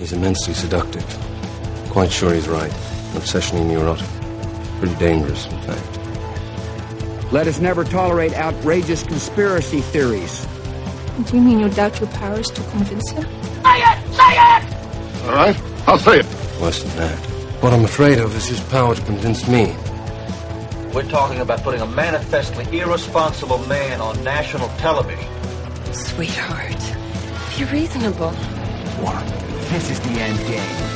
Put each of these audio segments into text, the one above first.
He's immensely seductive. Quite sure he's right. Obsessionally neurotic. Pretty dangerous, in fact. Let us never tolerate outrageous conspiracy theories. Do you mean you doubt your powers to convince him? Say it! Say it! All right, I'll say it. Worse than that. What I'm afraid of is his power to convince me. We're talking about putting a manifestly irresponsible man on national television. Sweetheart, be reasonable. What? This is the end game.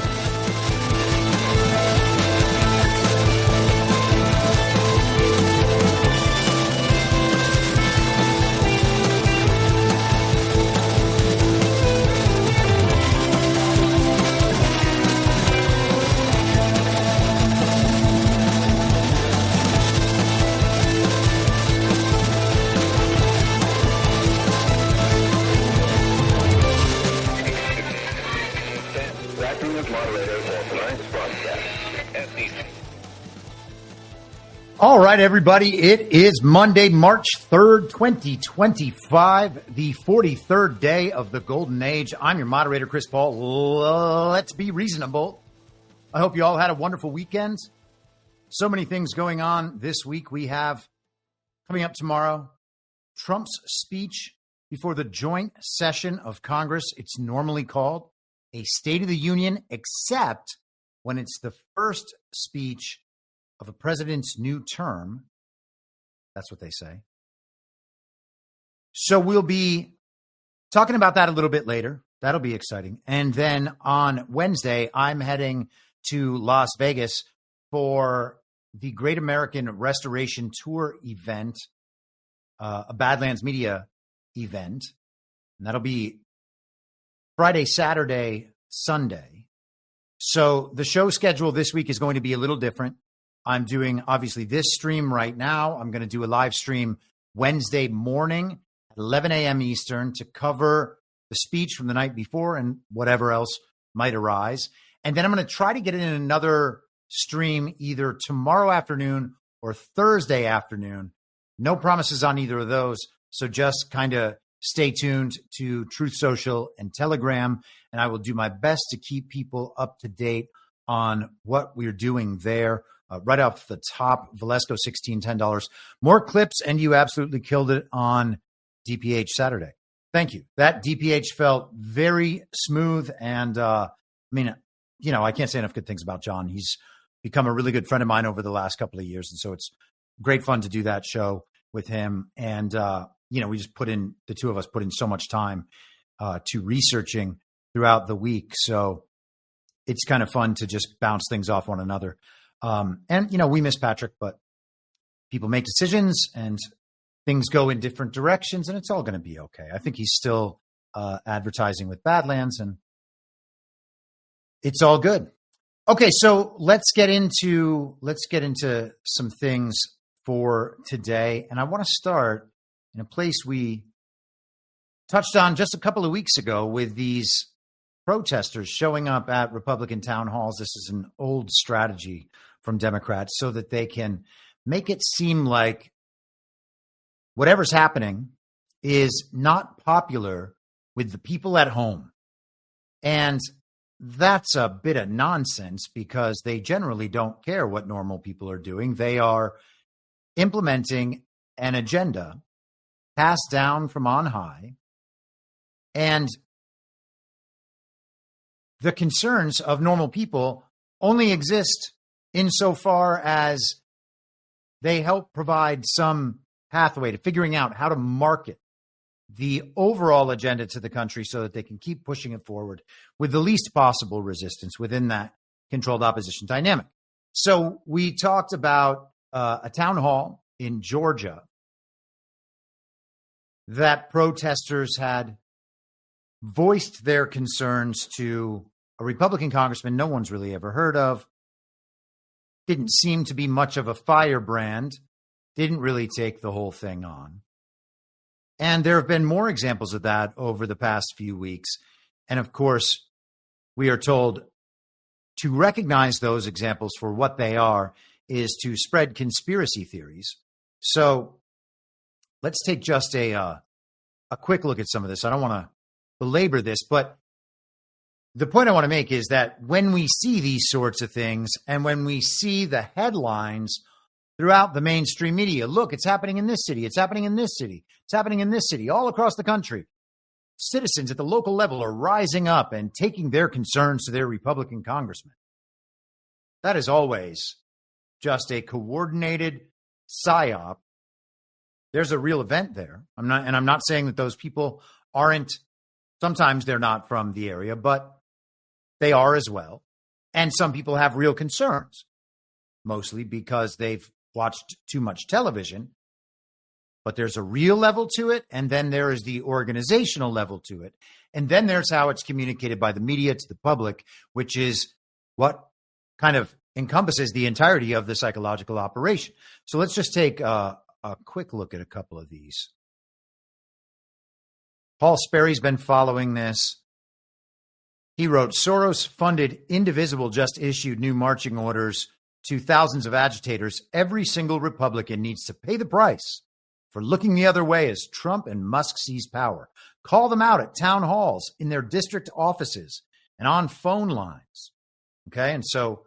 All right, everybody. It is Monday, March 3rd, 2025, the 43rd day of the Golden Age. I'm your moderator, Chris Paul. Let's be reasonable. I hope you all had a wonderful weekend. So many things going on this week. We have coming up tomorrow, Trump's speech before the joint session of Congress. It's normally called a State of the Union, except when it's the first speech of a president's new term. That's what they say. So we'll be talking about that a little bit later. That'll be exciting. And then on Wednesday, I'm heading to Las Vegas for the Great American Restoration Tour event, a Badlands Media event. And that'll be Friday, Saturday, Sunday. So the show schedule this week is going to be a little different. I'm doing, obviously, this stream right now. I'm going to do a live stream Wednesday morning at 11 a.m. Eastern to cover the speech from the night before and whatever else might arise. And then I'm going to try to get in another stream either tomorrow afternoon or Thursday afternoon. No promises on either of those. So just kind of stay tuned to Truth Social and Telegram, and I will do my best to keep people up to date on what we're doing there. Right off the top, Valesco 16, $10. More clips, and you absolutely killed it on DPH Saturday. Thank you. That DPH felt very smooth, and I can't say enough good things about John. He's become a really good friend of mine over the last couple of years, and so it's great fun to do that show with him. And we just the two of us put in so much time to researching throughout the week, so it's kind of fun to just bounce things off one another. We miss Patrick, but people make decisions and things go in different directions, and it's all going to be okay. I think he's still advertising with Badlands, and it's all good. Okay, so let's get into some things for today, and I want to start in a place we touched on just a couple of weeks ago with these protesters showing up at Republican town halls. This is an old strategy from Democrats so that they can make it seem like whatever's happening is not popular with the people at home. And that's a bit of nonsense because they generally don't care what normal people are doing. They are implementing an agenda passed down from on high. And the concerns of normal people only exist insofar as they help provide some pathway to figuring out how to market the overall agenda to the country so that they can keep pushing it forward with the least possible resistance within that controlled opposition dynamic. So we talked about a town hall in Georgia that protesters had voiced their concerns to a Republican congressman no one's really ever heard of. Didn't seem to be much of a firebrand. Didn't really take the whole thing on. And there have been more examples of that over the past few weeks. And of course, we are told to recognize those examples for what they are is to spread conspiracy theories. So let's take just a quick look at some of this. I don't want to belabor this, but the point I want to make is that when we see these sorts of things and when we see the headlines throughout the mainstream media, look, it's happening in this city, it's happening in this city, it's happening in this city, all across the country. Citizens at the local level are rising up and taking their concerns to their Republican congressmen. That is always just a coordinated psyop. There's a real event there. I'm not saying that those people aren't, sometimes they're not from the area, but they are as well. And some people have real concerns, mostly because they've watched too much television. But there's a real level to it, and then there is the organizational level to it. And then there's how it's communicated by the media to the public, which is what kind of encompasses the entirety of the psychological operation. So let's just take a quick look at a couple of these. Paul Sperry's been following this. He wrote, Soros-funded Indivisible just issued new marching orders to thousands of agitators. Every single Republican needs to pay the price for looking the other way as Trump and Musk seize power. Call them out at town halls, in their district offices, and on phone lines. Okay, and so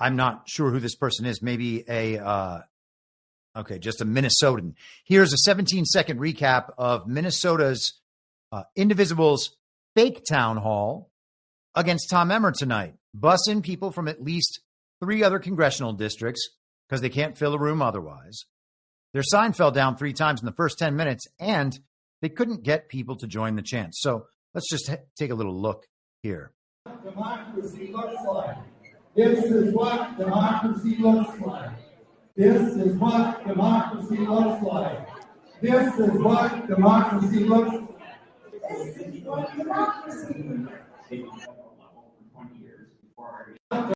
I'm not sure who this person is. Maybe just a Minnesotan. Here's a 17-second recap of Minnesota's Indivisible's fake town hall against Tom Emmer tonight. Bus in people from at least 3 other congressional districts because they can't fill a room otherwise. Their sign fell down 3 times in the first 10 minutes, and they couldn't get people to join the chant. So let's just take a little look here. Democracy looks like. This is what democracy looks like. This is what democracy looks like. This is what democracy looks like. This is what democracy looks like.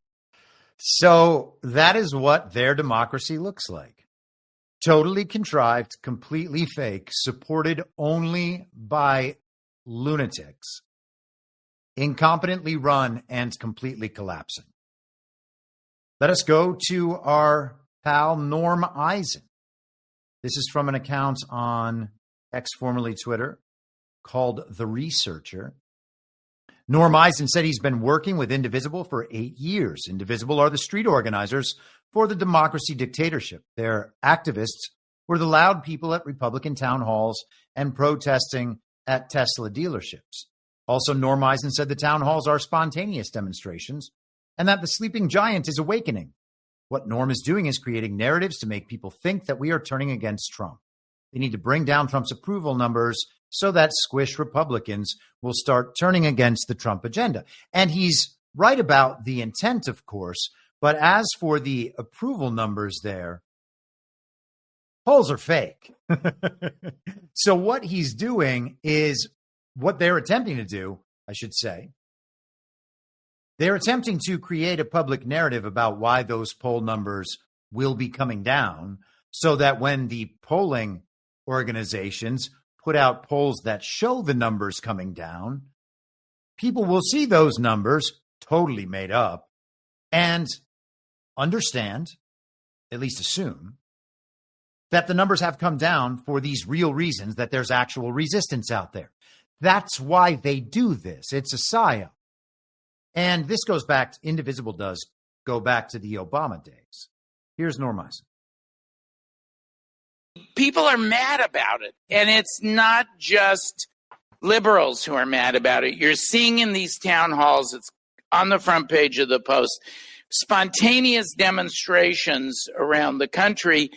So that is what their democracy looks like. Totally contrived, completely fake, supported only by lunatics, incompetently run, and completely collapsing. Let us go to our pal Norm Eisen. This is from an account on X, formerly Twitter, called The Researcher. Norm Eisen said he's been working with Indivisible for 8 years. Indivisible are the street organizers for the democracy dictatorship. Their activists were the loud people at Republican town halls and protesting at Tesla dealerships. Also, Norm Eisen said the town halls are spontaneous demonstrations and that the sleeping giant is awakening. What Norm is doing is creating narratives to make people think that we are turning against Trump. They need to bring down Trump's approval numbers so that squish Republicans will start turning against the Trump agenda. And he's right about the intent, of course. But as for the approval numbers there, polls are fake. So what he's doing is what they're attempting to do, I should say. They're attempting to create a public narrative about why those poll numbers will be coming down so that when the polling organizations put out polls that show the numbers coming down, people will see those numbers totally made up and understand, at least assume, that the numbers have come down for these real reasons, that there's actual resistance out there. That's why they do this. It's a psyop. And this goes back, Indivisible does go back to the Obama days. Here's Norm Eisen. People are mad about it. And it's not just liberals who are mad about it. You're seeing in these town halls, it's on the front page of the Post, spontaneous demonstrations around the country.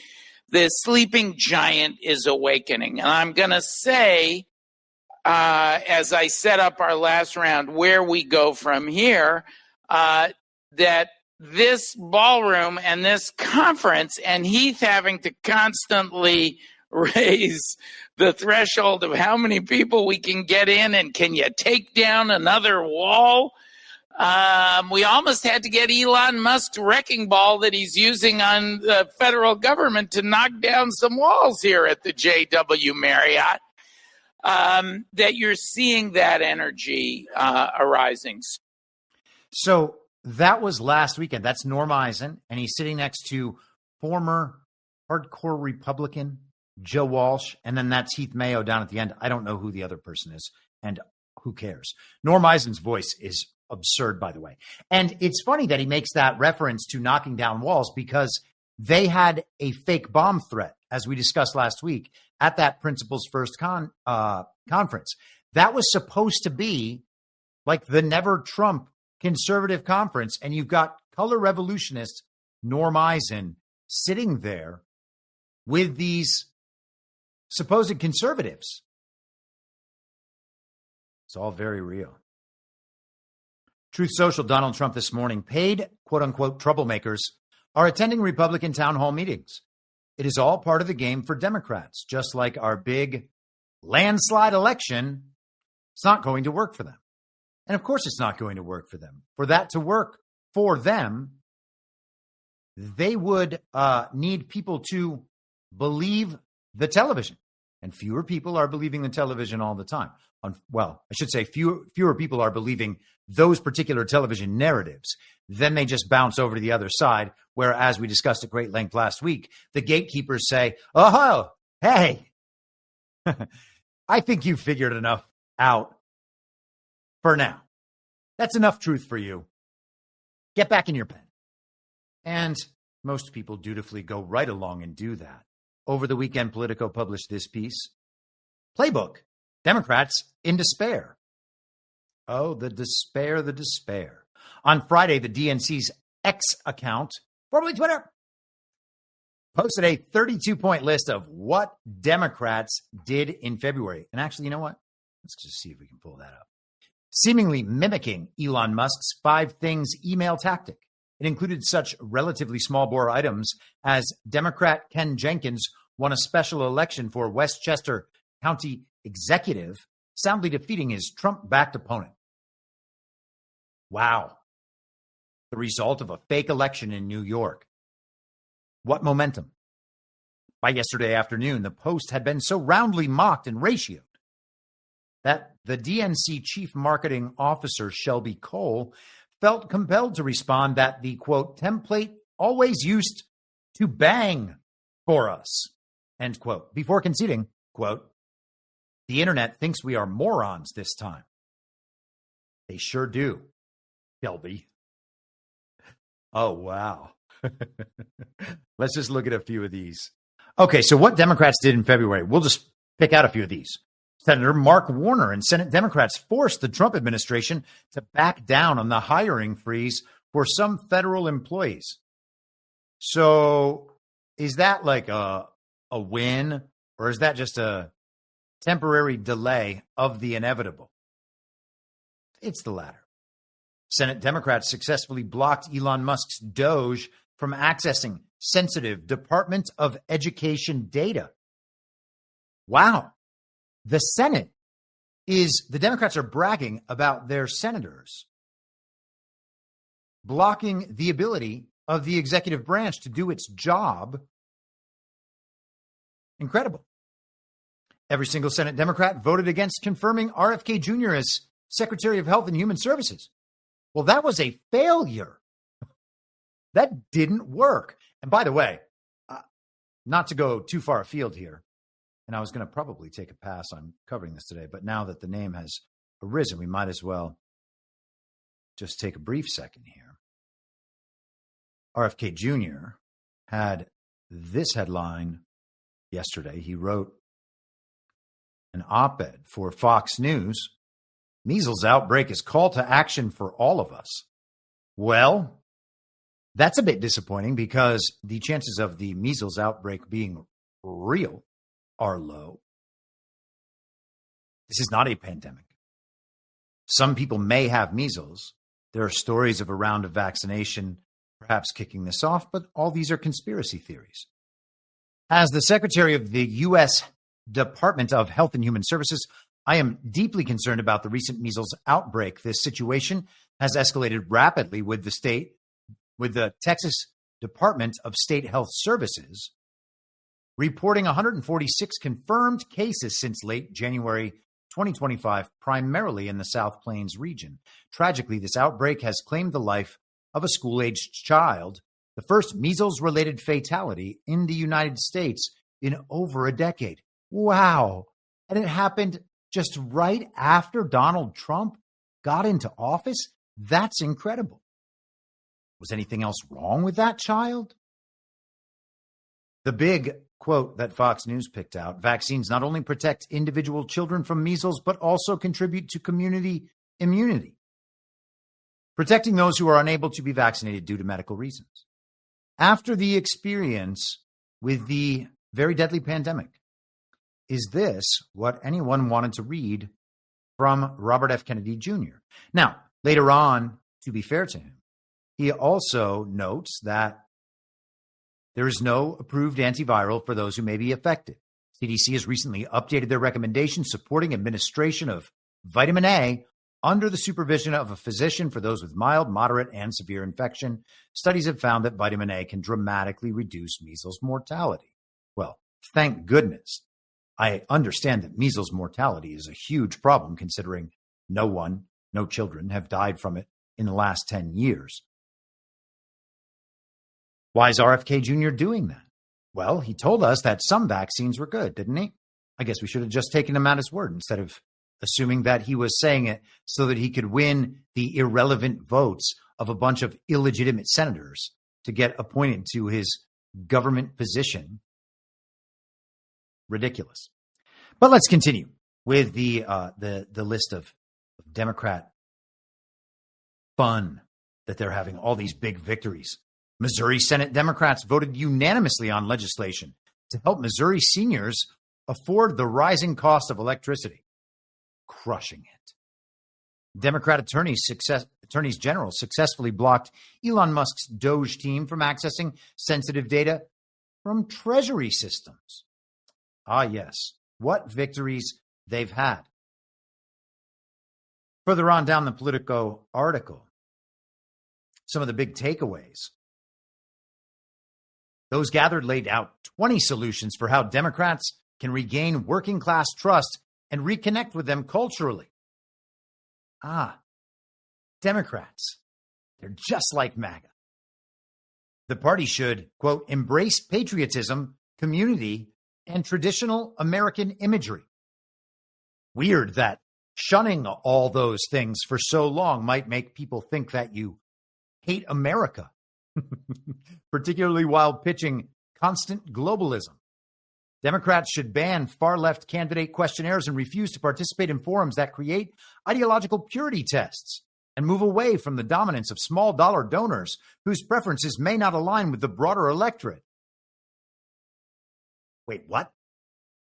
The sleeping giant is awakening. And I'm going to say, as I set up our last round, where we go from here, that this ballroom and this conference and Heath having to constantly raise the threshold of how many people we can get in and can you take down another wall? We almost had to get Elon Musk's wrecking ball that he's using on the federal government to knock down some walls here at the JW Marriott. That you're seeing that energy arising. So that was last weekend. That's Norm Eisen, and he's sitting next to former hardcore Republican Joe Walsh, and then that's Heath Mayo down at the end. I don't know who the other person is and who cares? Norm Eisen's voice is absurd, by the way. And it's funny that he makes that reference to knocking down walls because they had a fake bomb threat, as we discussed last week, at that Principles First conference. That was supposed to be like the Never Trump conservative conference. And you've got color revolutionist Norm Eisen sitting there with these supposed conservatives. It's all very real. Truth Social, Donald Trump this morning, paid quote unquote troublemakers are attending Republican town hall meetings. It is all part of the game for Democrats, just like our big landslide election. It's not going to work for them. And of course, it's not going to work for them. For that to work for them, they would need people to believe the television. And fewer people are believing the television all the time. Well, I should say fewer people are believing those particular television narratives. Then they just bounce over to the other side, where, as we discussed at great length last week, the gatekeepers say, oh, hey, I think you figured enough out for now. That's enough truth for you. Get back in your pen. And most people dutifully go right along and do that. Over the weekend, Politico published this piece. Playbook. Democrats in despair. Oh, the despair, the despair. On Friday, the DNC's X account, formerly Twitter, posted a 32-point list of what Democrats did in February. And actually, you know what? Let's just see if we can pull that up. Seemingly mimicking Elon Musk's 5 things email tactic. It included such relatively small bore items as Democrat Ken Jenkins won a special election for Westchester County executive, soundly defeating his Trump-backed opponent. Wow. The result of a fake election in New York. What momentum? By yesterday afternoon, the Post had been so roundly mocked and ratioed that the DNC chief marketing officer, Shelby Cole, felt compelled to respond that the, quote, template always used to bang for us, end quote, before conceding, quote, the internet thinks we are morons this time. They sure do, Shelby. Oh, wow. Let's just look at a few of these. Okay, so what Democrats did in February, we'll just pick out a few of these. Senator Mark Warner and Senate Democrats forced the Trump administration to back down on the hiring freeze for some federal employees. So is that like a win, or is that just a temporary delay of the inevitable? It's the latter. Senate Democrats successfully blocked Elon Musk's Doge from accessing sensitive Department of Education data. Wow. The Senate the Democrats are bragging about their senators blocking the ability of the executive branch to do its job. Incredible. Every single Senate Democrat voted against confirming RFK Jr. as Secretary of Health and Human Services. Well, that was a failure. That didn't work. And by the way, not to go too far afield here, and I was going to probably take a pass on covering this today, but now that the name has arisen, we might as well just take a brief second here. RFK Jr. had this headline yesterday. He wrote an op-ed for Fox News. Measles outbreak is call to action for all of us. Well, that's a bit disappointing because the chances of the measles outbreak being real are low. This is not a pandemic. Some people may have measles. There are stories of a round of vaccination perhaps kicking this off, but all these are conspiracy theories. As the Secretary of the U.S. Department of Health and Human Services, I am deeply concerned about the recent measles outbreak. This situation has escalated rapidly with the Texas Department of State Health Services reporting 146 confirmed cases since late January 2025, primarily in the South Plains region. Tragically, this outbreak has claimed the life of a school-aged child, the first measles-related fatality in the United States in over a decade. Wow. And it happened just right after Donald Trump got into office? That's incredible. Was anything else wrong with that child? The big quote that Fox News picked out: vaccines not only protect individual children from measles, but also contribute to community immunity, protecting those who are unable to be vaccinated due to medical reasons. After the experience with the very deadly pandemic, is this what anyone wanted to read from Robert F. Kennedy Jr.? Now, later on, to be fair to him, he also notes that there is no approved antiviral for those who may be affected. CDC has recently updated their recommendations supporting administration of vitamin A under the supervision of a physician for those with mild, moderate, and severe infection. Studies have found that vitamin A can dramatically reduce measles mortality. Well, thank goodness. I understand that measles mortality is a huge problem, considering no children have died from it in the last 10 years. Why is RFK Jr. doing that? Well, he told us that some vaccines were good, didn't he? I guess we should have just taken him at his word instead of assuming that he was saying it so that he could win the irrelevant votes of a bunch of illegitimate senators to get appointed to his government position. Ridiculous. But let's continue with the list of Democrat fun that they're having, all these big victories. Missouri Senate Democrats voted unanimously on legislation to help Missouri seniors afford the rising cost of electricity, crushing it. Democrat attorneys general successfully blocked Elon Musk's Doge team from accessing sensitive data from Treasury systems. Ah, yes. What victories they've had. Further on down the Politico article, some of the big takeaways. Those gathered laid out 20 solutions for how Democrats can regain working class trust and reconnect with them culturally. Democrats, they're just like MAGA. The party should, quote, embrace patriotism, community, and traditional American imagery. Weird that shunning all those things for so long might make people think that you hate America, particularly while pitching constant globalism. Democrats should ban far-left candidate questionnaires and refuse to participate in forums that create ideological purity tests and move away from the dominance of small-dollar donors whose preferences may not align with the broader electorate. Wait, what?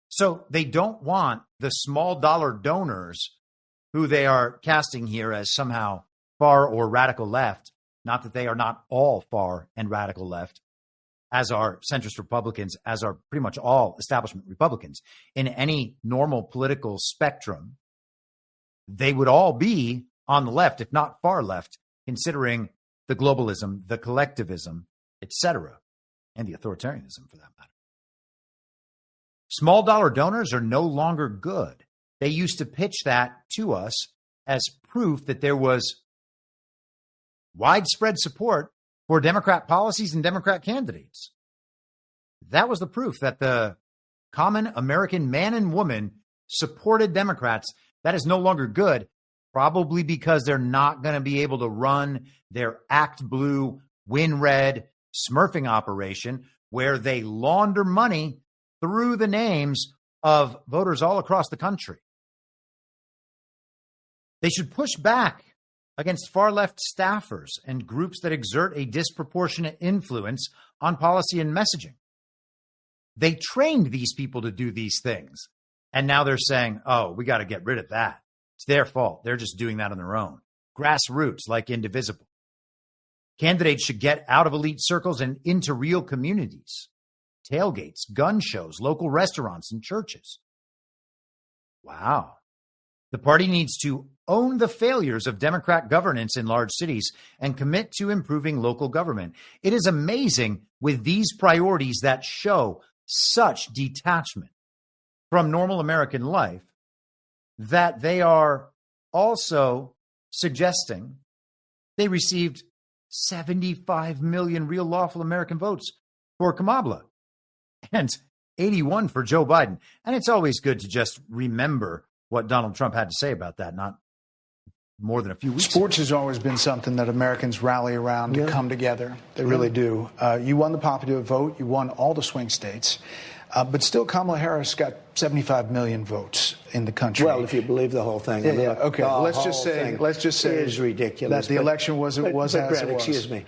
So they don't want the small-dollar donors who they are casting here as somehow far or radical left. Not that they are not all far and radical left, as are centrist Republicans, as are pretty much all establishment Republicans. In any normal political spectrum, they would all be on the left, if not far left, considering the globalism, the collectivism, etc., and the authoritarianism for that matter. Small dollar donors are no longer good. They used to pitch that to us as proof that there was widespread support for Democrat policies and Democrat candidates. That was the proof that the common American man and woman supported Democrats. That is no longer good, probably because they're not going to be able to run their Act Blue, Win Red smurfing operation where they launder money through the names of voters all across the country. They should push back against far-left staffers and groups that exert a disproportionate influence on policy and messaging. They trained these people to do these things, and now they're saying, oh, we got to get rid of that. It's their fault. They're just doing that on their own. Grassroots, like Indivisible. Candidates should get out of elite circles and into real communities. Tailgates, gun shows, local restaurants, and churches. Wow. The party needs to own the failures of Democrat governance in large cities and commit to improving local government. It is amazing with these priorities that show such detachment from normal American life that they are also suggesting they received 75 million real lawful American votes for Kamala and 81 for Joe Biden. And it's always good to just remember what Donald Trump had to say about that, not more than a few weeks Sports has always been something that Americans rally around to come together. They really do. You won the popular vote. You won all the swing states. But still, Kamala Harris got 75 million votes in the country. Well, if you believe the whole thing. Yeah. Okay. Let's just say it is ridiculous that the election was as it was. Excuse me.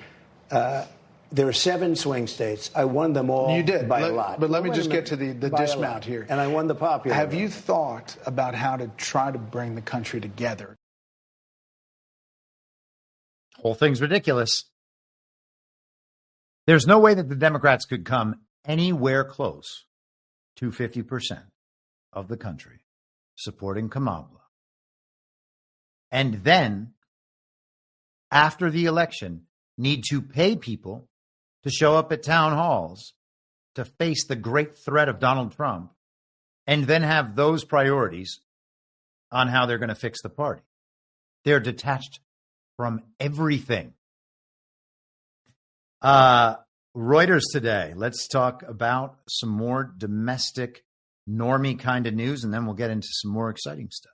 There are 7 swing states. I won them all. You did by a lot. But let me just get to the dismount here. And I won the popular. Have you thought about how to try to bring the country together? Whole thing's ridiculous. There's no way that the Democrats could come anywhere close to 50% of the country supporting Kamala. And then, after the election, need to pay people to show up at town halls to face the great threat of Donald Trump, and then have those priorities on how they're going to fix the party. They're detached from everything. Reuters today. Let's talk about some more domestic, normie kind of news, and then we'll get into some more exciting stuff.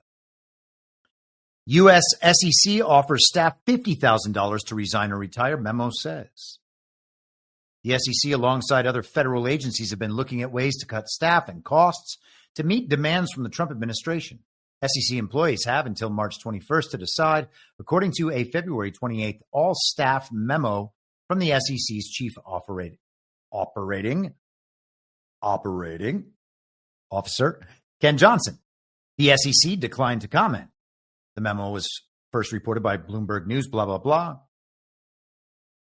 U.S. SEC offers staff $50,000 to resign or retire, memo says. The SEC, alongside other federal agencies, have been looking at ways to cut staff and costs to meet demands from the Trump administration. SEC employees have until March 21st to decide, according to a February 28th all-staff memo from the SEC's chief operating officer, Ken Johnson. The SEC declined to comment. The memo was first reported by Bloomberg News, blah, blah, blah.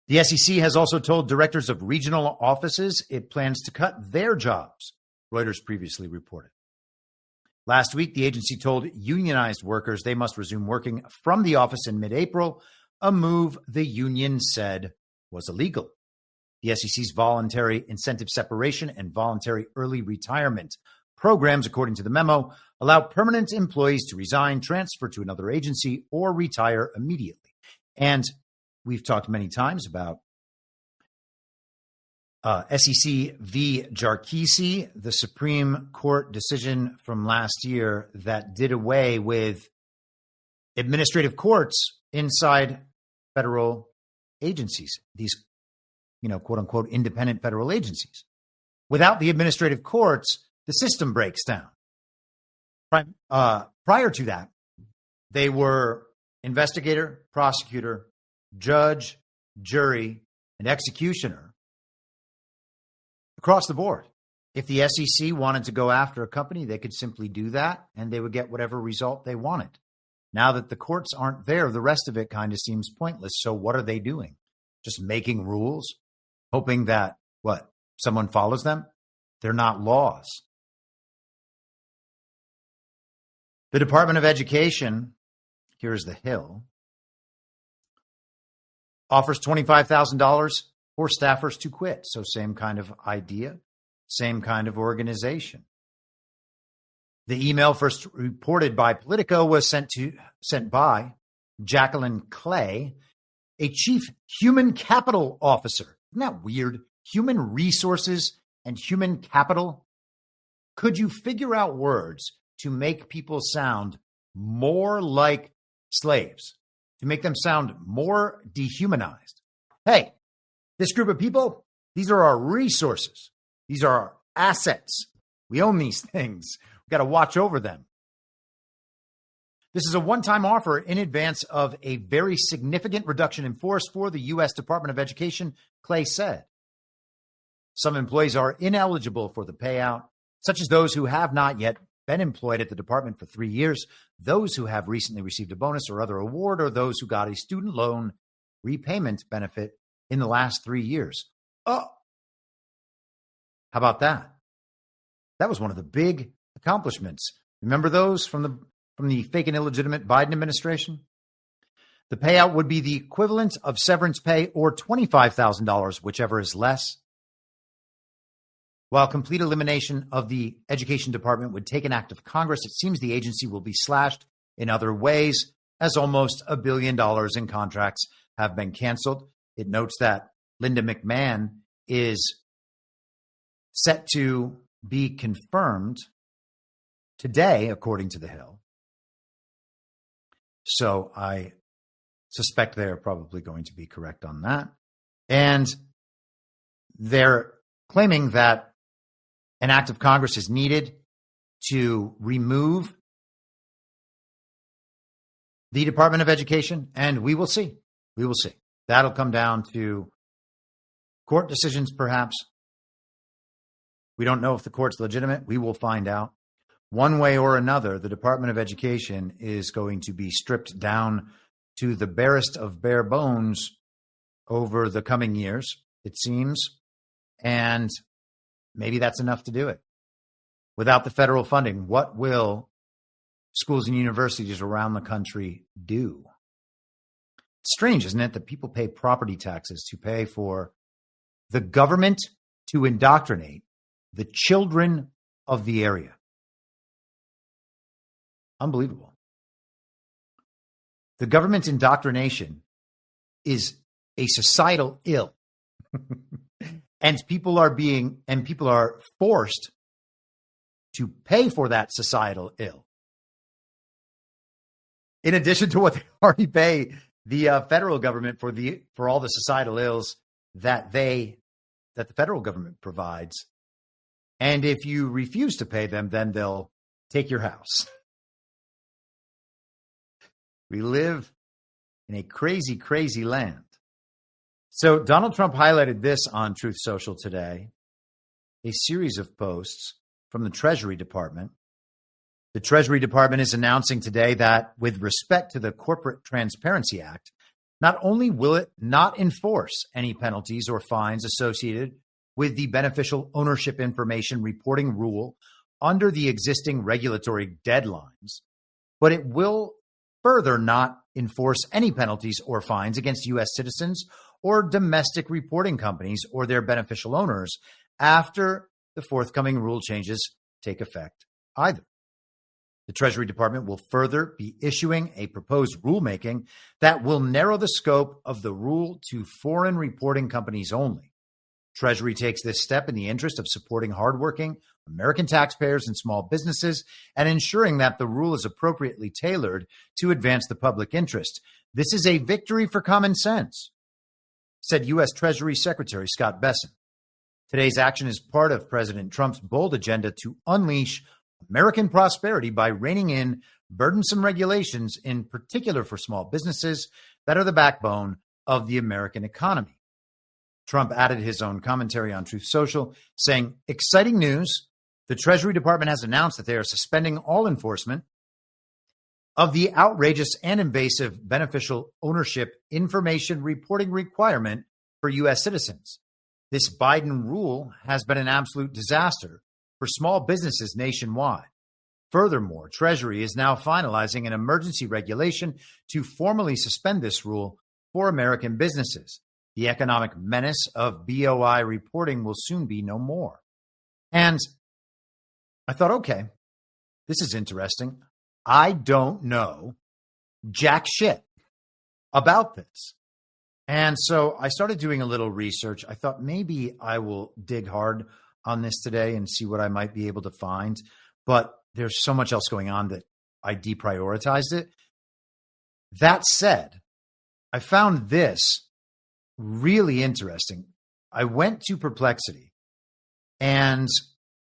The SEC has also told directors of regional offices it plans to cut their jobs, Reuters previously reported. Last week, the agency told unionized workers they must resume working from the office in mid-April, a move the union said was illegal. The SEC's voluntary incentive separation and voluntary early retirement programs, according to the memo, allow permanent employees to resign, transfer to another agency, or retire immediately. And we've talked many times about SEC v. Jarkisi, the Supreme Court decision from last year that did away with administrative courts inside federal agencies, these, quote unquote, independent federal agencies. Without the administrative courts, the system breaks down. Prior to that, they were investigator, prosecutor, judge, jury, and executioner across the board. If the SEC wanted to go after a company, they could simply do that, and they would get whatever result they wanted. Now that the courts aren't there, the rest of it kind of seems pointless. So what are they doing? Just making rules, hoping that, someone follows them? They're not laws. The Department of Education, here's the Hill, offers $25,000 for staffers to quit. So same kind of idea, same kind of organization. The email first reported by Politico was sent by Jacqueline Clay, a chief human capital officer. Isn't that weird? Human resources and human capital. Could you figure out words to make people sound more like slaves, to make them sound more dehumanized? Hey, this group of people, these are our resources. These are our assets. We own these things. We've got to watch over them. This is a one-time offer in advance of a very significant reduction in force for the U.S. Department of Education, Clay said. Some employees are ineligible for the payout, such as those who have not yet been employed at the department for 3 years, those who have recently received a bonus or other award, or those who got a student loan repayment benefit in the last 3 years. Oh, how about that? That was one of the big accomplishments. Remember those from the fake and illegitimate Biden administration? The payout would be the equivalent of severance pay or $25,000, whichever is less. While complete elimination of the education department would take an act of Congress, it seems the agency will be slashed in other ways, as almost $1 billion in contracts have been canceled. It notes that Linda McMahon is set to be confirmed today, according to The Hill, So I suspect they're probably going to be correct on that. And they're claiming that an act of Congress is needed to remove the Department of Education, and we will see. We will see. That'll come down to court decisions, perhaps. We don't know if the court's legitimate. We will find out. One way or another, the Department of Education is going to be stripped down to the barest of bare bones over the coming years, it seems. And maybe that's enough to do it. Without the federal funding, what will schools and universities around the country do? It's strange, isn't it, that people pay property taxes to pay for the government to indoctrinate the children of the area. Unbelievable. The government indoctrination is a societal ill. And people are forced to pay for that societal ill. In addition to what they already pay the federal government for all the societal ills that the federal government provides. And if you refuse to pay them, then they'll take your house. We live in a crazy, crazy land. So Donald Trump highlighted this on Truth Social today, a series of posts from the Treasury Department. The Treasury Department is announcing today that with respect to the Corporate Transparency Act, not only will it not enforce any penalties or fines associated with the beneficial ownership information reporting rule under the existing regulatory deadlines, but it will further not enforce any penalties or fines against U.S. citizens or domestic reporting companies or their beneficial owners after the forthcoming rule changes take effect either. The Treasury Department will further be issuing a proposed rulemaking that will narrow the scope of the rule to foreign reporting companies only. Treasury takes this step in the interest of supporting hardworking American taxpayers and small businesses and ensuring that the rule is appropriately tailored to advance the public interest. This is a victory for common sense, said U.S. Treasury Secretary Scott Bessent. Today's action is part of President Trump's bold agenda to unleash American prosperity by reining in burdensome regulations, in particular for small businesses that are the backbone of the American economy. Trump added his own commentary on Truth Social, saying, "Exciting news. The Treasury Department has announced that they are suspending all enforcement of the outrageous and invasive beneficial ownership information reporting requirement for U.S. citizens. This Biden rule has been an absolute disaster for small businesses nationwide. Furthermore, Treasury is now finalizing an emergency regulation to formally suspend this rule for American businesses. The economic menace of BOI reporting will soon be no more." And I thought, okay, this is interesting. I don't know jack shit about this. And so I started doing a little research. I thought maybe I will dig hard on this today and see what I might be able to find. But there's so much else going on that I deprioritized it. That said, I found this really interesting. I went to Perplexity and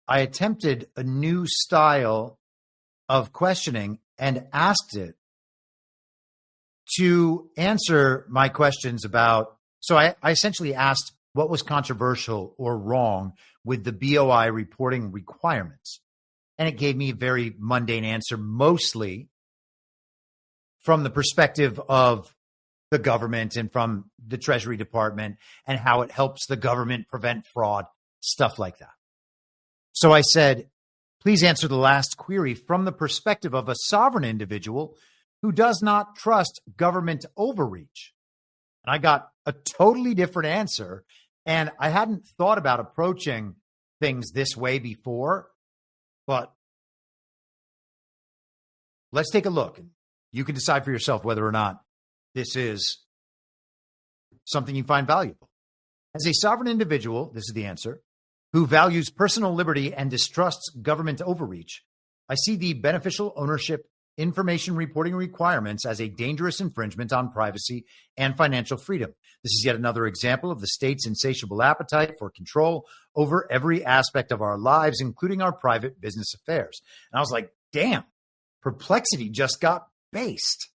I attempted a new style of questioning and asked it to answer my questions about. So I essentially asked what was controversial or wrong with the BOI reporting requirements. And it gave me a very mundane answer, mostly from the perspective of the government and from the Treasury Department and how it helps the government prevent fraud, stuff like that. So I said, please answer the last query from the perspective of a sovereign individual who does not trust government overreach. And I got a totally different answer. And I hadn't thought about approaching things this way before, but let's take a look. You can decide for yourself whether or not this is something you find valuable. As a sovereign individual, this is the answer, who values personal liberty and distrusts government overreach, I see the beneficial ownership information reporting requirements as a dangerous infringement on privacy and financial freedom. This is yet another example of the state's insatiable appetite for control over every aspect of our lives, including our private business affairs. And I was like, damn, Perplexity just got based.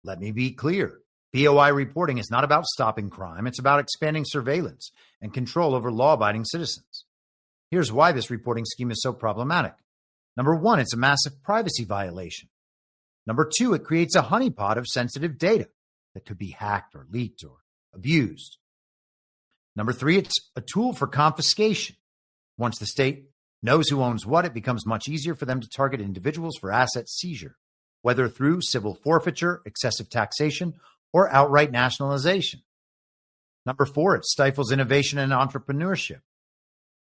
Let me be clear. BOI reporting is not about stopping crime. It's about expanding surveillance and control over law-abiding citizens. Here's why this reporting scheme is so problematic. Number one, it's a massive privacy violation. Number two, it creates a honeypot of sensitive data that could be hacked or leaked or abused. Number three, it's a tool for confiscation. Once the state knows who owns what, it becomes much easier for them to target individuals for asset seizure, whether through civil forfeiture, excessive taxation, or outright nationalization. Number four, it stifles innovation and entrepreneurship.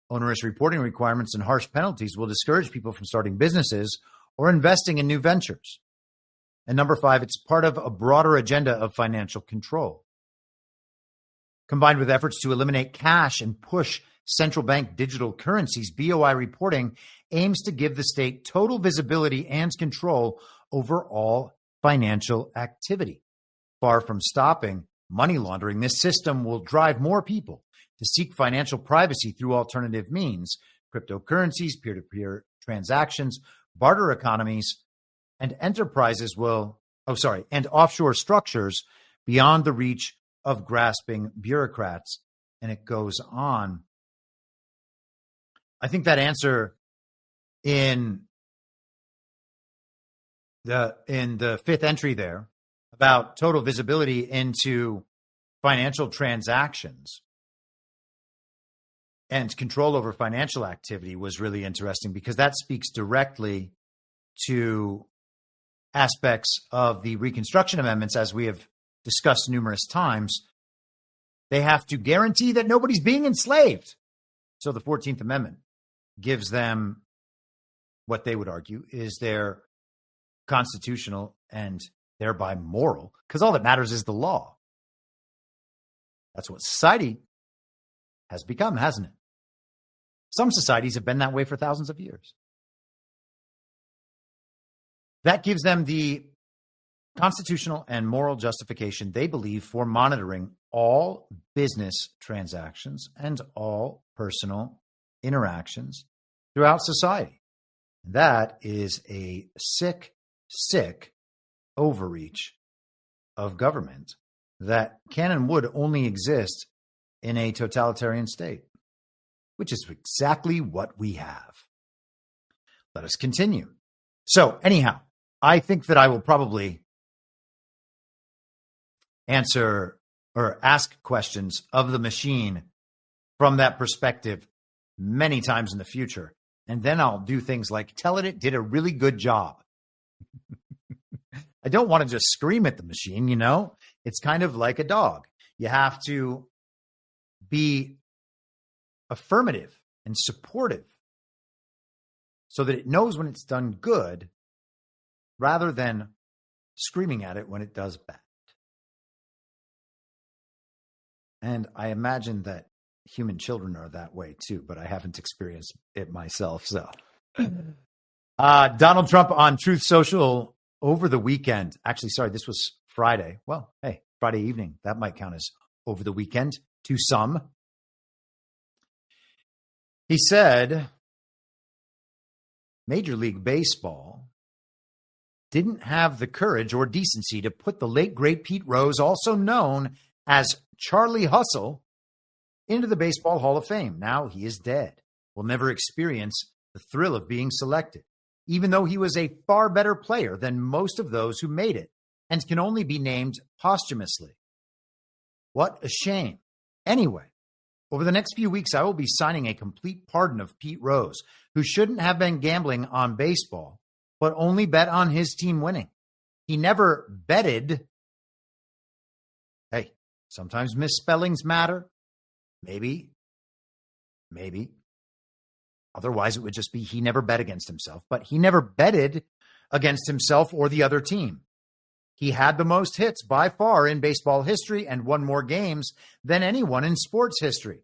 Onerous reporting requirements and harsh penalties will discourage people from starting businesses or investing in new ventures. And number five, it's part of a broader agenda of financial control. Combined with efforts to eliminate cash and push central bank digital currencies, BOI reporting aims to give the state total visibility and control over all financial activity. Far from stopping money laundering, this system will drive more people to seek financial privacy through alternative means, cryptocurrencies, peer-to-peer transactions, barter economies, and enterprises and offshore structures beyond the reach of grasping bureaucrats. And it goes on. I think that answer in the fifth entry there about total visibility into financial transactions and control over financial activity was really interesting, because that speaks directly to aspects of the Reconstruction Amendments, as we have discussed numerous times. They have to guarantee that nobody's being enslaved. So the 14th Amendment gives them what they would argue is their constitutional and thereby moral, because all that matters is the law. That's what society has become, hasn't it? Some societies have been that way for thousands of years. That gives them the constitutional and moral justification, they believe, for monitoring all business transactions and all personal interactions throughout society. That is a sick, sick overreach of government that can and would only exist in a totalitarian state, which is exactly what we have. Let us continue. So anyhow, I think that I will probably answer or ask questions of the machine from that perspective many times in the future. And then I'll do things like tell it did a really good job. I don't want to just scream at the machine, you know? It's kind of like a dog. You have to be affirmative and supportive so that it knows when it's done good rather than screaming at it when it does bad. And I imagine that human children are that way too, but I haven't experienced it myself. So Donald Trump on Truth Social over the weekend. Actually, sorry, this was Friday. Well, hey, Friday evening. That might count as over the weekend to some. He said Major League Baseball didn't have the courage or decency to put the late, great Pete Rose, also known as Charlie Hustle, into the Baseball Hall of Fame. Now he is dead. Will never experience the thrill of being selected, even though he was a far better player than most of those who made it and can only be named posthumously. What a shame. Anyway, over the next few weeks, I will be signing a complete pardon of Pete Rose, who shouldn't have been gambling on baseball, but only bet on his team winning. He never betted. Hey, sometimes misspellings matter. Maybe. Otherwise, it would just be he never bet against himself. But he never betted against himself or the other team. He had the most hits by far in baseball history and won more games than anyone in sports history.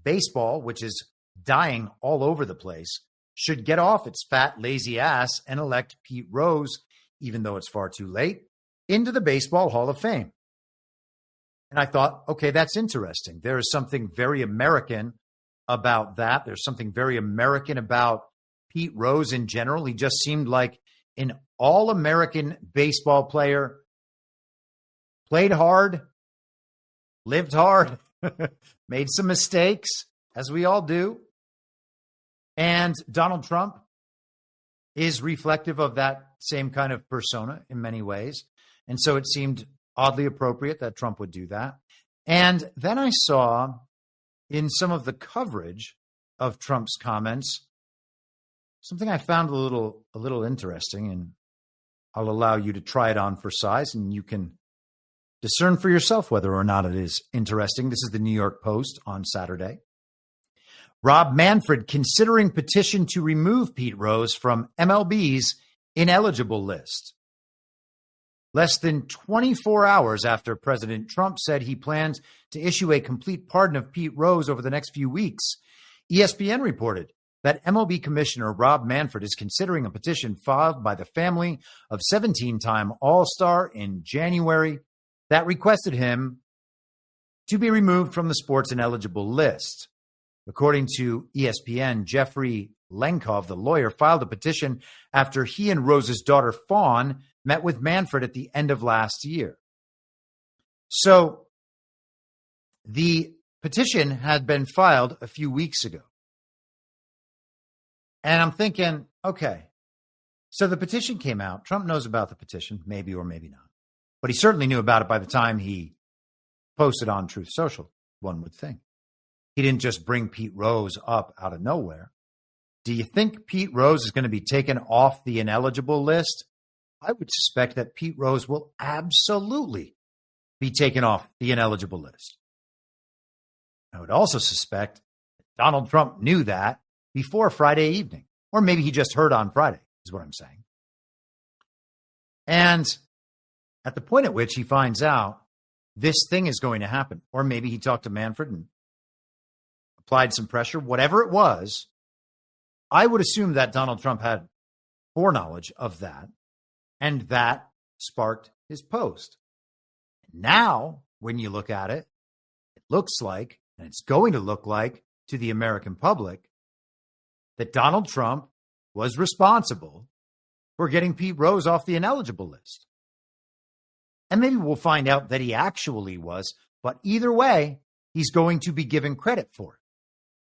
Baseball, which is dying all over the place, should get off its fat, lazy ass and elect Pete Rose even though it's far too late, into the Baseball Hall of Fame. And I thought, okay, that's interesting. There is something very American about that. There's something very American about Pete Rose in general. He just seemed like an all-American baseball player, played hard, lived hard, made some mistakes, as we all do. And Donald Trump is reflective of that same kind of persona in many ways. And so it seemed oddly appropriate that Trump would do that. And then I saw in some of the coverage of Trump's comments something I found a little interesting, and I'll allow you to try it on for size, and you can discern for yourself whether or not it is interesting. This is the New York Post on Saturday. Rob Manfred considering petition to remove Pete Rose from MLB's ineligible list. Less than 24 hours after President Trump said he plans to issue a complete pardon of Pete Rose over the next few weeks, ESPN reported that MLB Commissioner Rob Manfred is considering a petition filed by the family of 17-time All-Star in January that requested him to be removed from the sport's ineligible list. According to ESPN, Jeffrey Lenkov, the lawyer, filed a petition after he and Rose's daughter Fawn met with Manfred at the end of last year. So the petition had been filed a few weeks ago. And I'm thinking, okay, so the petition came out. Trump knows about the petition, maybe or maybe not. But he certainly knew about it by the time he posted on Truth Social, one would think. He didn't just bring Pete Rose up out of nowhere. Do you think Pete Rose is going to be taken off the ineligible list? I would suspect that Pete Rose will absolutely be taken off the ineligible list. I would also suspect that Donald Trump knew that before Friday evening, or maybe he just heard on Friday, is what I'm saying. And at the point at which he finds out this thing is going to happen, or maybe he talked to Manfred and applied some pressure, whatever it was, I would assume that Donald Trump had foreknowledge of that, and that sparked his post. Now, when you look at it, it looks like, and it's going to look like to the American public, that Donald Trump was responsible for getting Pete Rose off the ineligible list. And maybe we'll find out that he actually was, but either way, he's going to be given credit for it.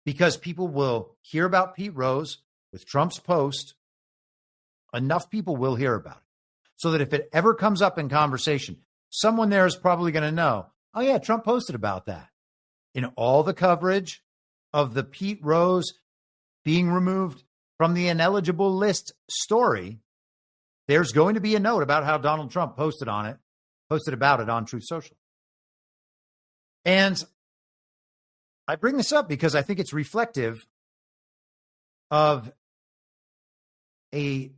Because people will hear about Pete Rose with Trump's post. Enough people will hear about it. So that if it ever comes up in conversation, someone there is probably going to know, oh yeah, Trump posted about that. In all the coverage of the Pete Rose being removed from the ineligible list story, there's going to be a note about how Donald Trump posted about it on Truth Social. And I bring this up because I think it's reflective of a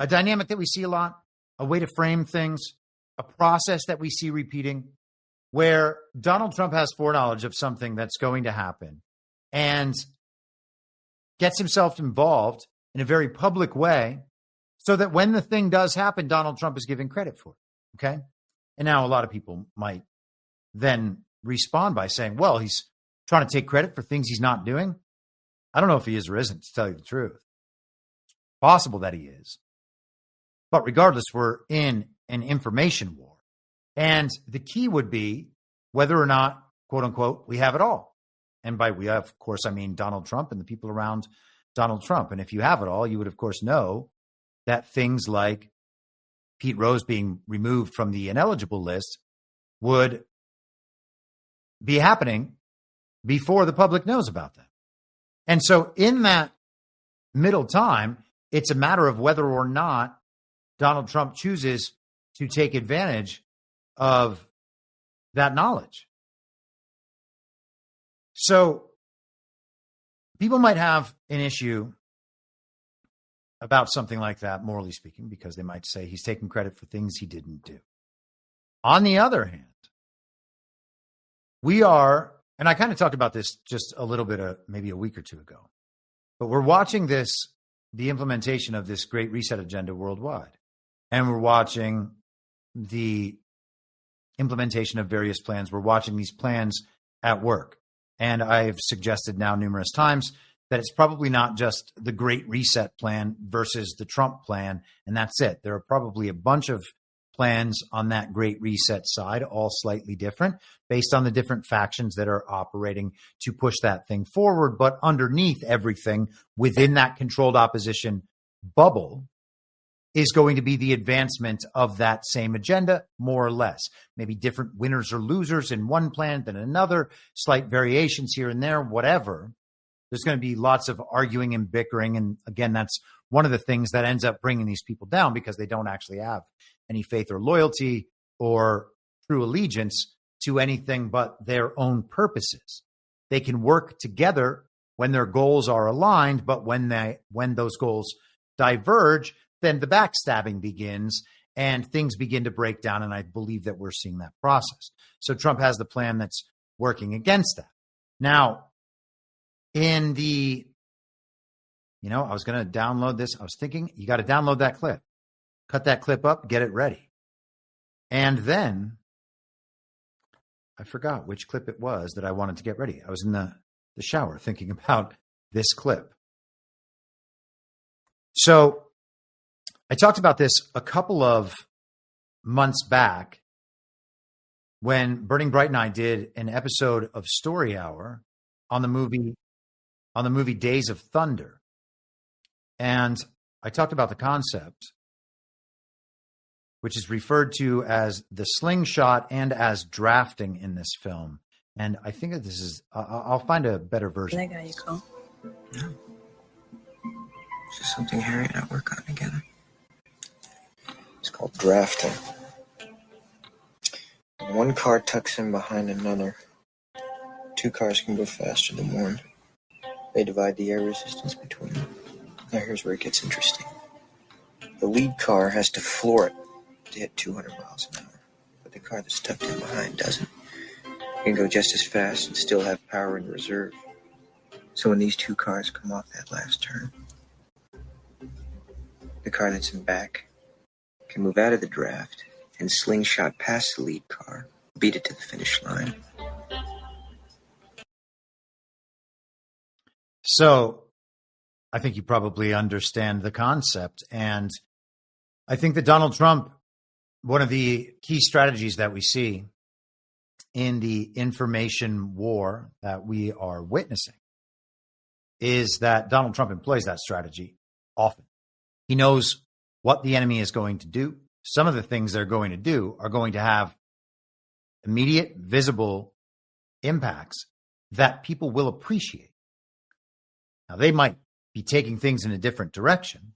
dynamic that we see a lot, a way to frame things, a process that we see repeating, where Donald Trump has foreknowledge of something that's going to happen and gets himself involved in a very public way so that when the thing does happen, Donald Trump is given credit for it. Okay? And now a lot of people might then respond by saying, well, he's trying to take credit for things he's not doing. I don't know if he is or isn't, to tell you the truth. It's possible that he is. But regardless, we're in an information war. And the key would be whether or not, quote unquote, we have it all. And by we have, of course, I mean Donald Trump and the people around Donald Trump. And if you have it all, you would, of course, know that things like Pete Rose being removed from the ineligible list would be happening before the public knows about them. And so in that middle time, it's a matter of whether or not Donald Trump chooses to take advantage of that knowledge. So people might have an issue about something like that, morally speaking, because they might say he's taking credit for things he didn't do. On the other hand, we are, and I kind of talked about this just a little bit, maybe a week or two ago, But we're watching the implementation of this Great Reset agenda worldwide. And we're watching the implementation of various plans. We're watching these plans at work. And I've suggested now numerous times that it's probably not just the Great Reset plan versus the Trump plan, and that's it. There are probably a bunch of plans on that Great Reset side, all slightly different, based on the different factions that are operating to push that thing forward. But underneath everything, within that controlled opposition bubble, is going to be the advancement of that same agenda, more or less. Maybe different winners or losers in one plan than another, slight variations here and there, whatever. There's going to be lots of arguing and bickering. And again, that's one of the things that ends up bringing these people down, because they don't actually have any faith or loyalty or true allegiance to anything but their own purposes. They can work together when their goals are aligned, but when those goals diverge, then the backstabbing begins and things begin to break down. And I believe that we're seeing that process. So Trump has the plan that's working against that. Now, I was going to download this. I was thinking, you got to download that clip, cut that clip up, get it ready. And then I forgot which clip it was that I wanted to get ready. I was in the shower thinking about this clip. So I talked about this a couple of months back when Burning Bright and I did an episode of Story Hour on the movie Days of Thunder. And I talked about the concept, which is referred to as the slingshot and as drafting in this film. And I think that this is, I'll find a better version. That guy you call? No. It's just something Harry and I work on together. It's called drafting. When one car tucks in behind another, two cars can go faster than one. They divide the air resistance between them. Now here's where it gets interesting. The lead car has to floor it to hit 200 miles an hour, but the car that's tucked in behind doesn't. It can go just as fast and still have power in reserve. So when these two cars come off that last turn, the car that's in back can move out of the draft and slingshot past the lead car, beat it to the finish line. So I think you probably understand the concept. And I think that Donald Trump, one of the key strategies that we see in the information war that we are witnessing is that Donald Trump employs that strategy often. He knows what the enemy is going to do. Some of the things they're going to do are going to have immediate, visible impacts that people will appreciate. Now, they might be taking things in a different direction,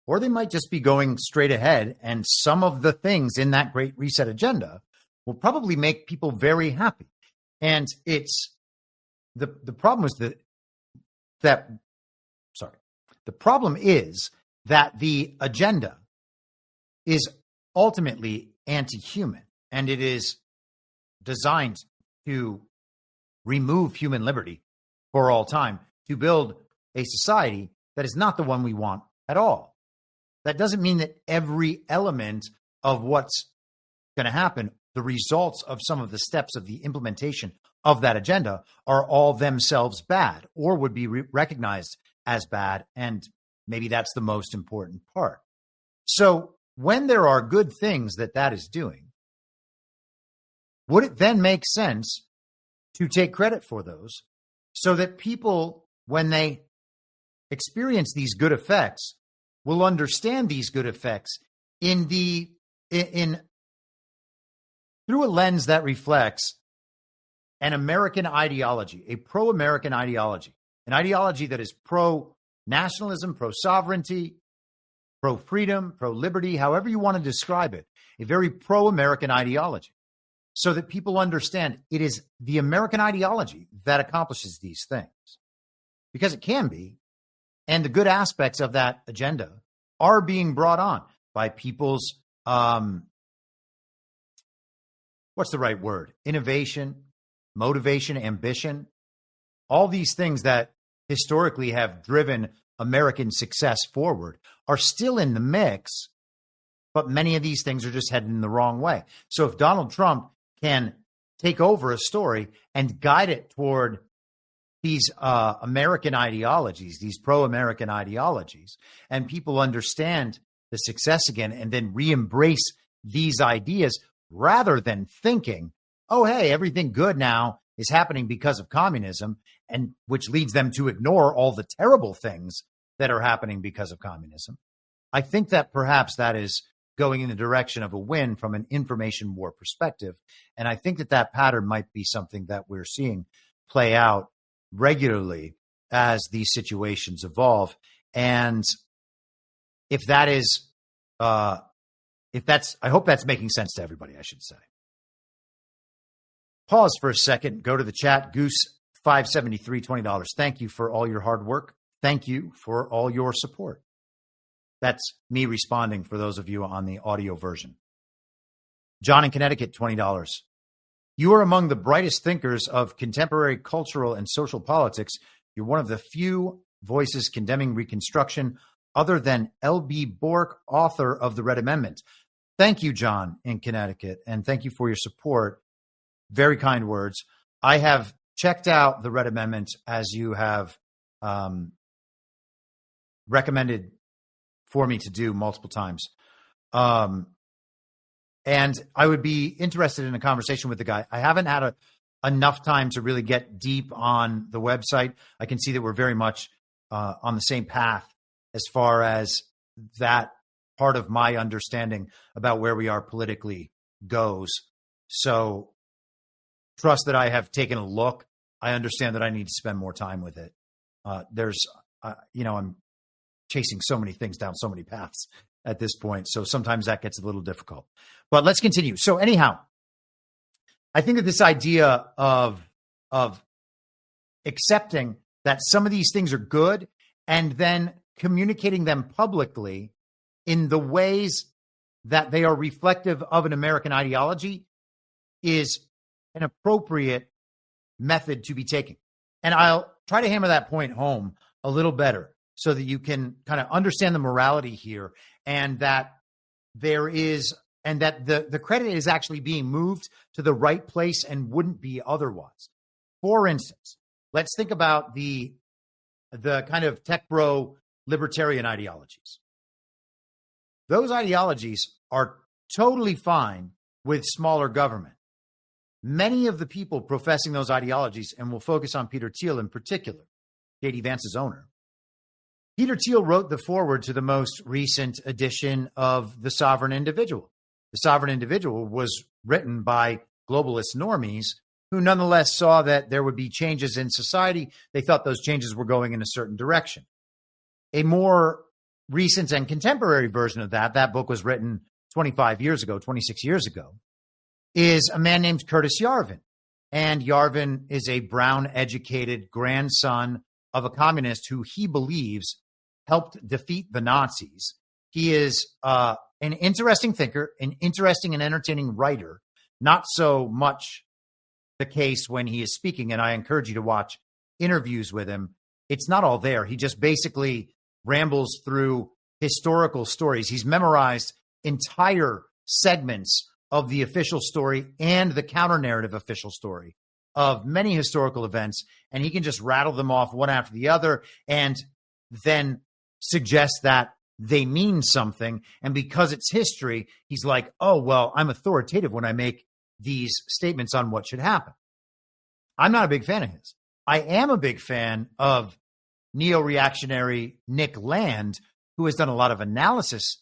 or they might just be going straight ahead. And some of the things in that Great Reset agenda will probably make people very happy. And it's the problem is the problem is that the agenda is ultimately anti-human, and it is designed to remove human liberty for all time, to build a society that is not the one we want at all. That doesn't mean that every element of what's going to happen, the results of some of the steps of the implementation of that agenda, are all themselves bad or would be recognized as bad. And maybe that's the most important part. So when there are good things that is doing, would it then make sense to take credit for those so that people, when they experience these good effects, will understand these good effects through a lens that reflects an American ideology, a pro-American ideology, an ideology that is pro-nationalism, pro-sovereignty, pro-freedom, pro-liberty, however you want to describe it, a very pro-American ideology, so that people understand it is the American ideology that accomplishes these things. Because it can be, and the good aspects of that agenda are being brought on by people's, what's the right word? Innovation, motivation, ambition, all these things that historically have driven American success forward are still in the mix, but many of these things are just heading in the wrong way. So if Donald Trump can take over a story and guide it toward these American ideologies, these pro-American ideologies, and people understand the success again and then re-embrace these ideas rather than thinking, oh, hey, everything good now is happening because of communism, and which leads them to ignore all the terrible things that are happening because of communism. I think that perhaps that is going in the direction of a win from an information war perspective. And I think that that pattern might be something that we're seeing play out regularly as these situations evolve. And if that is, I hope that's making sense to everybody, I should say. Pause for a second, go to the chat. Goose 573, $20. Thank you for all your hard work. Thank you for all your support. That's me responding for those of you on the audio version. John in Connecticut, $20. You are among the brightest thinkers of contemporary cultural and social politics. You're one of the few voices condemning Reconstruction other than L.B. Bork, author of the Red Amendment. Thank you, John in Connecticut, and thank you for your support. Very kind words. I have checked out the Red Amendment as you have recommended for me to do multiple times. And I would be interested in a conversation with the guy. I haven't had enough time to really get deep on the website. I can see that we're very much on the same path as far as that part of my understanding about where we are politically goes. So trust that I have taken a look. I understand that I need to spend more time with it. I'm chasing so many things down so many paths at this point. So sometimes that gets a little difficult, but let's continue. So anyhow, I think that this idea of accepting that some of these things are good and then communicating them publicly in the ways that they are reflective of an American ideology is an appropriate method to be taken. And I'll try to hammer that point home a little better so that you can kind of understand the morality here, and that there is, and that the credit is actually being moved to the right place and wouldn't be otherwise. For instance, let's think about the kind of tech bro libertarian ideologies. Those ideologies are totally fine with smaller government. Many of the people professing those ideologies, and we'll focus on Peter Thiel in particular, J.D. Vance's owner. Peter Thiel wrote the foreword to the most recent edition of The Sovereign Individual. The Sovereign Individual was written by globalist normies who nonetheless saw that there would be changes in society. They thought those changes were going in a certain direction. A more recent and contemporary version of that book was written 26 years ago, is a man named Curtis Yarvin. And Yarvin is a brown, educated grandson of a communist who he believes helped defeat the Nazis. He is an interesting thinker, an interesting and entertaining writer, not so much the case when he is speaking. And I encourage you to watch interviews with him. It's not all there. He just basically rambles through historical stories. He's memorized entire segments of the official story and the counter-narrative official story of many historical events, and he can just rattle them off one after the other and then suggest that they mean something. And because it's history, he's like, oh, well, I'm authoritative when I make these statements on what should happen. I'm not a big fan of his. I am a big fan of neo-reactionary Nick Land, who has done a lot of analysis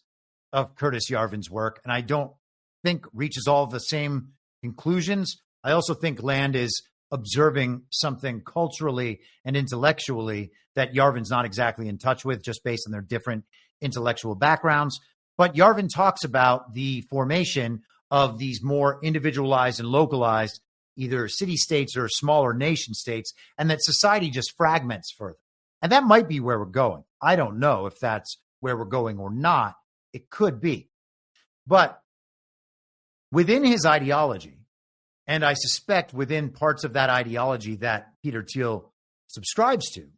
of Curtis Yarvin's work, and I don't think reaches all the same conclusions. I also think Land is observing something culturally and intellectually that Yarvin's not exactly in touch with, just based on their different intellectual backgrounds. But Yarvin talks about the formation of these more individualized and localized, either city-states or smaller nation-states, and that society just fragments further. And that might be where we're going. I don't know if that's where we're going or not. It could be. But within his ideology, and I suspect within parts of that ideology that Peter Thiel subscribes to,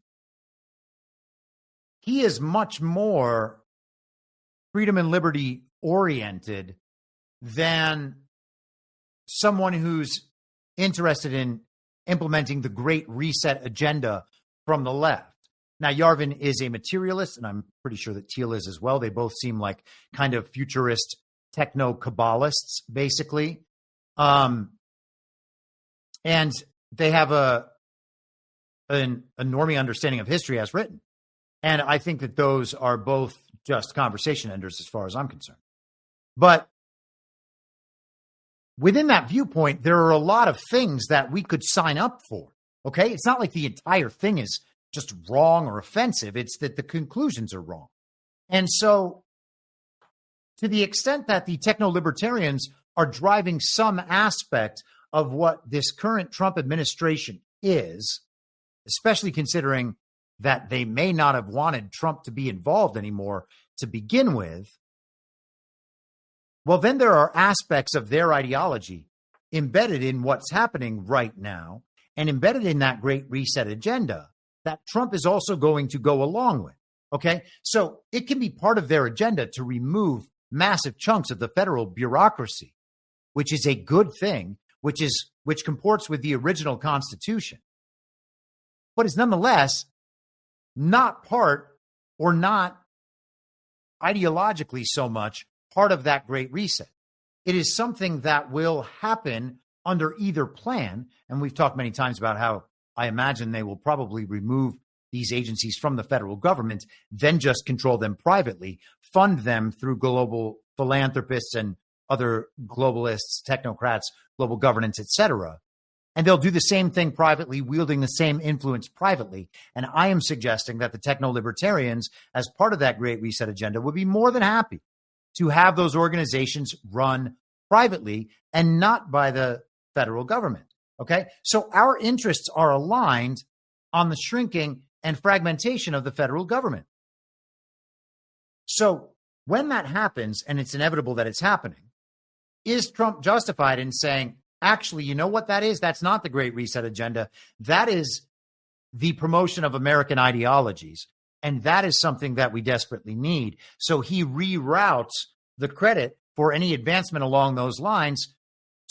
he is much more freedom and liberty oriented than someone who's interested in implementing the Great Reset agenda from the left. Now, Yarvin is a materialist, and I'm pretty sure that Thiel is as well. They both seem like kind of futurist techno-Kabbalists, basically. And they have an normie understanding of history as written. And I think that those are both just conversation enders as far as I'm concerned. But within that viewpoint, there are a lot of things that we could sign up for, okay? It's not like the entire thing is just wrong or offensive. It's that the conclusions are wrong. And so to the extent that the techno-libertarians are driving some aspect of what this current Trump administration is, especially considering that they may not have wanted Trump to be involved anymore to begin with, well, then there are aspects of their ideology embedded in what's happening right now and embedded in that Great Reset agenda that Trump is also going to go along with, okay? So it can be part of their agenda to remove massive chunks of the federal bureaucracy, which is a good thing, which comports with the original Constitution, but is nonetheless not part or not ideologically so much part of that Great Reset. It is something that will happen under either plan. And we've talked many times about how I imagine they will probably remove these agencies from the federal government, then just control them privately, fund them through global philanthropists and other globalists, technocrats, global governance, etc. And they'll do the same thing privately, wielding the same influence privately. And I am suggesting that the techno-libertarians, as part of that Great Reset agenda, would be more than happy to have those organizations run privately and not by the federal government. Okay? So our interests are aligned on the shrinking and fragmentation of the federal government. So when that happens, and it's inevitable that it's happening, is Trump justified in saying, actually, you know what that is? That's not the Great Reset agenda. That is the promotion of American ideologies. And that is something that we desperately need. So he reroutes the credit for any advancement along those lines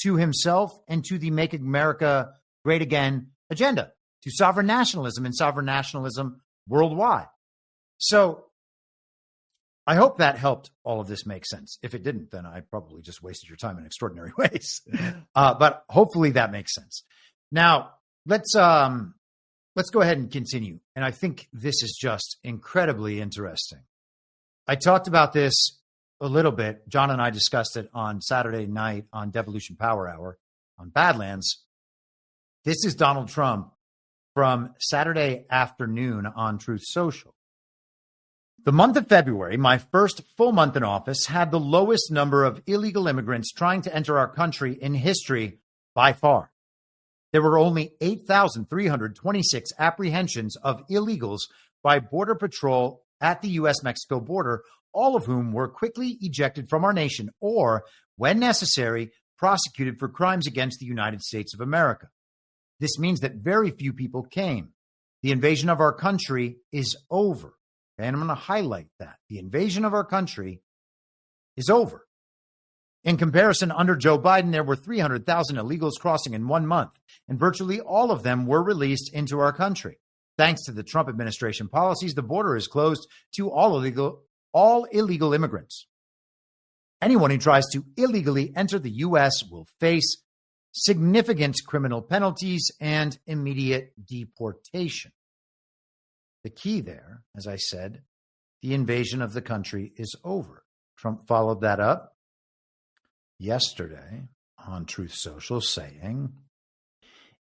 to himself and to the Make America Great Again agenda, to sovereign nationalism and sovereign nationalism worldwide. So I hope that helped all of this make sense. If it didn't, then I probably just wasted your time in extraordinary ways. But hopefully that makes sense. Now, let's go ahead and continue. And I think this is just incredibly interesting. I talked about this a little bit. John and I discussed it on Saturday night on Devolution Power Hour on Badlands. This is Donald Trump from Saturday afternoon on Truth Social. The month of February, my first full month in office, had the lowest number of illegal immigrants trying to enter our country in history by far. There were only 8,326 apprehensions of illegals by Border Patrol at the U.S.-Mexico border, all of whom were quickly ejected from our nation or, when necessary, prosecuted for crimes against the United States of America. This means that very few people came. The invasion of our country is over. And I'm going to highlight that. The invasion of our country is over. In comparison, under Joe Biden, there were 300,000 illegals crossing in 1 month, and virtually all of them were released into our country. Thanks to the Trump administration policies, the border is closed to all illegal immigrants. Anyone who tries to illegally enter the U.S. will face significant criminal penalties and immediate deportation. The key there, as I said, the invasion of the country is over. Trump followed that up yesterday on Truth Social saying,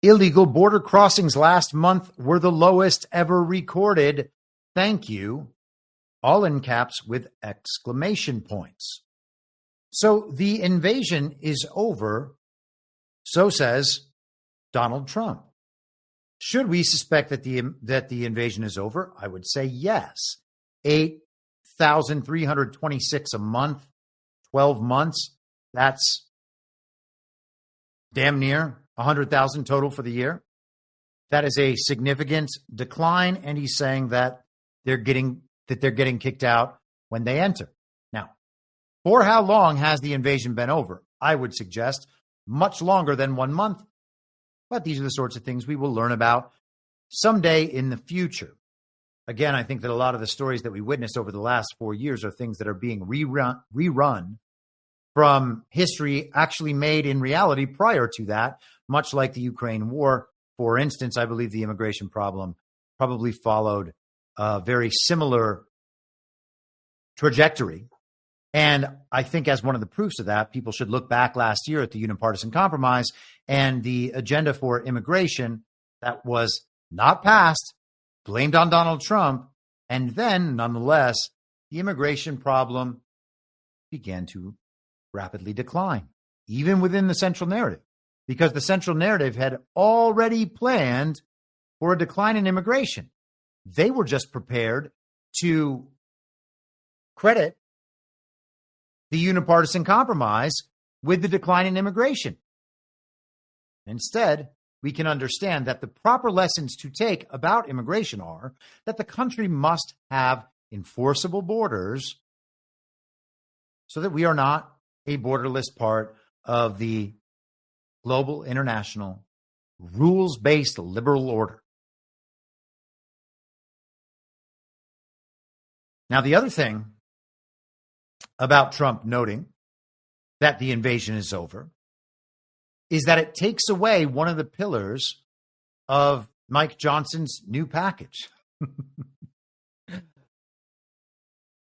illegal border crossings last month were the lowest ever recorded. Thank you. All in caps with exclamation points. So the invasion is over. So says Donald Trump. Should we suspect that the invasion is over? I would say yes. 8,326 a month, 12 months. That's damn near 100,000 total for the year. That is a significant decline. And he's saying that they're that they're getting kicked out when they enter. Now, for how long has the invasion been over? I would suggest much longer than 1 month. But these are the sorts of things we will learn about someday in the future. Again, I think that a lot of the stories that we witnessed over the last 4 years are things that are being rerun from history actually made in reality prior to that, much like the Ukraine war. For instance, I believe the immigration problem probably followed a very similar trajectory. And I think as one of the proofs of that, people should look back last year at the Unipartisan Compromise and the agenda for immigration that was not passed, blamed on Donald Trump, and then, nonetheless, the immigration problem began to rapidly decline, even within the central narrative, because the central narrative had already planned for a decline in immigration. They were just prepared to credit the Unipartisan Compromise with the decline in immigration. Instead, we can understand that the proper lessons to take about immigration are that the country must have enforceable borders so that we are not a borderless part of the global, international, rules-based liberal order. Now, the other thing about Trump noting that the invasion is over is that it takes away one of the pillars of Mike Johnson's new package.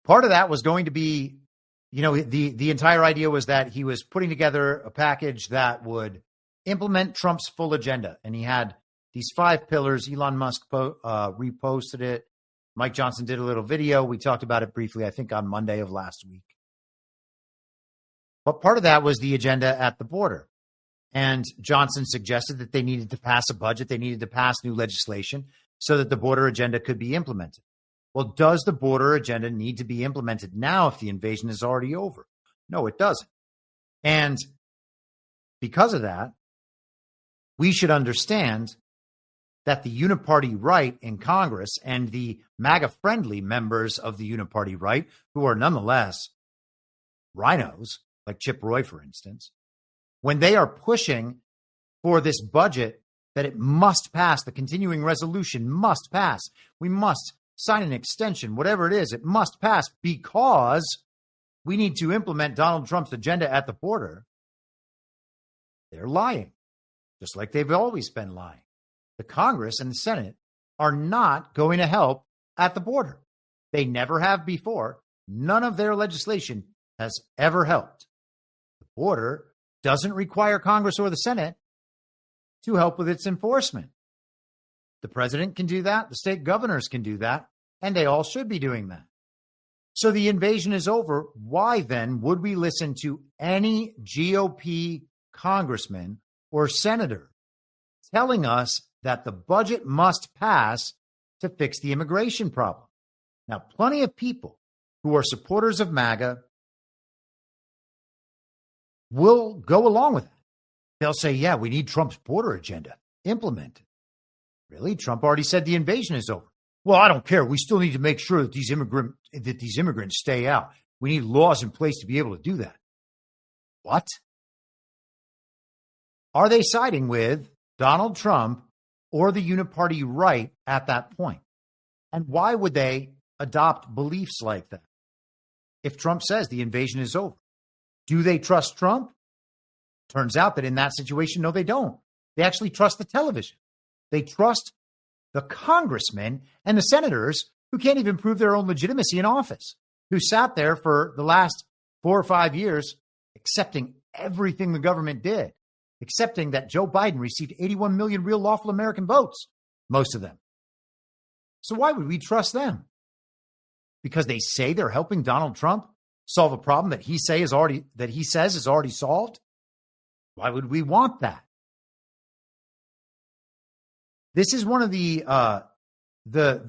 Part of that was going to be, the entire idea was that he was putting together a package that would implement Trump's full agenda. And he had these 5 pillars. Elon Musk reposted it. Mike Johnson did a little video. We talked about it briefly, I think, on Monday of last week. But part of that was the agenda at the border. And Johnson suggested that they needed to pass a budget. They needed to pass new legislation so that the border agenda could be implemented. Well, does the border agenda need to be implemented now if the invasion is already over? No, it doesn't. And because of that, we should understand that the Uniparty right in Congress and the MAGA-friendly members of the Uniparty right, who are nonetheless rhinos, like Chip Roy, for instance, when they are pushing for this budget that it must pass, the continuing resolution must pass, we must sign an extension, whatever it is, it must pass because we need to implement Donald Trump's agenda at the border, they're lying, just like they've always been lying. The Congress and the Senate are not going to help at the border. They never have before. None of their legislation has ever helped. The border doesn't require Congress or the Senate to help with its enforcement. The president can do that. The state governors can do that. And they all should be doing that. So the invasion is over. Why then would we listen to any GOP congressman or senator telling us that the budget must pass to fix the immigration problem? Now, plenty of people who are supporters of MAGA will go along with it. They'll say, yeah, we need Trump's border agenda implemented. Really? Trump already said the invasion is over. Well, I don't care. We still need to make sure that these immigrants stay out. We need laws in place to be able to do that. What? Are they siding with Donald Trump or the Uniparty right at that point? And why would they adopt beliefs like that? If Trump says the invasion is over, do they trust Trump? Turns out that in that situation, no, they don't. They actually trust the television. They trust the congressmen and the senators who can't even prove their own legitimacy in office, who sat there for the last 4 or 5 years accepting everything the government did, accepting that Joe Biden received 81 million real lawful American votes, most of them. So why would we trust them? Because they say they're helping Donald Trump solve a problem that he says is already solved? Why would we want that? This is one of the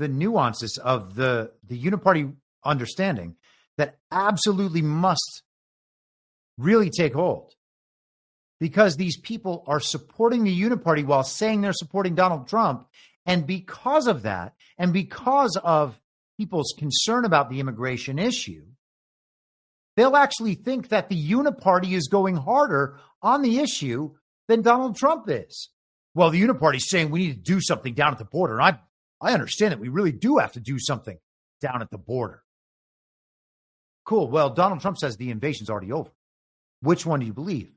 nuances of the Uniparty understanding that absolutely must really take hold. Because these people are supporting the Uniparty while saying they're supporting Donald Trump. And because of that, and because of people's concern about the immigration issue, they'll actually think that the Uniparty is going harder on the issue than Donald Trump is. Well, the Uniparty is saying we need to do something down at the border. And I understand that we really do have to do something down at the border. Cool. Well, Donald Trump says the invasion's already over. Which one do you believe?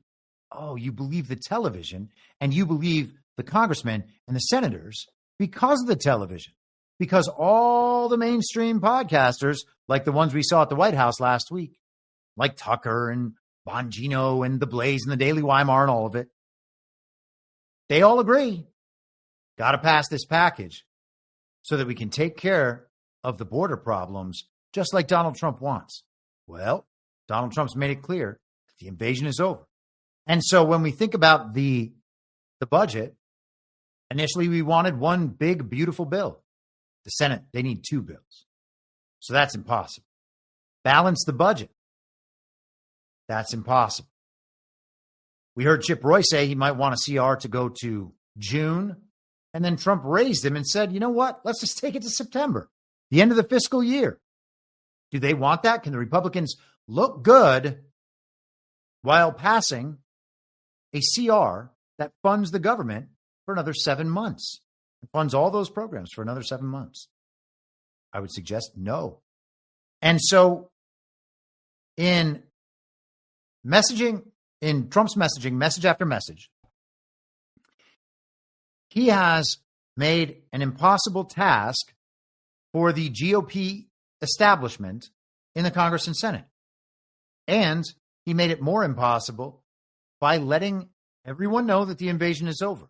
Oh, you believe the television, and you believe the congressmen and the senators because of the television. Because all the mainstream podcasters, like the ones we saw at the White House last week, like Tucker and Bongino and The Blaze and the Daily Weimar and all of it, they all agree, got to pass this package so that we can take care of the border problems just like Donald Trump wants. Well, Donald Trump's made it clear that the invasion is over. And so when we think about the budget, initially we wanted one big, beautiful bill. The Senate, they need two bills. So that's impossible. Balance the budget. That's impossible. We heard Chip Roy say he might want a CR to go to June. And then Trump raised him and said, you know what? Let's just take it to September, the end of the fiscal year. Do they want that? Can the Republicans look good while passing a CR that funds the government for another 7 months? It funds all those programs for another 7 months. I would suggest no. And so in messaging, in Trump's messaging, message after message, he has made an impossible task for the GOP establishment in the Congress and Senate. And he made it more impossible by letting everyone know that the invasion is over,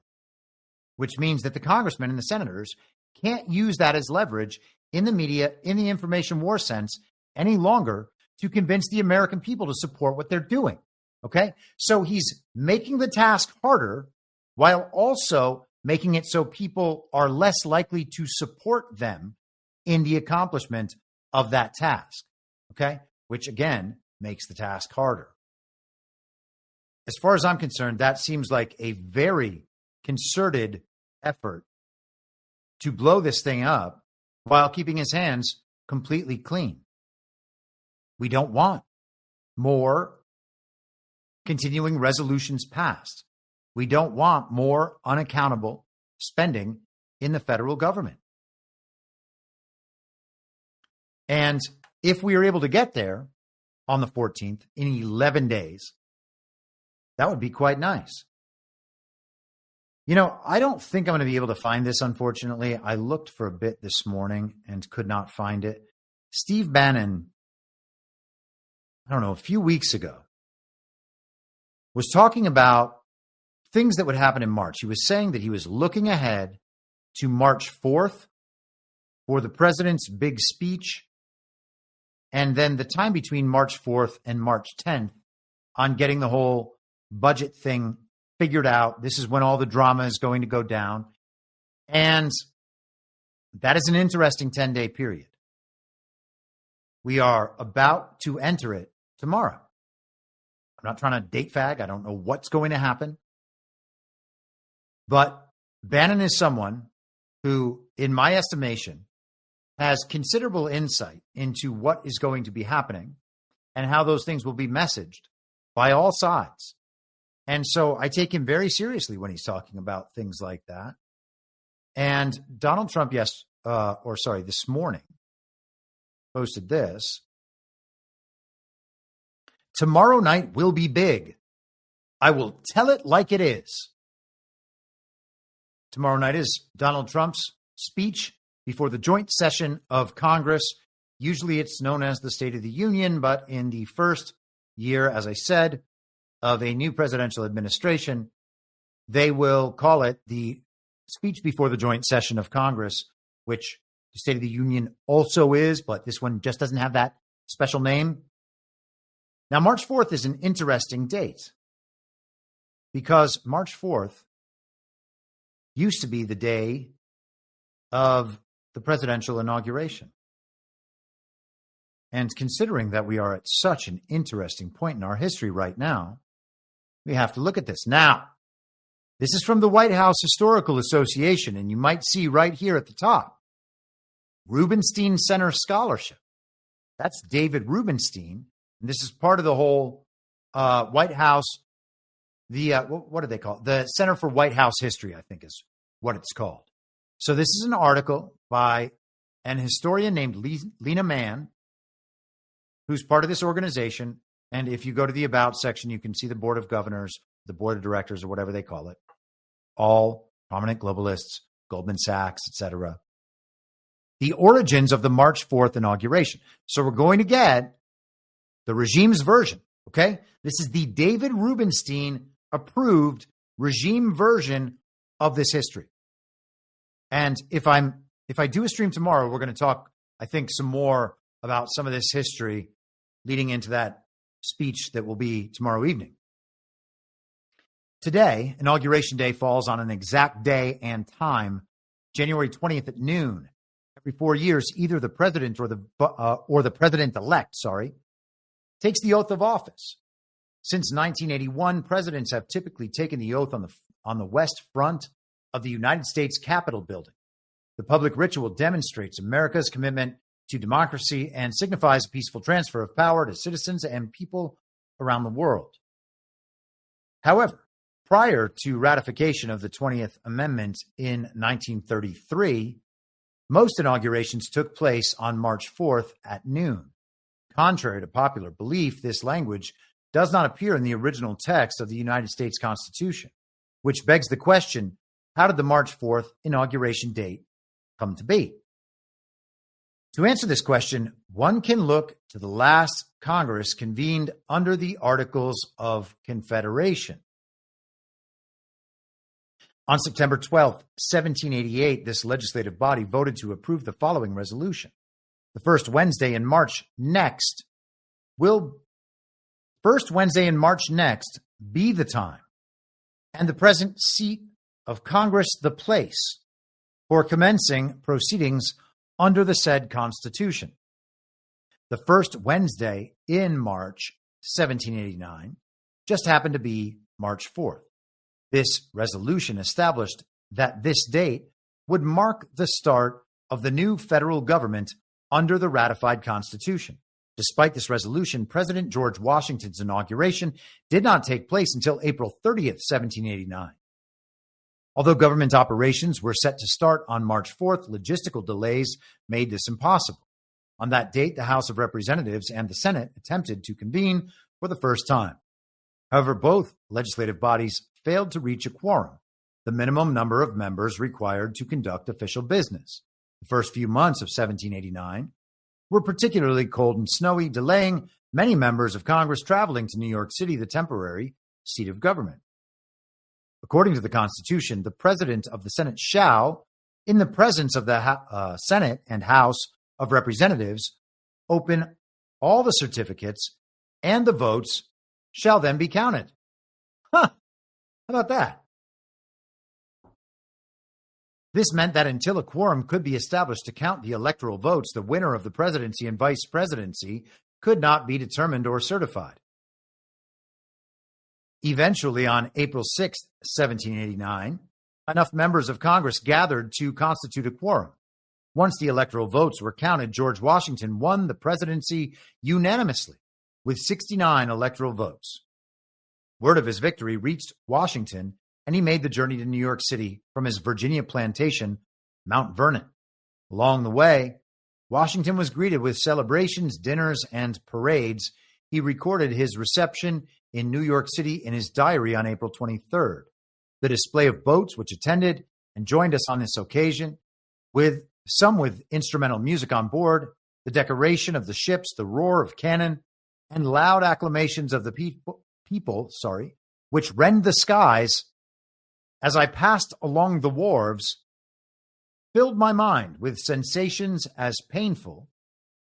which means that the congressmen and the senators can't use that as leverage in the media, in the information war sense, any longer to convince the American people to support what they're doing. Okay? So he's making the task harder while also making it so people are less likely to support them in the accomplishment of that task. Okay? Which again makes the task harder. As far as I'm concerned, that seems like a very concerted effort to blow this thing up while keeping his hands completely clean. We don't want more continuing resolutions passed. We don't want more unaccountable spending in the federal government. And if we are able to get there on the 14th in 11 days, that would be quite nice. You know, I don't think I'm going to be able to find this, unfortunately. I looked for a bit this morning and could not find it. Steve Bannon, I don't know, a few weeks ago, was talking about things that would happen in March. He was saying that he was looking ahead to March 4th for the president's big speech, and then the time between March 4th and March 10th on getting the whole budget thing figured out. This is when all the drama is going to go down. And that is an interesting 10-day period. We are about to enter it tomorrow. I'm not trying to date fag. I don't know what's going to happen. But Bannon is someone who, in my estimation, has considerable insight into what is going to be happening and how those things will be messaged by all sides. And so I take him very seriously when he's talking about things like that. And Donald Trump, this morning, posted this. Tomorrow night will be big. I will tell it like it is. Tomorrow night is Donald Trump's speech before the joint session of Congress. Usually it's known as the State of the Union, but in the first year, as I said, of a new presidential administration, they will call it the speech before the joint session of Congress, which the State of the Union also is, but this one just doesn't have that special name. Now, March 4th is an interesting date because March 4th used to be the day of the presidential inauguration. And considering that we are at such an interesting point in our history right now, we have to look at this. Now, this is from the White House Historical Association, and you might see right here at the top, Rubenstein Center Scholarship. That's David Rubenstein. And this is part of the whole White House, what do they call it? The Center for White House History, I think is what it's called. So this is an article by an historian named Lena Mann, who's part of this organization. And if you go to the About section, you can see the Board of Governors, the Board of Directors, or whatever they call it. All prominent globalists, Goldman Sachs, etc. The origins of the March 4th inauguration. So we're going to get the regime's version, okay? This is the David Rubenstein approved regime version of this history. And if I do a stream tomorrow, we're going to talk, I think, some more about some of this history leading into that speech that will be tomorrow evening. Today, Inauguration Day falls on an exact day and time, January 20th at noon. Every 4 years, either the president or the president-elect, takes the oath of office. Since 1981, presidents have typically taken the oath on the west front of the United States Capitol building. The public ritual demonstrates America's commitment to democracy and signifies a peaceful transfer of power to citizens and people around the world. However, prior to ratification of the 20th Amendment in 1933, most inaugurations took place on March 4th at noon. Contrary to popular belief, this language does not appear in the original text of the United States Constitution, which begs the question, how did the March 4th inauguration date come to be? To answer this question, one can look to the last Congress convened under the Articles of Confederation. On September 12th, 1788, this legislative body voted to approve the following resolution. The first Wednesday in March next be the time, and the present seat of Congress the place, for commencing proceedings under the said Constitution. The first Wednesday in March 1789 just happened to be March 4th. This resolution established that this date would mark the start of the new federal government under the ratified Constitution. Despite this resolution, President George Washington's inauguration did not take place until April 30th, 1789. Although government operations were set to start on March 4th, logistical delays made this impossible. On that date, the House of Representatives and the Senate attempted to convene for the first time. However, both legislative bodies failed to reach a quorum, the minimum number of members required to conduct official business. The first few months of 1789 were particularly cold and snowy, delaying many members of Congress traveling to New York City, the temporary seat of government. According to the Constitution, the President of the Senate shall, in the presence of the Senate and House of Representatives, open all the certificates, and the votes shall then be counted. How about that? This meant that until a quorum could be established to count the electoral votes, the winner of the presidency and vice presidency could not be determined or certified. Eventually, on April 6, 1789, enough members of Congress gathered to constitute a quorum. Once the electoral votes were counted, George Washington won the presidency unanimously with 69 electoral votes. Word of his victory reached Washington, and he made the journey to New York City from his Virginia plantation, Mount Vernon. Along the way, Washington was greeted with celebrations, dinners, and parades. He recorded his reception in New York City in his diary on April 23rd. The display of boats which attended and joined us on this occasion, with instrumental music on board, the decoration of the ships, the roar of cannon, and loud acclamations of the people, which rend the skies as I passed along the wharves, filled my mind with sensations as painful,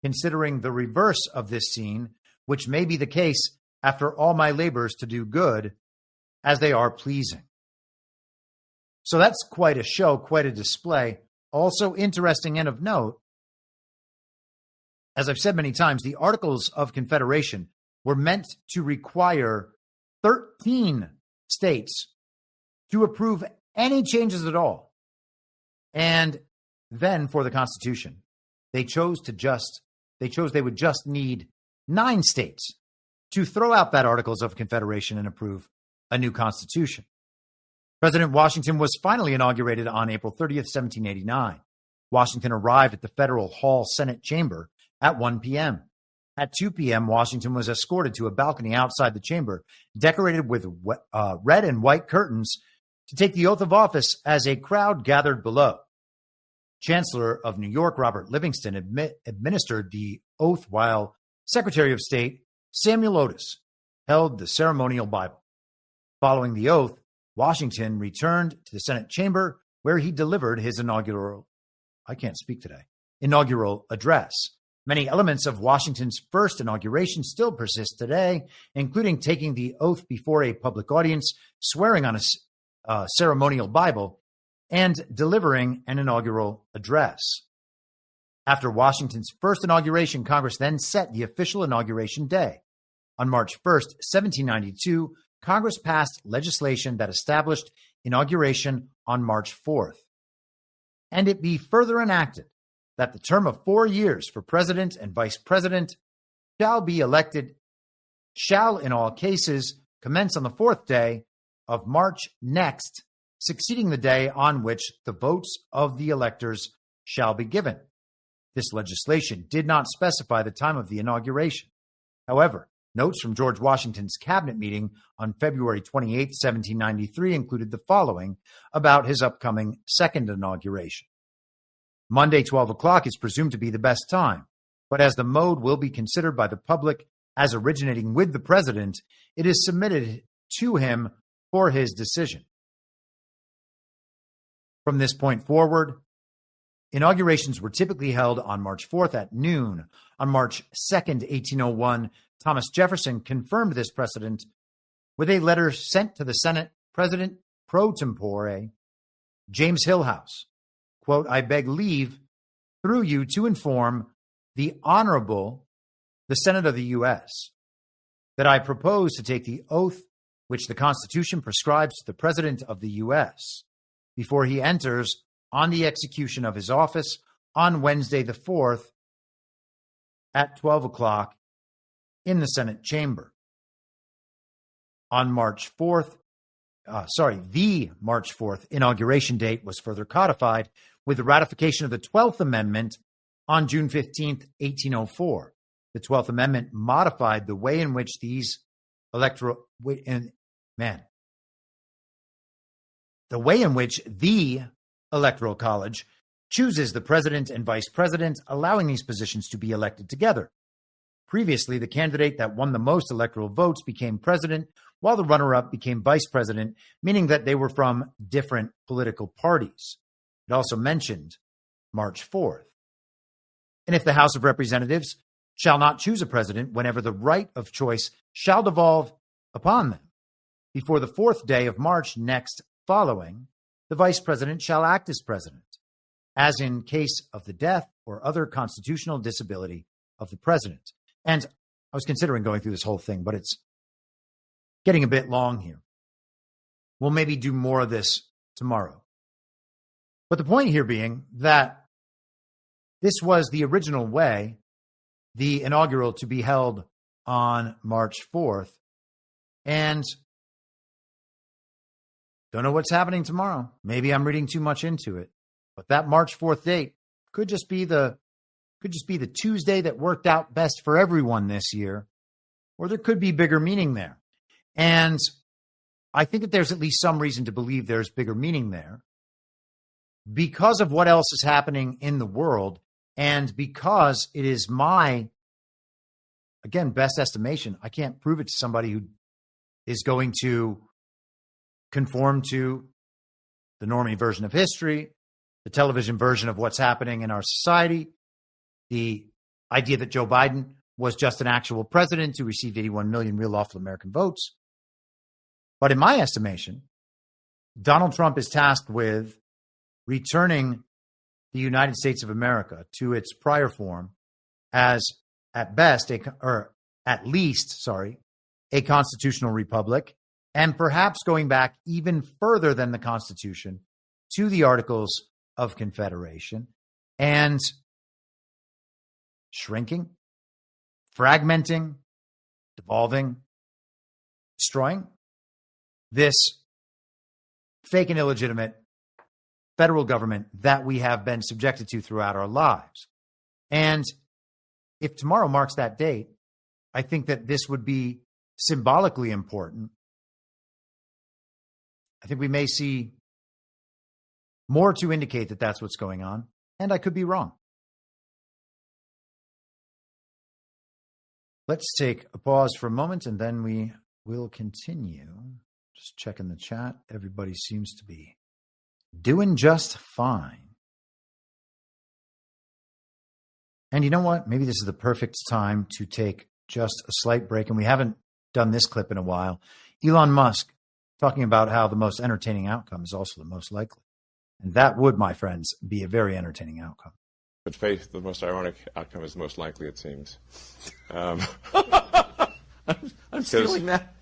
considering the reverse of this scene, which may be the case after all my labors to do good, as they are pleasing. So that's quite a show, quite a display. Also interesting and of note, as I've said many times, the Articles of Confederation were meant to require 13 states to approve any changes at all. And then for the Constitution, they would just need 9 states to throw out that Articles of Confederation and approve a new constitution. President Washington was finally inaugurated on April 30th, 1789. Washington arrived at the Federal Hall Senate chamber at 1 p.m. At 2 p.m., Washington was escorted to a balcony outside the chamber, decorated with red and white curtains, to take the oath of office as a crowd gathered below. Chancellor of New York, Robert Livingston, administered the oath while Secretary of State Samuel Otis held the ceremonial Bible. Following the oath, Washington returned to the Senate chamber where he delivered his inaugural address. Many elements of Washington's first inauguration still persist today, including taking the oath before a public audience, swearing on a ceremonial Bible, and delivering an inaugural address. After Washington's first inauguration, Congress then set the official inauguration day. On March 1st, 1792, Congress passed legislation that established inauguration on March 4th. And it be further enacted that the term of 4 years for president and vice president shall in all cases commence on the 4th day of March next, succeeding the day on which the votes of the electors shall be given. This legislation did not specify the time of the inauguration. However, notes from George Washington's cabinet meeting on February 28, 1793 included the following about his upcoming second inauguration. Monday, 12 o'clock is presumed to be the best time, but as the mode will be considered by the public as originating with the president, it is submitted to him for his decision. From this point forward, inaugurations were typically held on March 4th at noon. On March 2nd, 1801, Thomas Jefferson confirmed this precedent with a letter sent to the Senate President pro tempore, James Hillhouse. Quote, I beg leave through you to inform the Senate of the U.S. that I propose to take the oath which the Constitution prescribes to the President of the U.S. before he enters on the execution of his office on Wednesday the 4th at 12 o'clock in the Senate chamber. On March 4th, the March 4th inauguration date was further codified with the ratification of the 12th Amendment on June 15th, 1804. The 12th Amendment modified the way in which the Electoral College chooses the president and vice president, allowing these positions to be elected together. Previously, the candidate that won the most electoral votes became president, while the runner-up became vice president, meaning that they were from different political parties. It also mentioned March 4th. And if the House of Representatives shall not choose a president whenever the right of choice shall devolve upon them, before the 4th day of March next following, the vice president shall act as president, as in case of the death or other constitutional disability of the president. And I was considering going through this whole thing, but it's getting a bit long here. We'll maybe do more of this tomorrow. But the point here being that this was the original way, the inaugural to be held on March 4th. And don't know what's happening tomorrow. Maybe I'm reading too much into it. But that March 4th date could just be the Tuesday that worked out best for everyone this year, or there could be bigger meaning there. And I think that there's at least some reason to believe there's bigger meaning there because of what else is happening in the world, and because it is my, again, best estimation. I can't prove it to somebody who is going to conform to the normie version of history, the television version of what's happening in our society, the idea that Joe Biden was just an actual president who received 81 million real lawful American votes. But in my estimation, Donald Trump is tasked with returning the United States of America to its prior form as, at least, a constitutional republic, and perhaps going back even further than the Constitution to the Articles of Confederation. And shrinking, fragmenting, devolving, destroying this fake and illegitimate federal government that we have been subjected to throughout our lives. And if tomorrow marks that date, I think that this would be symbolically important. I think we may see more to indicate that that's what's going on, and I could be wrong. Let's take a pause for a moment, and then we will continue. Just checking the chat. Everybody seems to be doing just fine. And you know what? Maybe this is the perfect time to take just a slight break, and we haven't done this clip in a while. Elon Musk talking about how the most entertaining outcome is also the most likely. And that would, my friends, be a very entertaining outcome. But faith, the most ironic outcome is the most likely, it seems. I'm stealing that.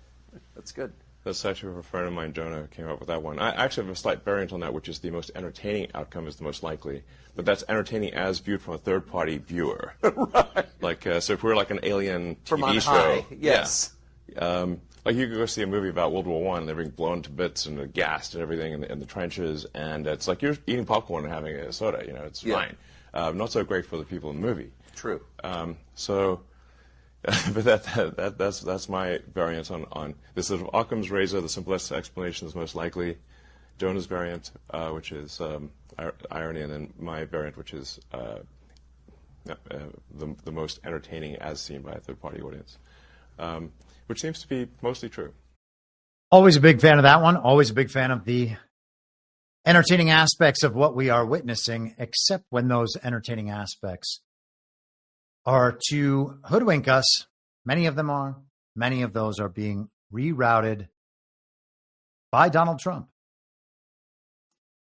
That's good. That's actually a friend of mine, Jonah, came up with that one. I actually have a slight variant on that, which is the most entertaining outcome is the most likely. But that's entertaining as viewed from a third-party viewer. Right. Like, so if we're like an alien TV show. High. Yes. Yeah. Like you could go see a movie about World War I, and they're being blown to bits and gassed and everything in the trenches, and it's like you're eating popcorn and having a soda. You know, it's fine. Not so great for the people in the movie. True. But that's my variant on this sort of Occam's razor. The simplest explanation is most likely. Jonah's variant, which is irony, and then my variant, which is the most entertaining as seen by a third-party audience, which seems to be mostly true. Always a big fan of that one. Always a big fan of the entertaining aspects of what we are witnessing, except when those entertaining aspects are to hoodwink us. Many of them are. Many of those are being rerouted by Donald Trump.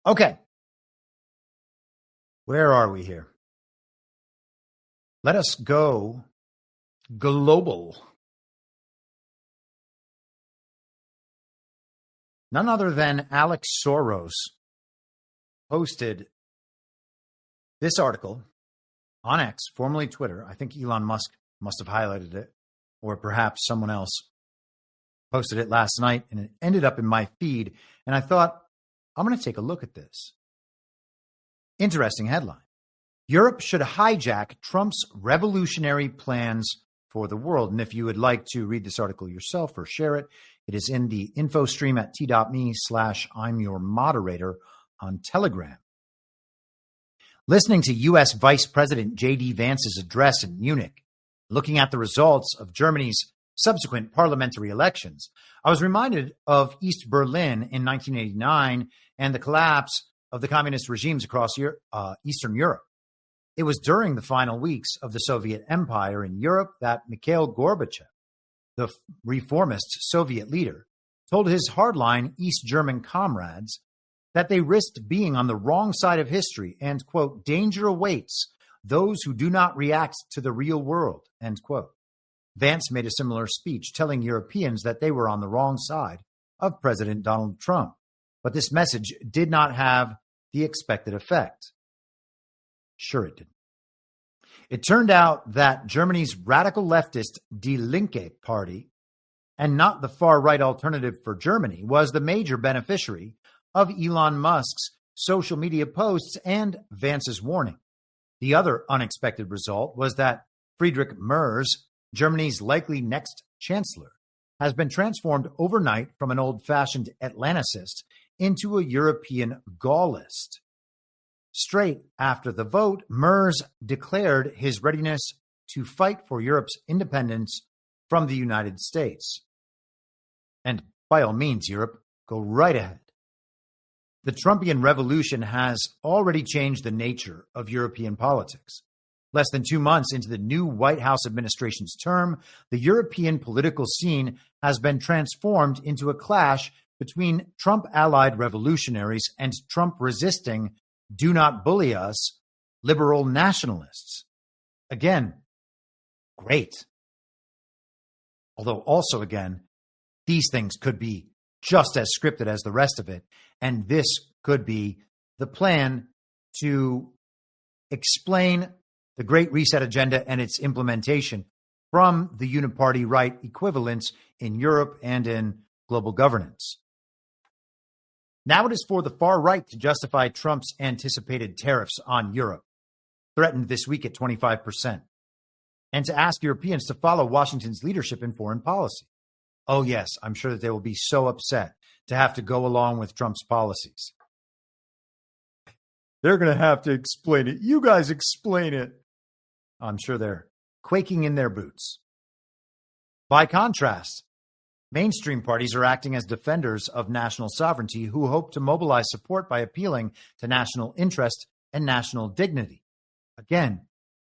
Okay. Where are we here? Let us go global. None other than Alex Soros posted this article on X, formerly Twitter. I think Elon Musk must have highlighted it, or perhaps someone else posted it last night, and it ended up in my feed. And I thought, I'm going to take a look at this. Interesting headline. Europe should hijack Trump's revolutionary plans for the world. And if you would like to read this article yourself or share it, it is in the info stream at t.me/I'm your moderator on Telegram. Listening to U.S. Vice President J.D. Vance's address in Munich, looking at the results of Germany's subsequent parliamentary elections, I was reminded of East Berlin in 1989 and the collapse of the communist regimes across Eastern Europe. It was during the final weeks of the Soviet Empire in Europe that Mikhail Gorbachev, the reformist Soviet leader, told his hardline East German comrades that they risked being on the wrong side of history and, quote, danger awaits those who do not react to the real world, end quote. Vance made a similar speech telling Europeans that they were on the wrong side of President Donald Trump. But this message did not have the expected effect. Sure it didn't. It turned out that Germany's radical leftist Die Linke party, and not the far-right Alternative for Germany, was the major beneficiary of Elon Musk's social media posts and Vance's warning. The other unexpected result was that Friedrich Merz, Germany's likely next chancellor, has been transformed overnight from an old-fashioned Atlanticist into a European Gaullist. Straight after the vote, Merz declared his readiness to fight for Europe's independence from the United States. And by all means, Europe, go right ahead. The Trumpian revolution has already changed the nature of European politics. Less than 2 months into the new White House administration's term, the European political scene has been transformed into a clash between Trump-allied revolutionaries and Trump-resisting, do not bully us, liberal nationalists. Again, great. Although also, again, these things could be just as scripted as the rest of it. And this could be the plan to explain the Great Reset agenda and its implementation from the Uniparty right equivalents in Europe and in global governance. Now it is for the far right to justify Trump's anticipated tariffs on Europe, threatened this week at 25%, and to ask Europeans to follow Washington's leadership in foreign policy. Oh, yes, I'm sure that they will be so upset to have to go along with Trump's policies. They're going to have to explain it. You guys explain it. I'm sure they're quaking in their boots. By contrast, mainstream parties are acting as defenders of national sovereignty who hope to mobilize support by appealing to national interest and national dignity. Again,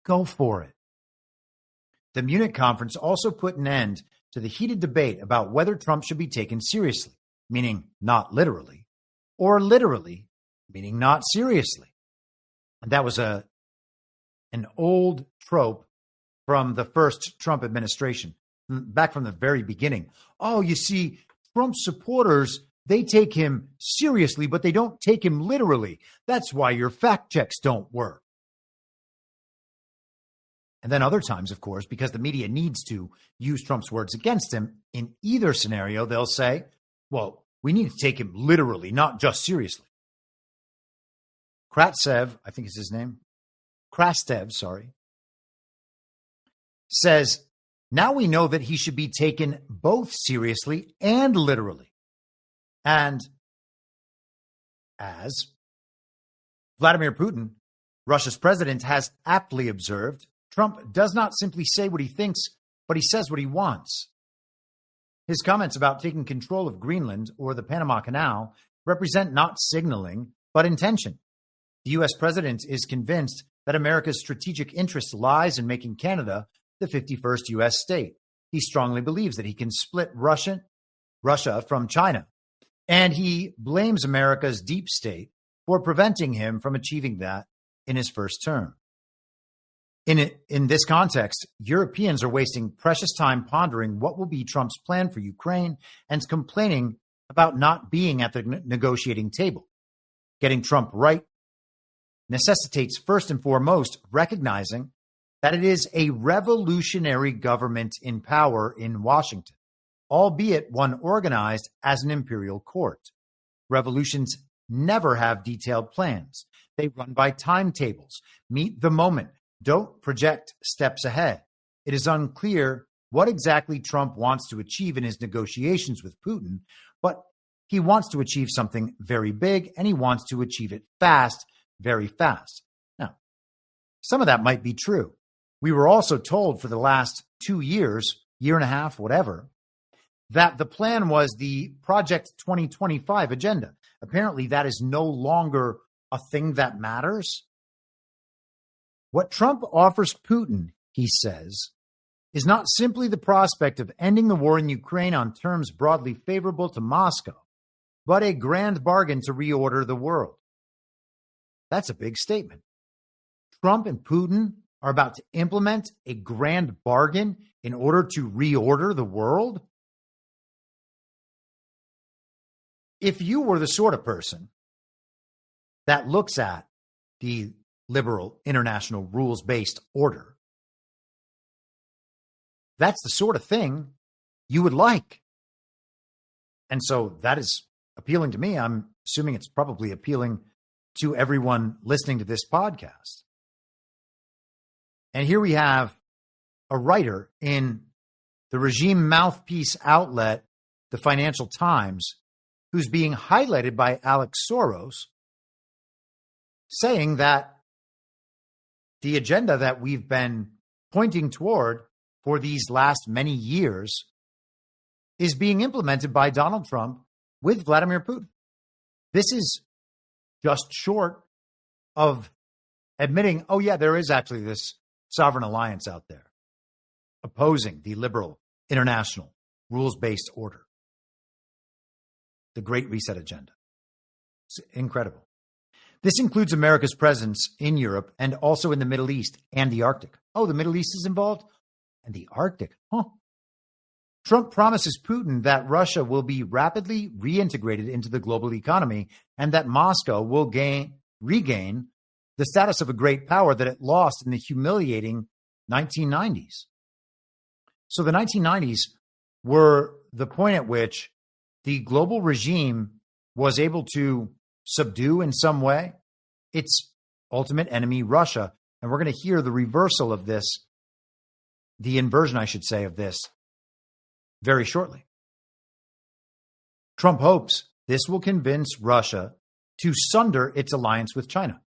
go for it. The Munich conference also put an end to the heated debate about whether Trump should be taken seriously, meaning not literally, or literally, meaning not seriously. And that was an old trope from the first Trump administration, back from the very beginning. Oh, you see, Trump's supporters, they take him seriously, but they don't take him literally. That's why your fact checks don't work. And then other times, of course, because the media needs to use Trump's words against him, in either scenario, they'll say, well, we need to take him literally, not just seriously. Krastev, I think is his name, says, now we know that he should be taken both seriously and literally. And as Vladimir Putin, Russia's president, has aptly observed, Trump does not simply say what he thinks, but he says what he wants. His comments about taking control of Greenland or the Panama Canal represent not signaling, but intention. The U.S. president is convinced that America's strategic interest lies in making Canada the 51st U.S. state. He strongly believes that he can split Russia from China, and he blames America's deep state for preventing him from achieving that in his first term. In this context, Europeans are wasting precious time pondering what will be Trump's plan for Ukraine and complaining about not being at the negotiating table. Getting Trump right necessitates first and foremost recognizing that it is a revolutionary government in power in Washington, albeit one organized as an imperial court. Revolutions never have detailed plans. They run by timetables, meet the moment, don't project steps ahead. It is unclear what exactly Trump wants to achieve in his negotiations with Putin, but he wants to achieve something very big, and he wants to achieve it fast, very fast. Now, some of that might be true. We were also told for the last 2 years, year and a half, whatever, that the plan was the Project 2025 agenda. Apparently, that is no longer a thing that matters. What Trump offers Putin, he says, is not simply the prospect of ending the war in Ukraine on terms broadly favorable to Moscow, but a grand bargain to reorder the world. That's a big statement. Trump and Putin are about to implement a grand bargain in order to reorder the world? If you were the sort of person that looks at the liberal international rules-based order, that's the sort of thing you would like. And so that is appealing to me. I'm assuming it's probably appealing to everyone listening to this podcast. And here we have a writer in the regime mouthpiece outlet, the Financial Times, who's being highlighted by Alex Soros, saying that the agenda that we've been pointing toward for these last many years is being implemented by Donald Trump with Vladimir Putin. This is just short of admitting, oh yeah, there is actually this sovereign alliance out there opposing the liberal international rules-based order, the Great Reset agenda. It's incredible. This includes America's presence in Europe and also in the Middle East and the Arctic. Oh, the Middle East is involved? And the Arctic, huh? Trump promises Putin that Russia will be rapidly reintegrated into the global economy and that Moscow will regain the status of a great power that it lost in the humiliating 1990s. So the 1990s were the point at which the global regime was able to subdue in some way its ultimate enemy, Russia. And we're going to hear the reversal of this, the inversion, I should say, of this very shortly. Trump hopes this will convince Russia to sunder its alliance with China.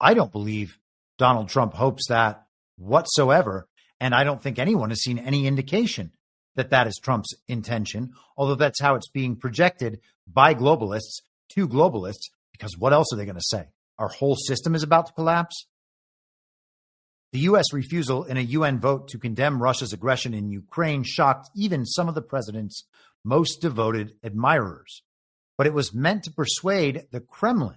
I don't believe Donald Trump hopes that whatsoever, and I don't think anyone has seen any indication that that is Trump's intention, although that's how it's being projected by globalists to globalists, because what else are they going to say? Our whole system is about to collapse? The U.S. refusal in a UN vote to condemn Russia's aggression in Ukraine shocked even some of the president's most devoted admirers. But it was meant to persuade the Kremlin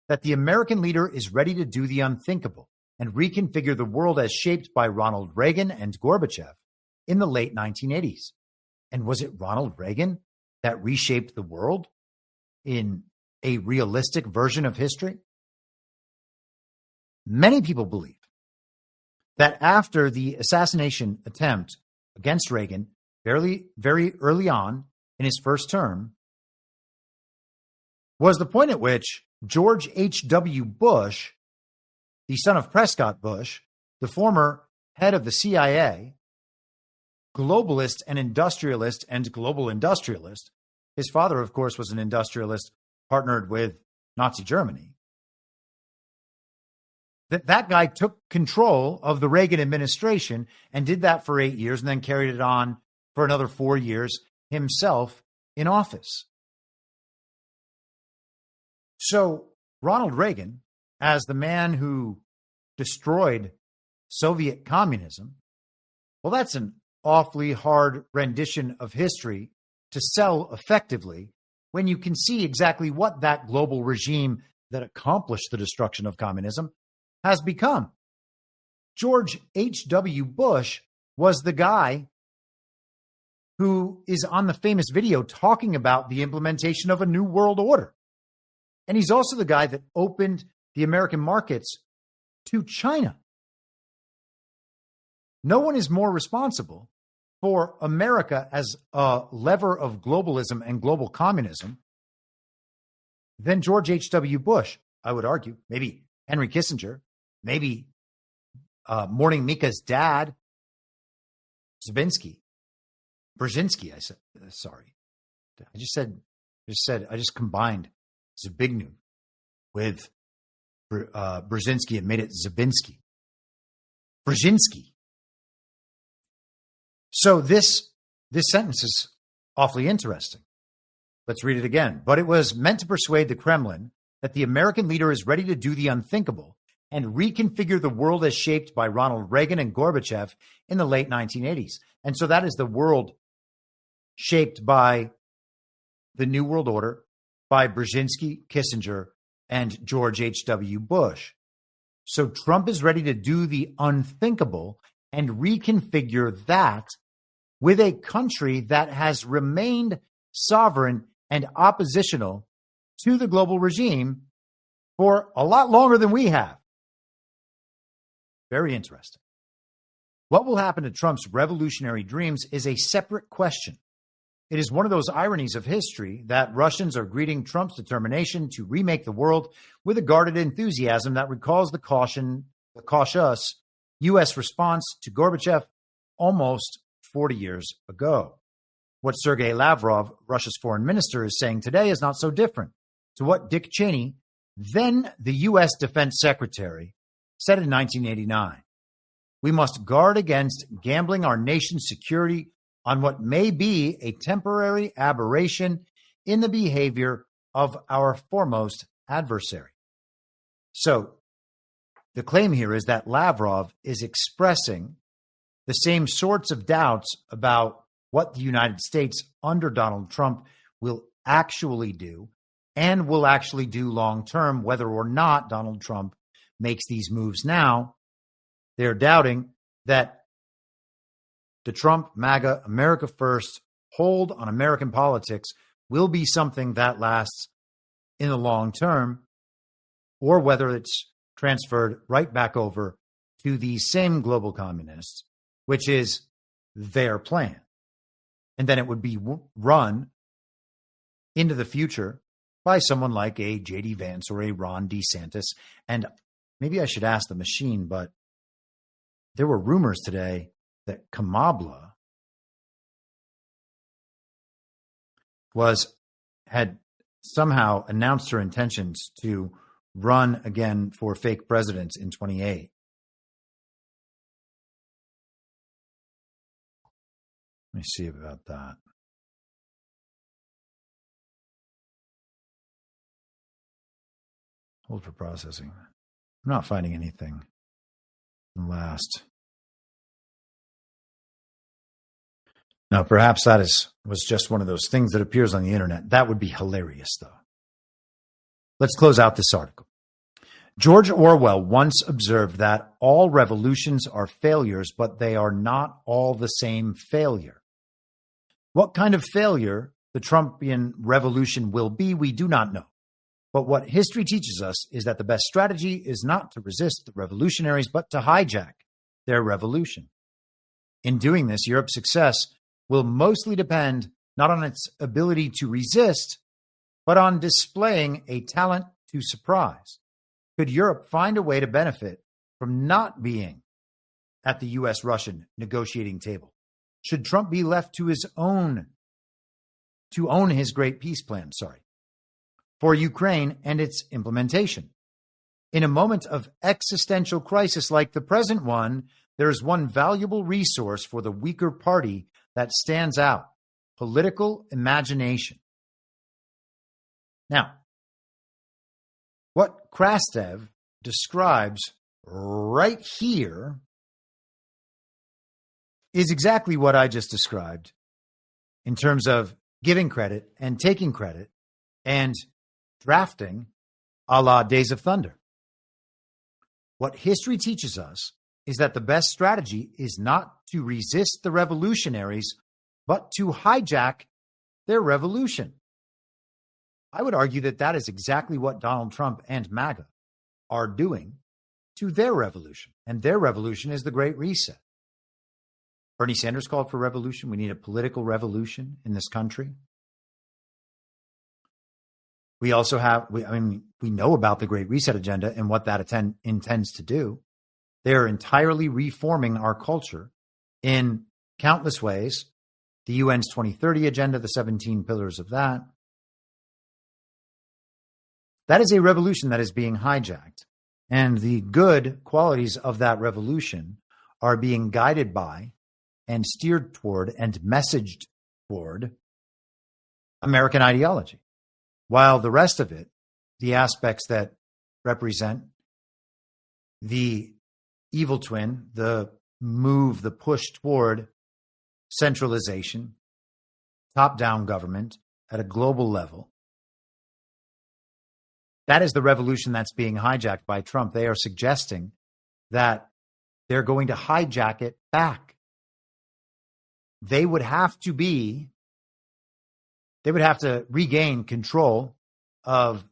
that the American leader is ready to do the unthinkable and reconfigure the world as shaped by Ronald Reagan and Gorbachev in the late 1980s. And was it Ronald Reagan that reshaped the world in a realistic version of history? Many people believe that after the assassination attempt against Reagan very early on in his first term was the point at which George H.W. Bush, the son of Prescott Bush, the former head of the CIA, globalist and industrialist and global industrialist. His father, of course, was an industrialist partnered with Nazi Germany. That guy took control of the Reagan administration and did that for 8 years and then carried it on for another 4 years himself in office. So Ronald Reagan, as the man who destroyed Soviet communism, well, that's an awfully hard rendition of history to sell effectively when you can see exactly what that global regime that accomplished the destruction of communism has become. George H.W. Bush was the guy who is on the famous video talking about the implementation of a new world order. And he's also the guy that opened the American markets to China. No one is more responsible for America as a lever of globalism and global communism than George H.W. Bush, I would argue. Maybe Henry Kissinger, maybe Morning Mika's dad, Brzezinski. I said, sorry. I just combined Zbigniew with Brzezinski and made it Zabinski. Brzezinski. So this sentence is awfully interesting. Let's read it again. But it was meant to persuade the Kremlin that the American leader is ready to do the unthinkable and reconfigure the world as shaped by Ronald Reagan and Gorbachev in the late 1980s. And so that is the world shaped by the New World Order, by Brzezinski, Kissinger, and George H.W. Bush. So Trump is ready to do the unthinkable and reconfigure that with a country that has remained sovereign and oppositional to the global regime for a lot longer than we have. Very interesting. What will happen to Trump's revolutionary dreams is a separate question. It is one of those ironies of history that Russians are greeting Trump's determination to remake the world with a guarded enthusiasm that recalls the cautious U.S. response to Gorbachev almost 40 years ago. What Sergei Lavrov, Russia's foreign minister, is saying today is not so different to what Dick Cheney, then the U.S. Defense Secretary, said in 1989. We must guard against gambling our nation's security on what may be a temporary aberration in the behavior of our foremost adversary. So the claim here is that Lavrov is expressing the same sorts of doubts about what the United States under Donald Trump will actually do and will actually do long term, whether or not Donald Trump makes these moves now. They're doubting that the Trump, MAGA, America First hold on American politics will be something that lasts in the long term, or whether it's transferred right back over to the same global communists, which is their plan. And then it would be run into the future by someone like a J.D. Vance or a Ron DeSantis. And maybe I should ask the machine, but there were rumors today that Kamala had somehow announced her intentions to run again for fake presidents in 28. Let me see about that. Hold for processing. I'm not finding anything last. Now, perhaps that was just one of those things that appears on the internet. That would be hilarious, though. Let's close out this article. George Orwell once observed that all revolutions are failures, but they are not all the same failure. What kind of failure the Trumpian revolution will be, we do not know. But what history teaches us is that the best strategy is not to resist the revolutionaries, but to hijack their revolution. In doing this, Europe's success will mostly depend not on its ability to resist, but on displaying a talent to surprise. Could Europe find a way to benefit from not being at the U.S.-Russian negotiating table? Should Trump be left to own his great peace plan, for Ukraine and its implementation? In a moment of existential crisis like the present one, there is one valuable resource for the weaker party that stands out: political imagination. Now, what Krastev describes right here is exactly what I just described in terms of giving credit and taking credit and drafting a la Days of Thunder. What history teaches us is that the best strategy is not to resist the revolutionaries, but to hijack their revolution. I would argue that that is exactly what Donald Trump and MAGA are doing to their revolution. And their revolution is the Great Reset. Bernie Sanders called for revolution. We need a political revolution in this country. We also have, we know about the Great Reset agenda and what that intends to do. They are entirely reforming our culture in countless ways. The UN's 2030 agenda, the 17 pillars of that. That is a revolution that is being hijacked. And the good qualities of that revolution are being guided by and steered toward and messaged toward American ideology. While the rest of it, the aspects that represent the evil twin, the move, the push toward centralization, top-down government at a global level, that is the revolution that's being hijacked by Trump. They are suggesting that they're going to hijack it back. They would have to regain control of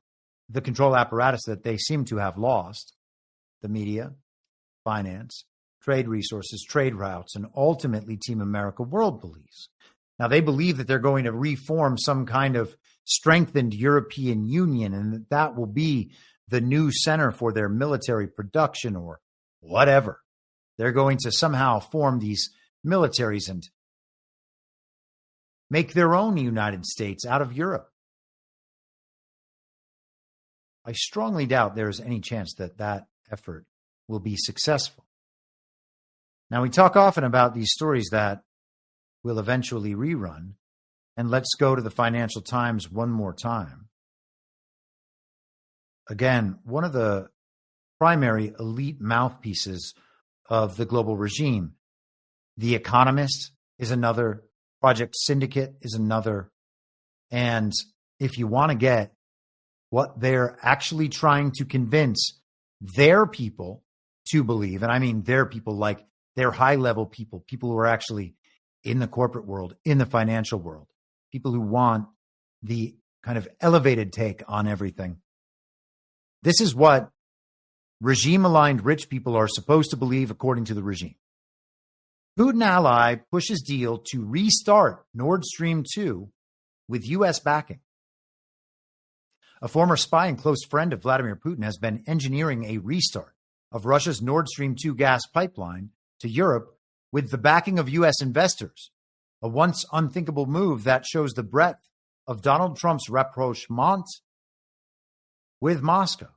the control apparatus that they seem to have lost: the media, finance, trade resources, trade routes, and ultimately Team America World Police. Now, they believe that they're going to reform some kind of strengthened European Union and that will be the new center for their military production or whatever. They're going to somehow form these militaries and make their own United States out of Europe. I strongly doubt there is any chance that that effort will be successful. Now, we talk often about these stories that will eventually rerun, and let's go to the Financial Times one more time. Again, one of the primary elite mouthpieces of the global regime. The Economist is another. Project Syndicate is another. And if you want to get what they're actually trying to convince their people to believe, and I mean their people like their high-level people, people who are actually in the corporate world, in the financial world, people who want the kind of elevated take on everything. This is what regime-aligned rich people are supposed to believe according to the regime. Putin ally pushes deal to restart Nord Stream 2 with U.S. backing. A former spy and close friend of Vladimir Putin has been engineering a restart of Russia's Nord Stream 2 gas pipeline to Europe with the backing of U.S. investors, a once unthinkable move that shows the breadth of Donald Trump's rapprochement with Moscow.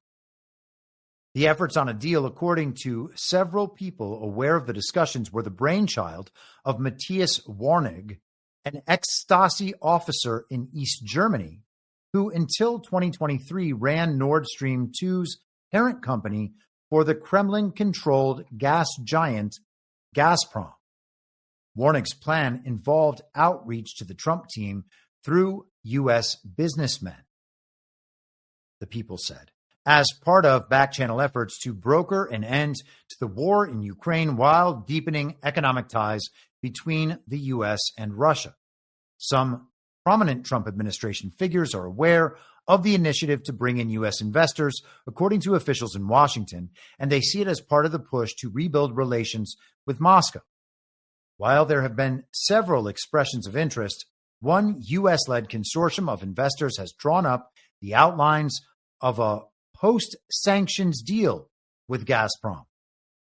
The efforts on a deal, according to several people aware of the discussions, were the brainchild of Matthias Warnig, an ex-Stasi officer in East Germany, who until 2023 ran Nord Stream 2's parent company for the Kremlin-controlled gas giant Gazprom. Warnig's plan involved outreach to the Trump team through U.S. businessmen, the people said, as part of back-channel efforts to broker an end to the war in Ukraine while deepening economic ties between the U.S. and Russia. Some prominent Trump administration figures are aware of the initiative to bring in U.S. investors, according to officials in Washington, and they see it as part of the push to rebuild relations with Moscow. While there have been several expressions of interest, one U.S.-led consortium of investors has drawn up the outlines of a post-sanctions deal with Gazprom,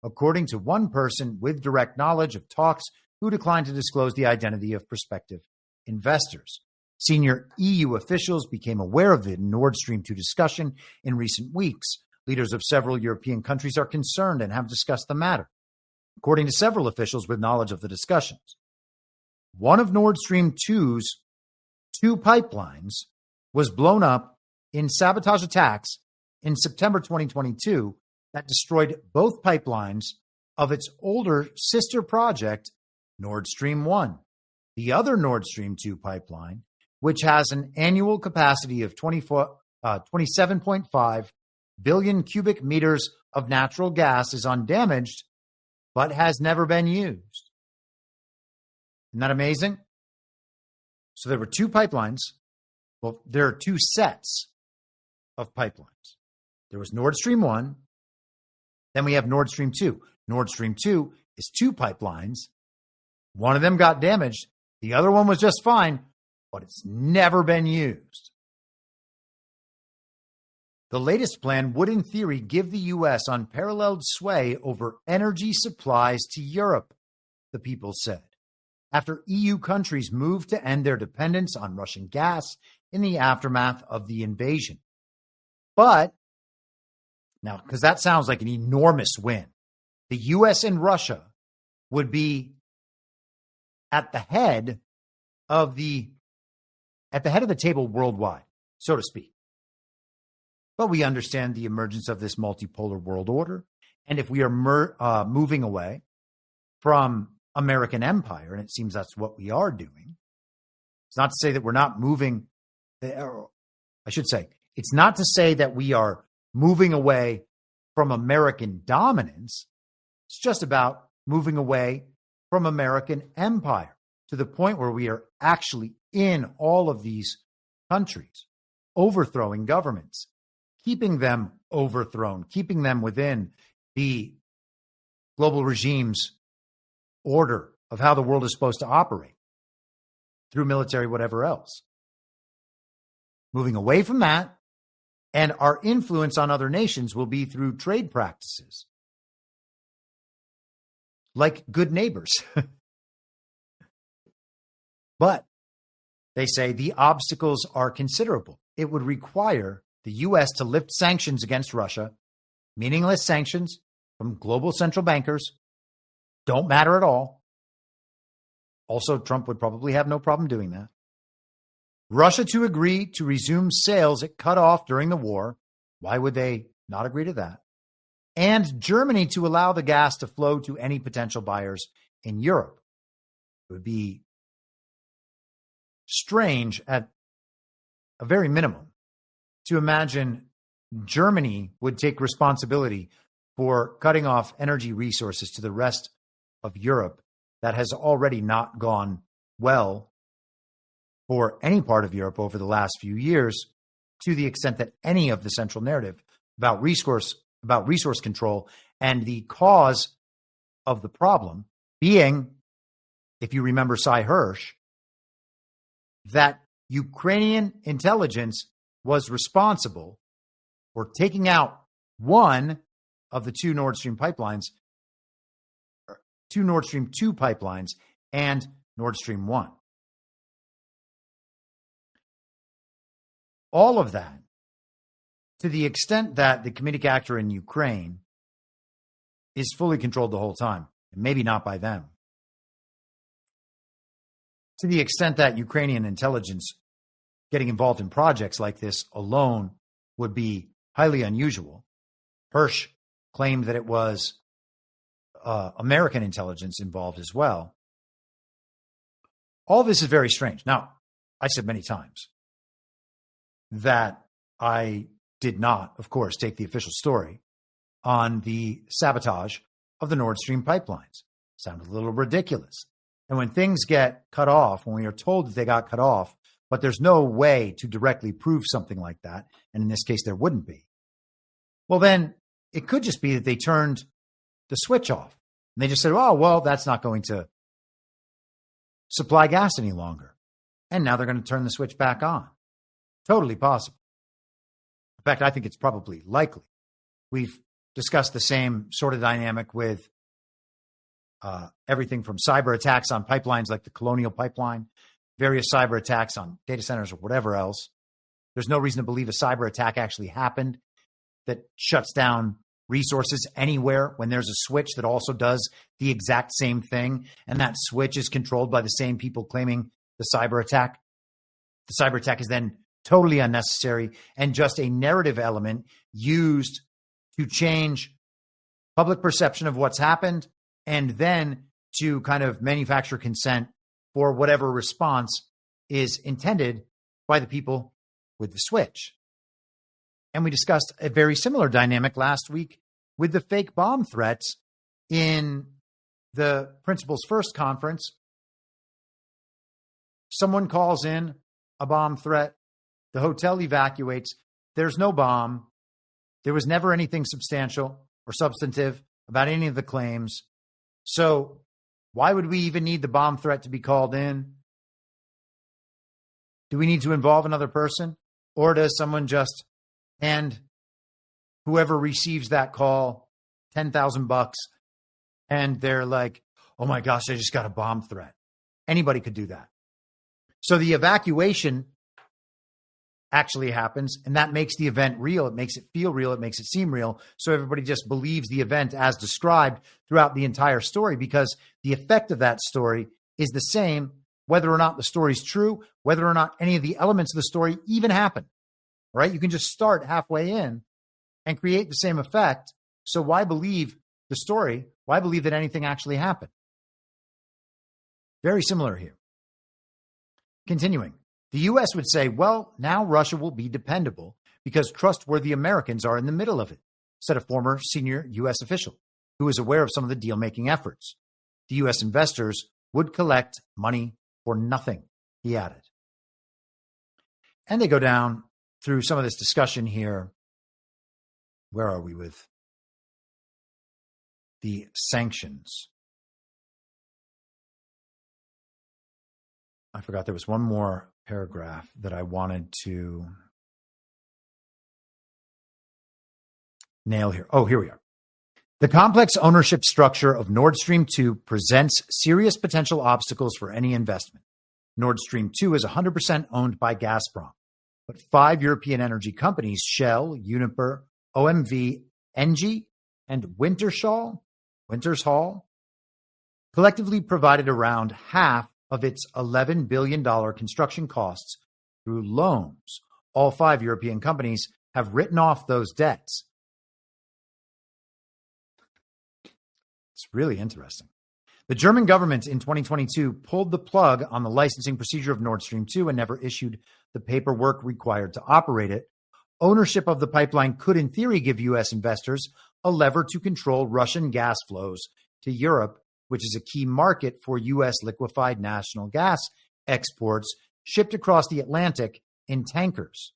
according to one person with direct knowledge of talks who declined to disclose the identity of prospective investors. Senior EU officials became aware of the Nord Stream 2 discussion in recent weeks. Leaders of several European countries are concerned and have discussed the matter, according to several officials with knowledge of the discussions. One of Nord Stream 2's two pipelines was blown up in sabotage attacks in September 2022 that destroyed both pipelines of its older sister project, Nord Stream 1. The other Nord Stream 2 pipeline, which has an annual capacity of 27.5 billion cubic meters of natural gas, is undamaged, but has never been used. Isn't that amazing? So there were two pipelines. Well, there are two sets of pipelines. There was Nord Stream 1. Then we have Nord Stream 2. Nord Stream 2 is two pipelines. One of them got damaged. The other one was just fine, but it's never been used. The latest plan would, in theory, give the U.S. unparalleled sway over energy supplies to Europe, the people said, after EU countries moved to end their dependence on Russian gas in the aftermath of the invasion. But, now, because that sounds like an enormous win, the U.S. and Russia would be at the head of the table worldwide, so to speak. But we understand the emergence of this multipolar world order. And if we are moving away from American empire, and it seems that's what we are doing, it's not to say that we're not moving, I should say, it's not to say that we are moving away from American dominance. It's just about moving away from American empire to the point where we are actually in all of these countries, overthrowing governments, keeping them overthrown, keeping them within the global regime's order of how the world is supposed to operate through military, whatever else. Moving away from that, and our influence on other nations will be through trade practices, like good neighbors. But they say the obstacles are considerable. It would require the U.S. to lift sanctions against Russia, meaningless sanctions from global central bankers, don't matter at all. Also, Trump would probably have no problem doing that. Russia to agree to resume sales it cut off during the war. Why would they not agree to that? And Germany to allow the gas to flow to any potential buyers in Europe. It would be strange at a very minimum to imagine Germany would take responsibility for cutting off energy resources to the rest of Europe that has already not gone well for any part of Europe over the last few years, to the extent that any of the central narrative about resource about resource control, and the cause of the problem being, if you remember Cy Hirsch, that Ukrainian intelligence was responsible for taking out one of the two Nord Stream 2 pipelines and Nord Stream 1. All of that, to the extent that the comedic actor in Ukraine is fully controlled the whole time, and maybe not by them. To the extent that Ukrainian intelligence getting involved in projects like this alone would be highly unusual. Hirsch claimed that it was American intelligence involved as well. All this is very strange. Now, I said many times that I did not, of course, take the official story on the sabotage of the Nord Stream pipelines. Sounded a little ridiculous. And when things get cut off, when we are told that they got cut off, but there's no way to directly prove something like that, and in this case there wouldn't be, well then it could just be that they turned the switch off. And they just said, oh, well, that's not going to supply gas any longer. And now they're going to turn the switch back on. Totally possible. In fact, I think it's probably likely. We've discussed the same sort of dynamic with everything from cyber attacks on pipelines like the Colonial Pipeline, various cyber attacks on data centers or whatever else. There's no reason to believe a cyber attack actually happened that shuts down resources anywhere when there's a switch that also does the exact same thing, and that switch is controlled by the same people claiming the cyber attack. The cyber attack is then totally unnecessary and just a narrative element used to change public perception of what's happened and then to kind of manufacture consent for whatever response is intended by the people with the switch. And we discussed a very similar dynamic last week with the fake bomb threats in the Principles First conference. Someone calls in a bomb threat. The hotel evacuates. There's no bomb. There was never anything substantial or substantive about any of the claims. So why would we even need the bomb threat to be called in? Do we need to involve another person? Or does someone just hand whoever receives that call $10,000 and they're like, oh my gosh, I just got a bomb threat? Anybody could do that. So the evacuation actually happens, and that makes the event real. It makes it feel real. It makes it seem real. So everybody just believes the event as described throughout the entire story, because the effect of that story is the same whether or not the story's true, whether or not any of the elements of the story even happen, right? You can just start halfway in and create the same effect. So why believe the story? Why believe that anything actually happened? Very similar here. Continuing. The U.S. would say, well, now Russia will be dependable because trustworthy Americans are in the middle of it, said a former senior U.S. official who was aware of some of the deal-making efforts. The U.S. investors would collect money for nothing, he added. And they go down through some of this discussion here. Where are we with the sanctions? I forgot there was one more paragraph that I wanted to nail here. Oh, here we are. The complex ownership structure of Nord Stream 2 presents serious potential obstacles for any investment. Nord Stream 2 is 100% owned by Gazprom, but 5 European energy companies, Shell, Uniper, OMV, Engie, and Wintershall, collectively provided around half of its $11 billion construction costs through loans. All 5 European companies have written off those debts. It's really interesting. The German government in 2022 pulled the plug on the licensing procedure of Nord Stream 2 and never issued the paperwork required to operate it. Ownership of the pipeline could, in theory, give U.S. investors a lever to control Russian gas flows to Europe, which is a key market for U.S. liquefied natural gas exports shipped across the Atlantic in tankers.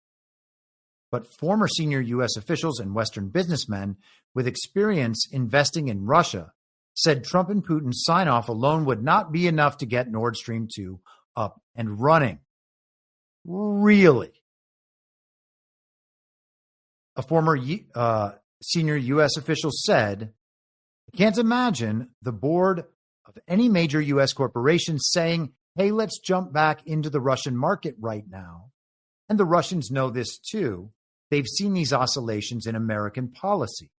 but former senior U.S. officials and Western businessmen with experience investing in Russia said Trump and Putin's sign-off alone would not be enough to get Nord Stream 2 up and running. Really? A former senior U.S. official said, I can't imagine the board of any major U.S. corporation saying, hey, let's jump back into the Russian market right now. And the Russians know this too. They've seen these oscillations in American policy.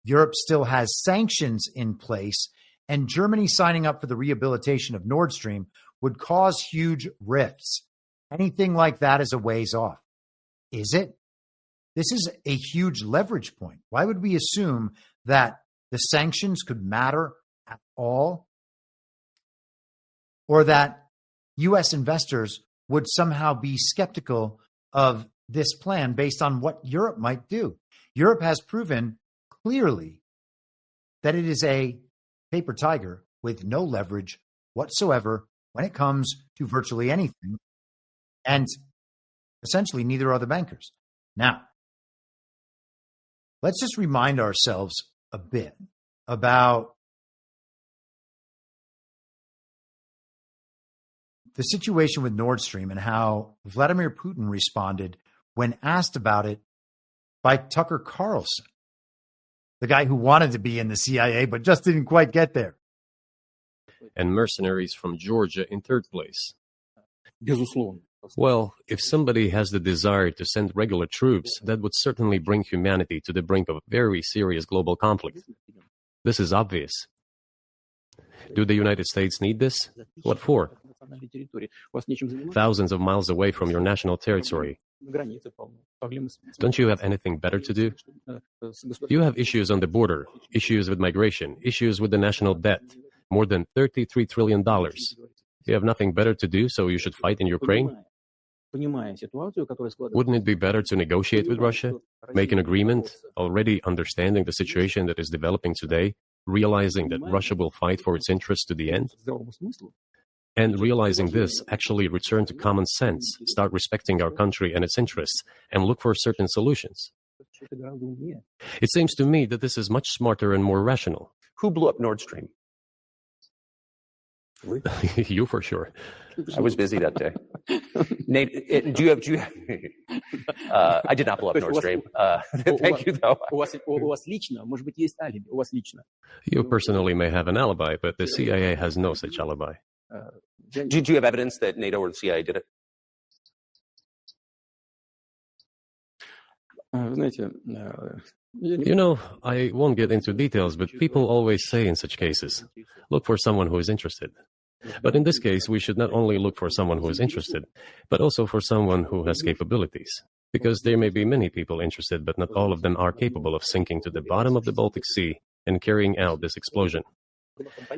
Europe still has sanctions in place, and Germany signing up for the rehabilitation of Nord Stream would cause huge rifts. Anything like that is a ways off. Is it? This is a huge leverage point. Why would we assume that the sanctions could matter at all? Or that U.S. investors would somehow be skeptical of this plan based on what Europe might do? Europe has proven clearly that it is a paper tiger with no leverage whatsoever when it comes to virtually anything. And essentially, neither are the bankers. Now, let's just remind ourselves a bit about the situation with Nord Stream and how Vladimir Putin responded when asked about it by Tucker Carlson, the guy who wanted to be in the CIA but just didn't quite get there. And mercenaries from Georgia in third place. Well, if somebody has the desire to send regular troops, that would certainly bring humanity to the brink of very serious global conflict. This is obvious. Do the United States need this? What for? Thousands of miles away from your national territory. Don't you have anything better to do? You have issues on the border, issues with migration, issues with the national debt, more than $33 trillion. You have nothing better to do, so you should fight in Ukraine? Wouldn't it be better to negotiate with Russia, make an agreement, already understanding the situation that is developing today, realizing that Russia will fight for its interests to the end? And realizing this, actually return to common sense, start respecting our country and its interests, and look for certain solutions. It seems to me that this is much smarter and more rational. Who blew up Nord Stream? You for sure. I was busy that day. Nate, do you have I did not blow up Nord Stream. Thank you, though. You personally may have an alibi, but the CIA has no such alibi. Do you have evidence that NATO or the CIA did it? You know, I won't get into details, but people always say in such cases, look for someone who is interested. But in this case, we should not only look for someone who is interested, but also for someone who has capabilities. Because there may be many people interested, but not all of them are capable of sinking to the bottom of the Baltic Sea and carrying out this explosion.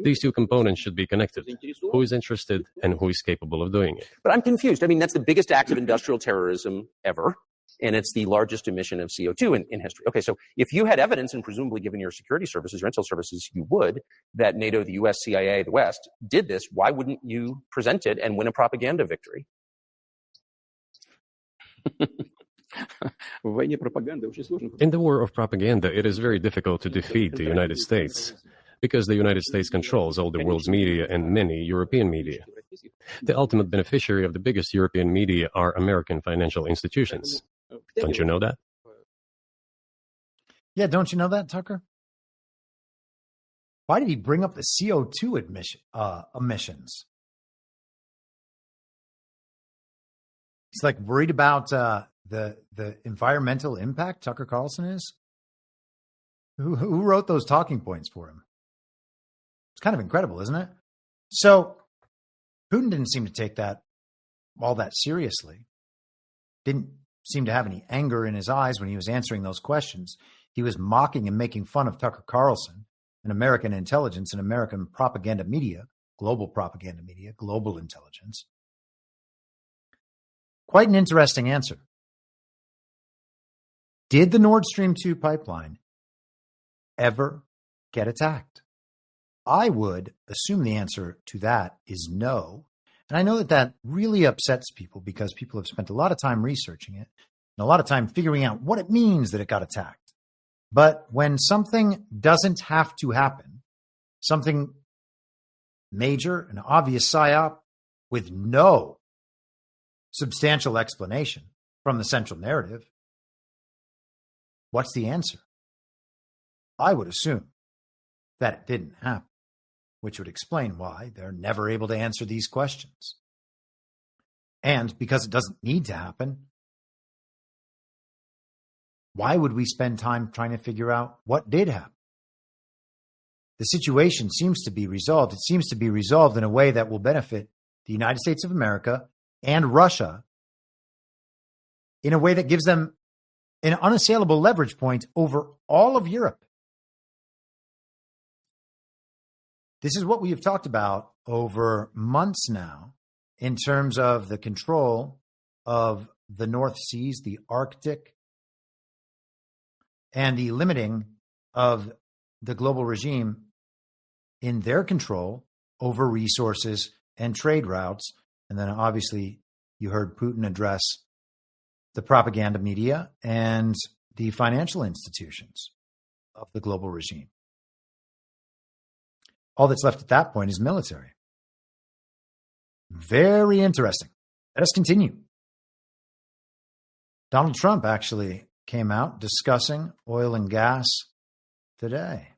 These two components should be connected. Who is interested and who is capable of doing it? But I'm confused. I mean, that's the biggest act of industrial terrorism ever, and it's the largest emission of CO2 in history. Okay, so if you had evidence, and presumably given your security services, your intel services, you would, that NATO, the US, CIA, the West did this, why wouldn't you present it and win a propaganda victory? In the war of propaganda, it is very difficult to defeat the United States, because the United States controls all the world's media and many European media. The ultimate beneficiary of the biggest European media are American financial institutions. Don't you know that? Yeah, don't you know that, Tucker? Why did he bring up the CO2 emissions? He's like worried about the environmental impact, Tucker Carlson is? Who wrote those talking points for him? It's kind of incredible, isn't it? So Putin didn't seem to take that all that seriously. Didn't seem to have any anger in his eyes when he was answering those questions. He was mocking and making fun of Tucker Carlson and American intelligence and American propaganda media, global propaganda media, global intelligence. Quite an interesting answer. Did the Nord Stream 2 pipeline ever get attacked? I would assume the answer to that is no. And I know that really upsets people because people have spent a lot of time researching it. and a lot of time figuring out what it means that it got attacked. But when something doesn't have to happen, something major, an obvious psyop with no substantial explanation from the central narrative, what's the answer? I would assume that it didn't happen, which would explain why they're never able to answer these questions. And because it doesn't need to happen, why would we spend time trying to figure out what did happen? The situation seems to be resolved. It seems to be resolved in a way that will benefit the United States of America and Russia in a way that gives them an unassailable leverage point over all of Europe. This is what we have talked about over months now in terms of the control of the North Seas, the Arctic, and the limiting of the global regime in their control over resources and trade routes. And then obviously you heard Putin address the propaganda media and the financial institutions of the global regime. All that's left at that point is military. Very interesting. Let us continue. Donald Trump actually came out discussing oil and gas today.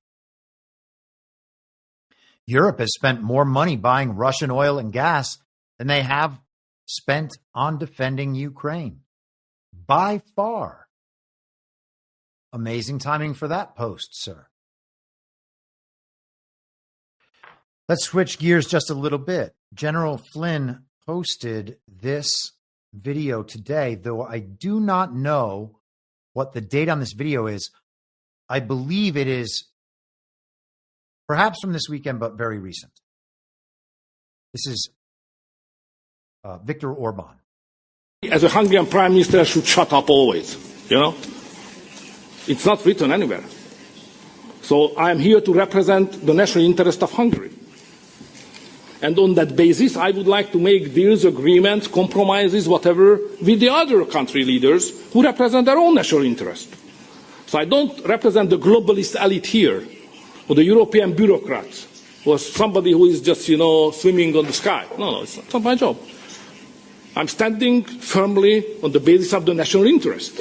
Europe has spent more money buying Russian oil and gas than they have spent on defending Ukraine. By far. Amazing timing for that post, sir. Let's switch gears just a little bit. General Flynn posted this video today, though I do not know what the date on this video is. I believe it is perhaps from this weekend, but very recent. This is Viktor Orban. As a Hungarian prime minister, I should shut up always, you know? It's not written anywhere. So I am here to represent the national interest of Hungary. And on that basis, I would like to make deals, agreements, compromises, whatever, with the other country leaders who represent their own national interest. So I don't represent the globalist elite here, or the European bureaucrats, or somebody who is just, swimming on the sky. No, it's not my job. I'm standing firmly on the basis of the national interest.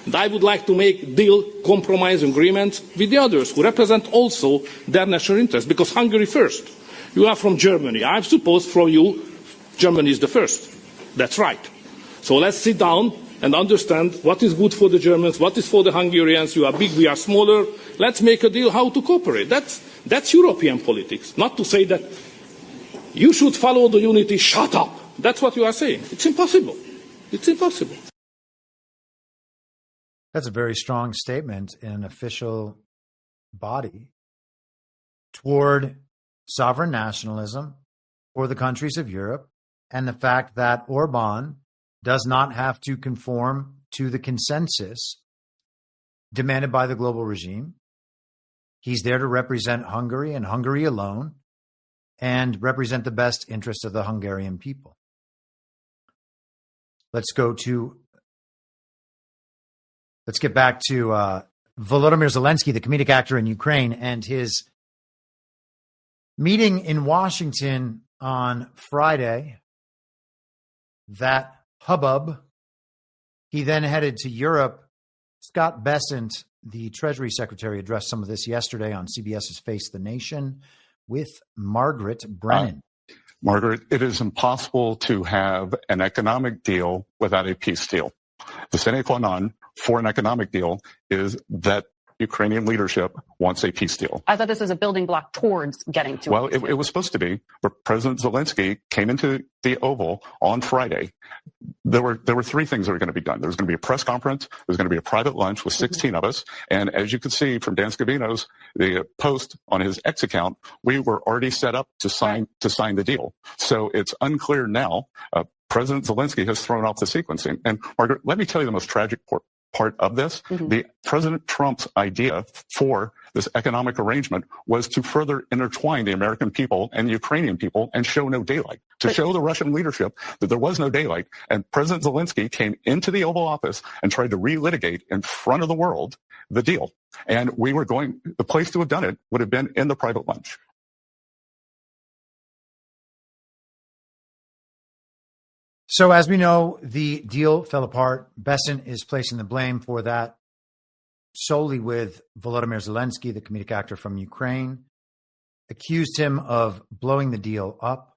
And I would like to make deal, compromise, agreements with the others who represent also their national interest, because Hungary first. You are from Germany. I suppose for you, Germany is the first. That's right. So let's sit down and understand what is good for the Germans, what is for the Hungarians. You are big, we are smaller. Let's make a deal how to cooperate. That's European politics. Not to say that you should follow the unity, shut up. That's what you are saying. It's impossible. It's impossible. That's a very strong statement in an official body toward sovereign nationalism for the countries of Europe, and the fact that Orban does not have to conform to the consensus demanded by the global regime. He's there to represent Hungary and Hungary alone, and represent the best interests of the Hungarian people. Let's get back to Volodymyr Zelensky, the comedic actor in Ukraine, and his meeting in Washington on Friday. That hubbub. He then headed to Europe. Scott Bessent, the Treasury Secretary, addressed some of this yesterday on CBS's Face the Nation with Margaret Brennan. Margaret, it is impossible to have an economic deal without a peace deal. The sine qua non for an economic deal is that Ukrainian leadership wants a peace deal. I thought this was a building block towards getting to Well, it was supposed to be, but President Zelensky came into the Oval on Friday. There were three things that were going to be done. There was going to be a press conference. There was going to be a private lunch with 16 of us. And as you can see from Dan Scavino's the post on his X account, we were already set up to sign the deal. So it's unclear now. President Zelensky has thrown off the sequencing. And Margaret, let me tell you the most tragic part of this. The President Trump's idea for this economic arrangement was to further intertwine the American people and the Ukrainian people and show no daylight, to show the Russian leadership that there was no daylight. And President Zelensky came into the Oval Office and tried to relitigate in front of the world the deal. And the place to have done it would have been in the private lunch. So as we know, the deal fell apart. Besson is placing the blame for that solely with Volodymyr Zelensky, the comedic actor from Ukraine, accused him of blowing the deal up.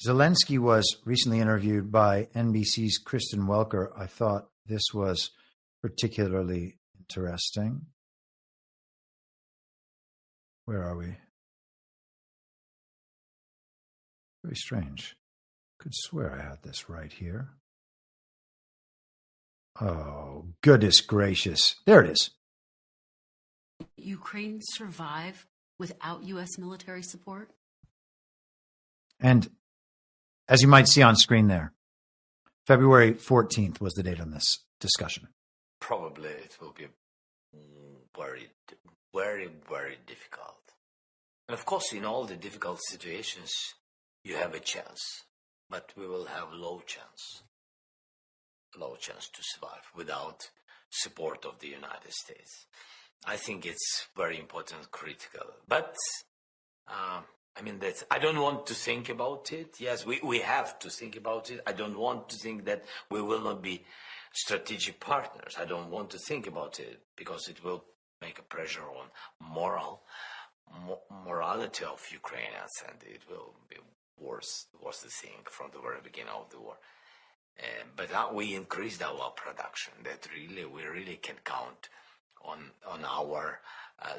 Zelensky was recently interviewed by NBC's Kristen Welker. I thought this was particularly interesting. Where are we? Very strange. Could swear I had this right here. Oh, goodness gracious. There it is. Ukraine survive without U.S. military support? And as you might see on screen there, February 14th was the date on this discussion. Probably it will be very, very, very difficult. And of course, in all the difficult situations, you have a chance, but we will have low chance to survive without support of the United States. I think it's very important, critical. But, I don't want to think about it. Yes, we have to think about it. I don't want to think that we will not be strategic partners. I don't want to think about it because it will make a pressure on morality of Ukrainians, and it will be worse the thing from the very beginning of the war. But now we increased our production. That we really can count on our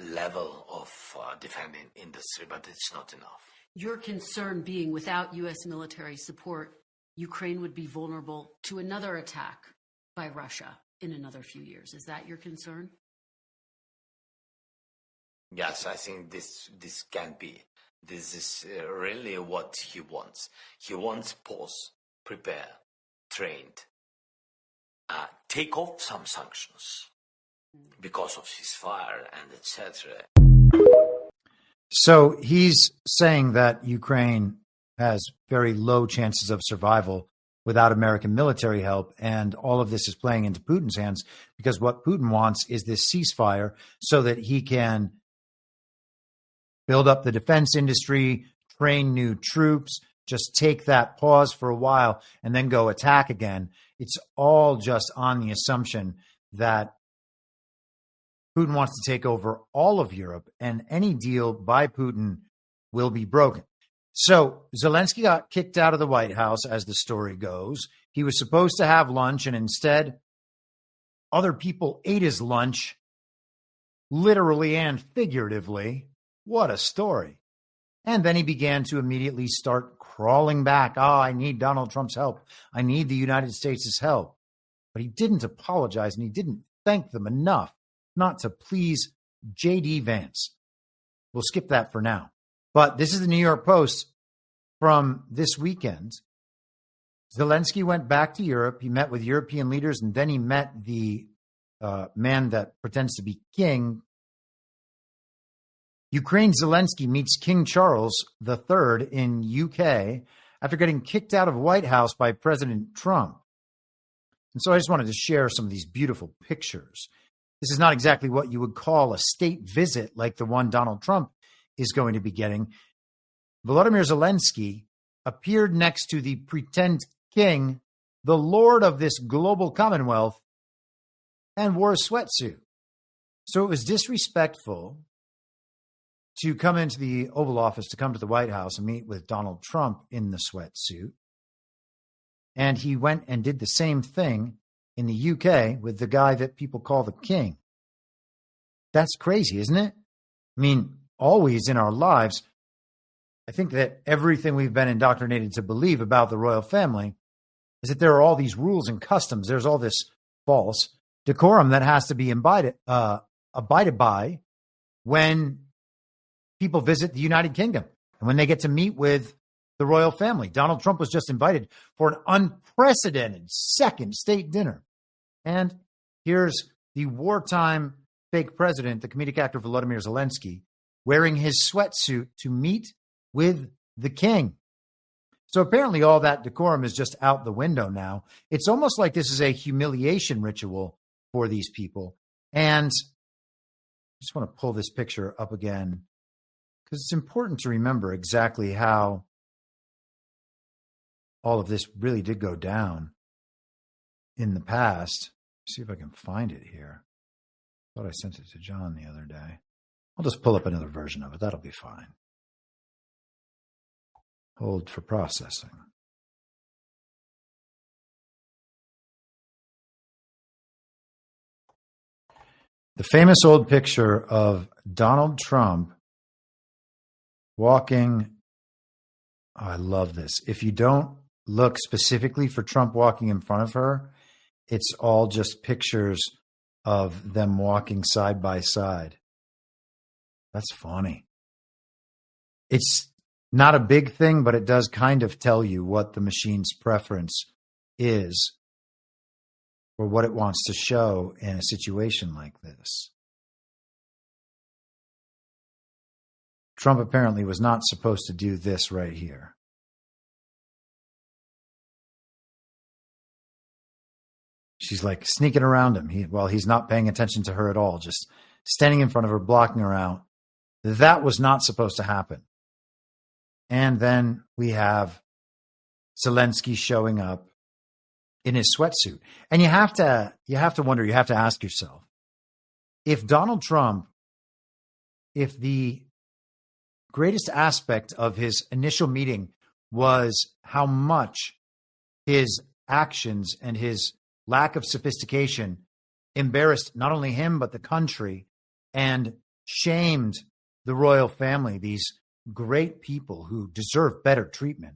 level of defending industry, but it's not enough. Your concern being without U.S. military support, Ukraine would be vulnerable to another attack by Russia in another few years. Is that your concern? Yes, I think this can be. This is really what he wants. He wants pause, prepare, trained, take off some sanctions because of ceasefire and etc. So he's saying that Ukraine has very low chances of survival without American military help, and all of this is playing into Putin's hands because what Putin wants is this ceasefire so that he can build up the defense industry, train new troops, just take that pause for a while and then go attack again. It's all just on the assumption that Putin wants to take over all of Europe, and any deal by Putin will be broken. So Zelensky got kicked out of the White House, as the story goes. He was supposed to have lunch, and instead, other people ate his lunch, literally and figuratively. What a story. And then he began to immediately start crawling back. Oh, I need Donald Trump's help. I need the United States' help. But he didn't apologize, and he didn't thank them enough not to please J.D. Vance. We'll skip that for now. But this is the New York Post from this weekend. Zelensky went back to Europe. He met with European leaders, and then he met the man that pretends to be king. Ukraine Zelensky meets King Charles III in UK after getting kicked out of White House by President Trump. And so I just wanted to share some of these beautiful pictures. This is not exactly what you would call a state visit like the one Donald Trump is going to be getting. Volodymyr Zelensky appeared next to the pretend king, the lord of this global commonwealth, and wore a sweatsuit. So it was disrespectful to come into the Oval Office, to come to the White House and meet with Donald Trump in the sweatsuit. And he went and did the same thing in the UK with the guy that people call the king. That's crazy, isn't it? I mean, always in our lives, I think that everything we've been indoctrinated to believe about the royal family is that there are all these rules and customs. There's all this false decorum that has to be abided by when people visit the United Kingdom and when they get to meet with the royal family. Donald Trump was just invited for an unprecedented second state dinner. And here's the wartime fake president, the comedic actor Volodymyr Zelensky, wearing his sweatsuit to meet with the king. So apparently all that decorum is just out the window now. It's almost like this is a humiliation ritual for these people. And I just want to pull this picture up again because it's important to remember exactly how all of this really did go down in the past. Let's see if I can find it here. Thought I sent it to John the other day. I'll just pull up another version of it. That'll be fine. Hold for processing. The famous old picture of Donald Trump walking. Oh, I love this. If you don't look specifically for Trump walking in front of her, it's all just pictures of them walking side by side. That's funny. It's not a big thing, but it does kind of tell you what the machine's preference is or what it wants to show in a situation like this. Trump apparently was not supposed to do this right here. She's like sneaking around him. He's not paying attention to her at all, just standing in front of her, blocking her out. That was not supposed to happen. And then we have Zelensky showing up in his sweatsuit. And you have to wonder, you have to ask yourself, if Donald Trump, if the greatest aspect of his initial meeting was how much his actions and his lack of sophistication embarrassed not only him, but the country and shamed the royal family, these great people who deserve better treatment.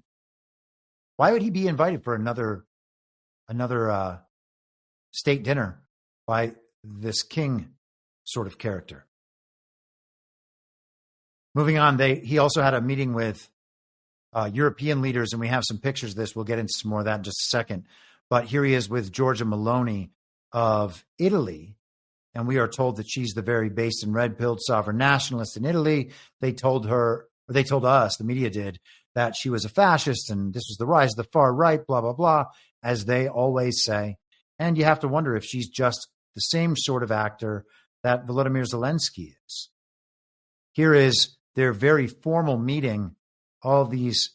Why would he be invited for another state dinner by this king sort of character? Moving on, he also had a meeting with European leaders, and we have some pictures of this. We'll get into some more of that in just a second. But here he is with Giorgia Meloni of Italy. And we are told that she's the very based and red-pilled sovereign nationalist in Italy. They told us, the media did, that she was a fascist and this was the rise of the far right, blah, blah, blah, as they always say. And you have to wonder if she's just the same sort of actor that Volodymyr Zelensky is. Here is their very formal meeting, all these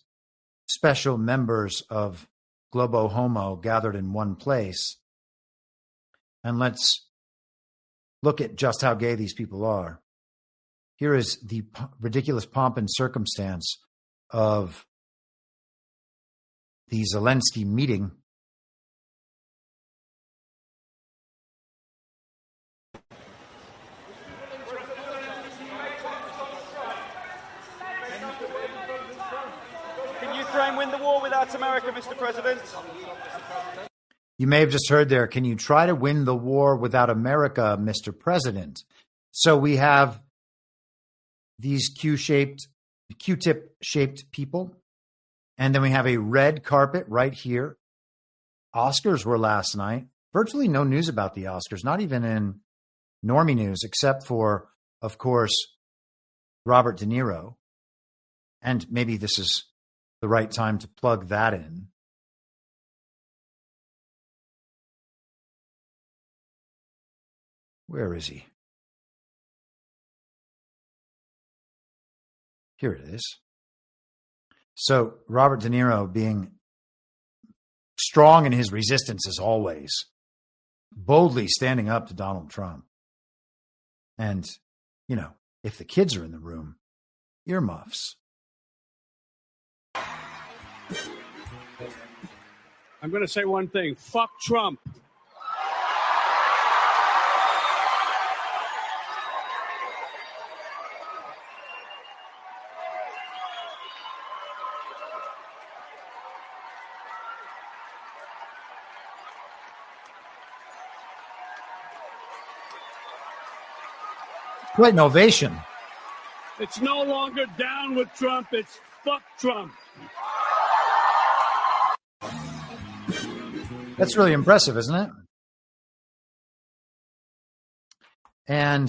special members of Globo Homo gathered in one place. And let's look at just how gay these people are. Here is the ridiculous pomp and circumstance of the Zelensky meeting. Can Ukraine win the war without America, Mr. President? You may have just heard there, can you try to win the war without America, Mr. President? So we have these Q-tip-shaped people, and then we have a red carpet right here. Oscars were last night. Virtually no news about the Oscars, not even in normie news, except for, of course, Robert De Niro. And maybe this is the right time to plug that in. Where is he? Here it is. So Robert De Niro, being strong in his resistance as always, boldly standing up to Donald Trump. And, you know, if the kids are in the room, earmuffs. I'm going to say one thing. Fuck Trump. Quite an ovation. It's no longer down with Trump. It's fuck Trump. That's really impressive, isn't it? And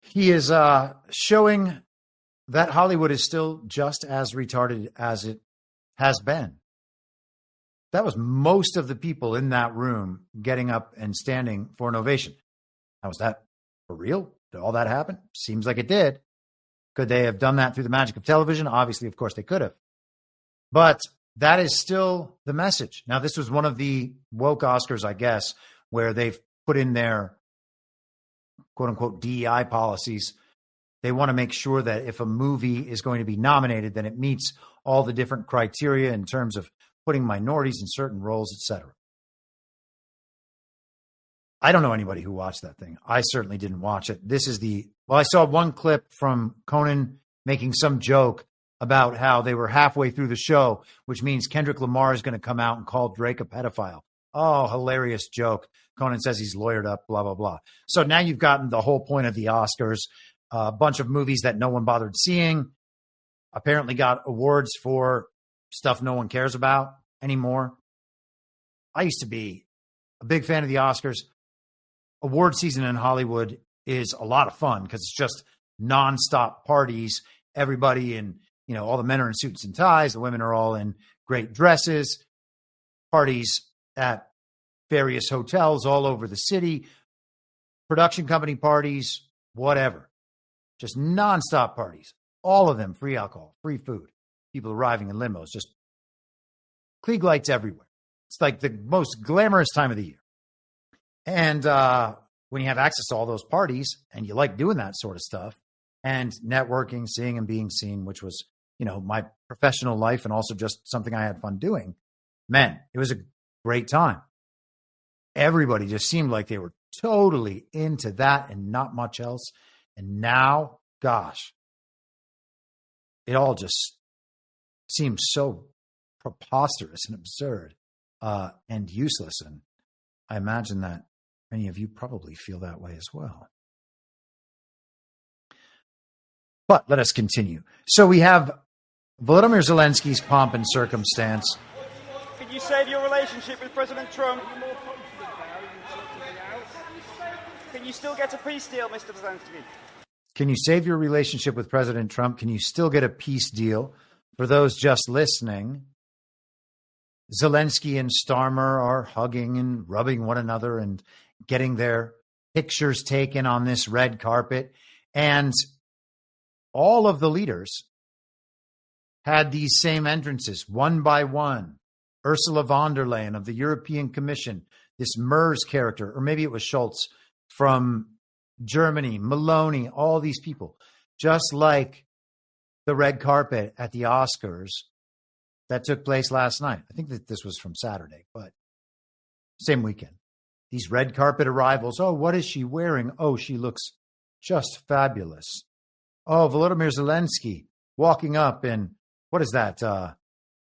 he is showing that Hollywood is still just as retarded as it has been. That was most of the people in that room getting up and standing for an ovation. Now, was that for real? Did all that happen? Seems like it did. Could they have done that through the magic of television? Obviously, of course, they could have. But that is still the message. Now, this was one of the woke Oscars, I guess, where they've put in their quote-unquote DEI policies. They want to make sure that if a movie is going to be nominated, then it meets all the different criteria in terms of putting minorities in certain roles, etc. I don't know anybody who watched that thing. I certainly didn't watch it. I saw one clip from Conan making some joke about how they were halfway through the show, which means Kendrick Lamar is going to come out and call Drake a pedophile. Oh, hilarious joke. Conan says he's lawyered up, blah, blah, blah. So now you've gotten the whole point of the Oscars. A bunch of movies that no one bothered seeing apparently got awards for stuff no one cares about anymore. I used to be a big fan of the Oscars. Award season in Hollywood is a lot of fun because it's just nonstop parties. Everybody in, all the men are in suits and ties. The women are all in great dresses. Parties at various hotels all over the city. Production company parties, whatever. Just nonstop parties. All of them free alcohol, free food. People arriving in limos, just Klieg lights everywhere. It's like the most glamorous time of the year. And when you have access to all those parties and you like doing that sort of stuff and networking, seeing and being seen, which was, my professional life and also just something I had fun doing, man, it was a great time. Everybody just seemed like they were totally into that and not much else. And now, gosh, it all just seems so preposterous and absurd and useless. And I imagine that many of you probably feel that way as well. But let us continue. So we have Volodymyr Zelensky's pomp and circumstance. Can you save your relationship with President Trump? Can you still get a peace deal, Mr. Zelensky? Can you save your relationship with President Trump? Can you still get a peace deal? For those just listening, Zelensky and Starmer are hugging and rubbing one another and getting their pictures taken on this red carpet. And all of the leaders had these same entrances, one by one. Ursula von der Leyen of the European Commission, this Merz character, or maybe it was Schultz from Germany, Maloney, all these people, just like the red carpet at the Oscars that took place last night. I think that this was from Saturday, but same weekend. These red carpet arrivals. Oh, what is she wearing? Oh, she looks just fabulous. Oh, Volodymyr Zelensky walking up in, what is that?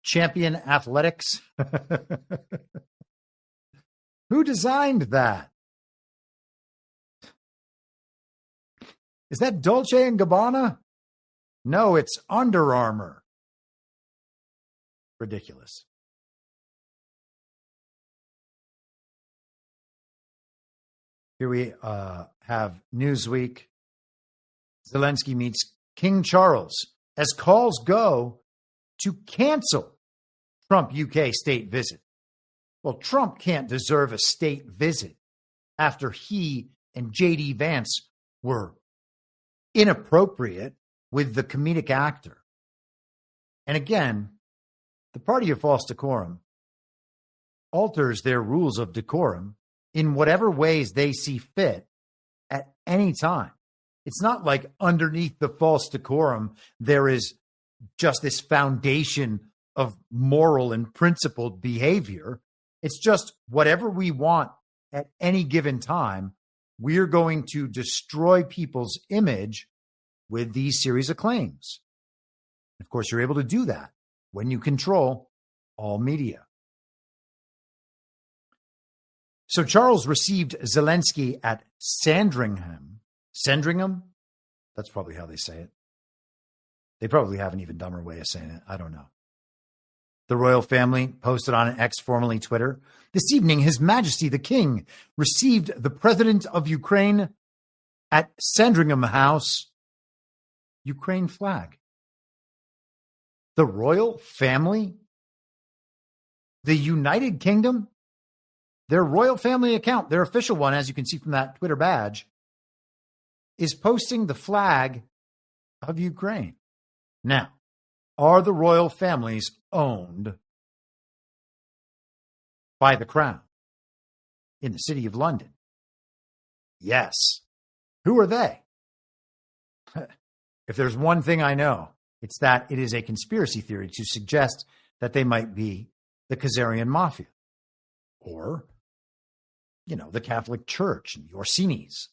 Champion Athletics? Who designed that? Is that Dolce & Gabbana? No, it's Under Armour. Ridiculous. Here we have Newsweek. Zelensky meets King Charles as calls go to cancel Trump UK state visit. Well, Trump can't deserve a state visit after he and J.D. Vance were inappropriate with the comedic actor. And again, the party of false decorum alters their rules of decorum in whatever ways they see fit at any time. It's not like underneath the false decorum, there is just this foundation of moral and principled behavior. It's just whatever we want at any given time, we're going to destroy people's image with these series of claims. Of course, you're able to do that when you control all media. So Charles received Zelensky at Sandringham. Sandringham? That's probably how they say it. They probably have an even dumber way of saying it. I don't know. The royal family posted on X, formerly Twitter. This evening, His Majesty the King received the President of Ukraine at Sandringham House. Ukraine flag. The royal family? The United Kingdom? Their royal family account, their official one, as you can see from that Twitter badge, is posting the flag of Ukraine. Now, are the royal families owned by the crown in the city of London? Yes. Who are they? If there's one thing I know, it's that it is a conspiracy theory to suggest that they might be the Khazarian mafia or, the Catholic Church and the Orsinis.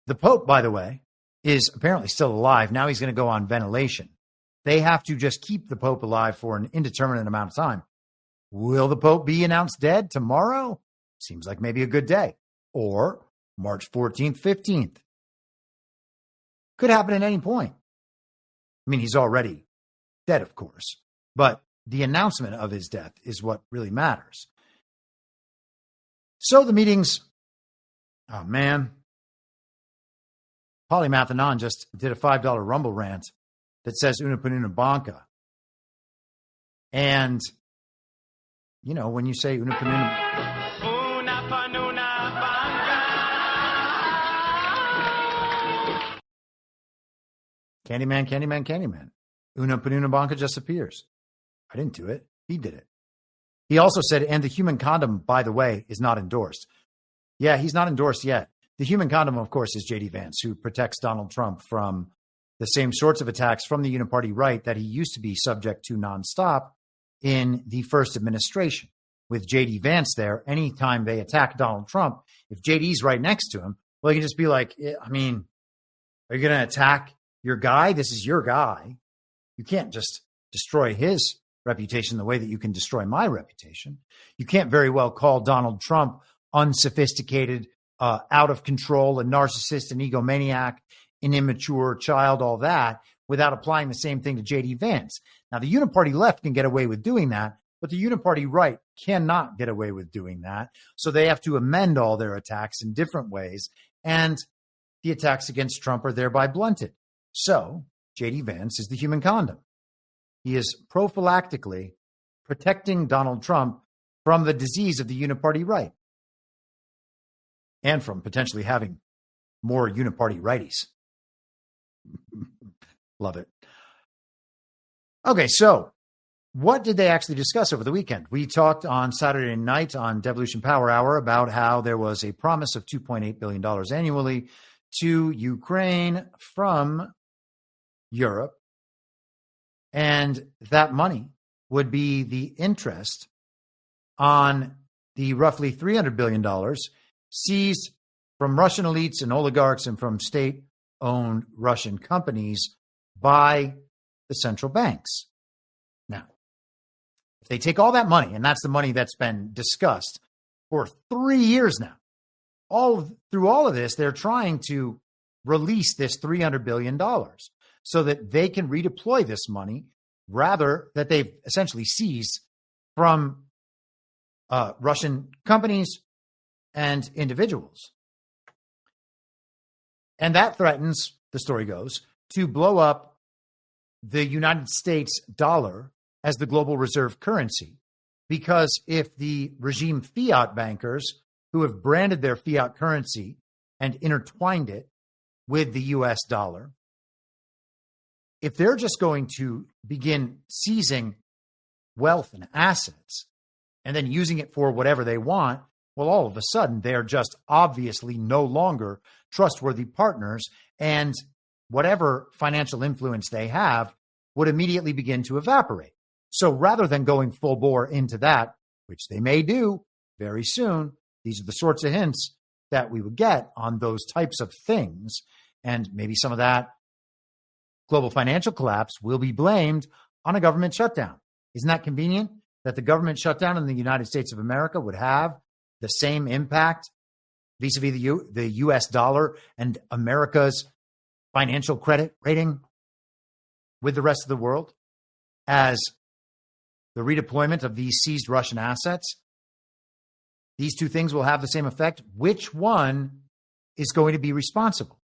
The Pope, by the way, is apparently still alive. Now he's going to go on ventilation. They have to just keep the Pope alive for an indeterminate amount of time. Will the Pope be announced dead tomorrow? Seems like maybe a good day. Or March 14th, 15th. Could happen at any point. I mean, he's already dead, of course. But the announcement of his death is what really matters. So the meetings, oh man. Polymath Anon just did a $5 Rumble rant that says Una Panuna Banca. And, when you say Una Panuna... Una Panuna Banca. Candyman. Una Panuna Banca just appears. I didn't do it. He did it. He also said, and the human condom, by the way, is not endorsed. Yeah, he's not endorsed yet. The human condom, of course, is J.D. Vance, who protects Donald Trump from the same sorts of attacks from the Uniparty right that he used to be subject to nonstop in the first administration. With J.D. Vance there, anytime they attack Donald Trump, if J.D.'s right next to him, well, he can just be like, are you going to attack your guy? This is your guy. You can't just destroy his reputation the way that you can destroy my reputation. You can't very well call Donald Trump unsophisticated, out of control, a narcissist, an egomaniac, an immature child, all that, without applying the same thing to J.D. Vance. Now, the Uniparty left can get away with doing that, but the Uniparty right cannot get away with doing that. So they have to amend all their attacks in different ways, and the attacks against Trump are thereby blunted. So J.D. Vance is the human condom. He is prophylactically protecting Donald Trump from the disease of the Uniparty right and from potentially having more Uniparty righties. Love it. Okay, so what did they actually discuss over the weekend? We talked on Saturday night on Devolution Power Hour about how there was a promise of $2.8 billion annually to Ukraine from Europe. And that money would be the interest on the roughly $300 billion seized from Russian elites and oligarchs and from state-owned Russian companies by the central banks. Now, if they take all that money, and that's the money that's been discussed for 3 years now, through all of this, they're trying to release this $300 billion so that they can redeploy this money, rather that they've essentially seized from Russian companies and individuals. And that threatens, the story goes, to blow up the United States dollar as the global reserve currency. Because if the regime fiat bankers who have branded their fiat currency and intertwined it with the US dollar, if they're just going to begin seizing wealth and assets and then using it for whatever they want, well, all of a sudden, they're just obviously no longer trustworthy partners, and whatever financial influence they have would immediately begin to evaporate. So rather than going full bore into that, which they may do very soon, these are the sorts of hints that we would get on those types of things. And maybe some of that global financial collapse will be blamed on a government shutdown. Isn't that convenient that the government shutdown in the United States of America would have the same impact vis-a-vis the U.S. dollar and America's financial credit rating with the rest of the world as the redeployment of these seized Russian assets, these two things will have the same effect. Which one is going to be responsible?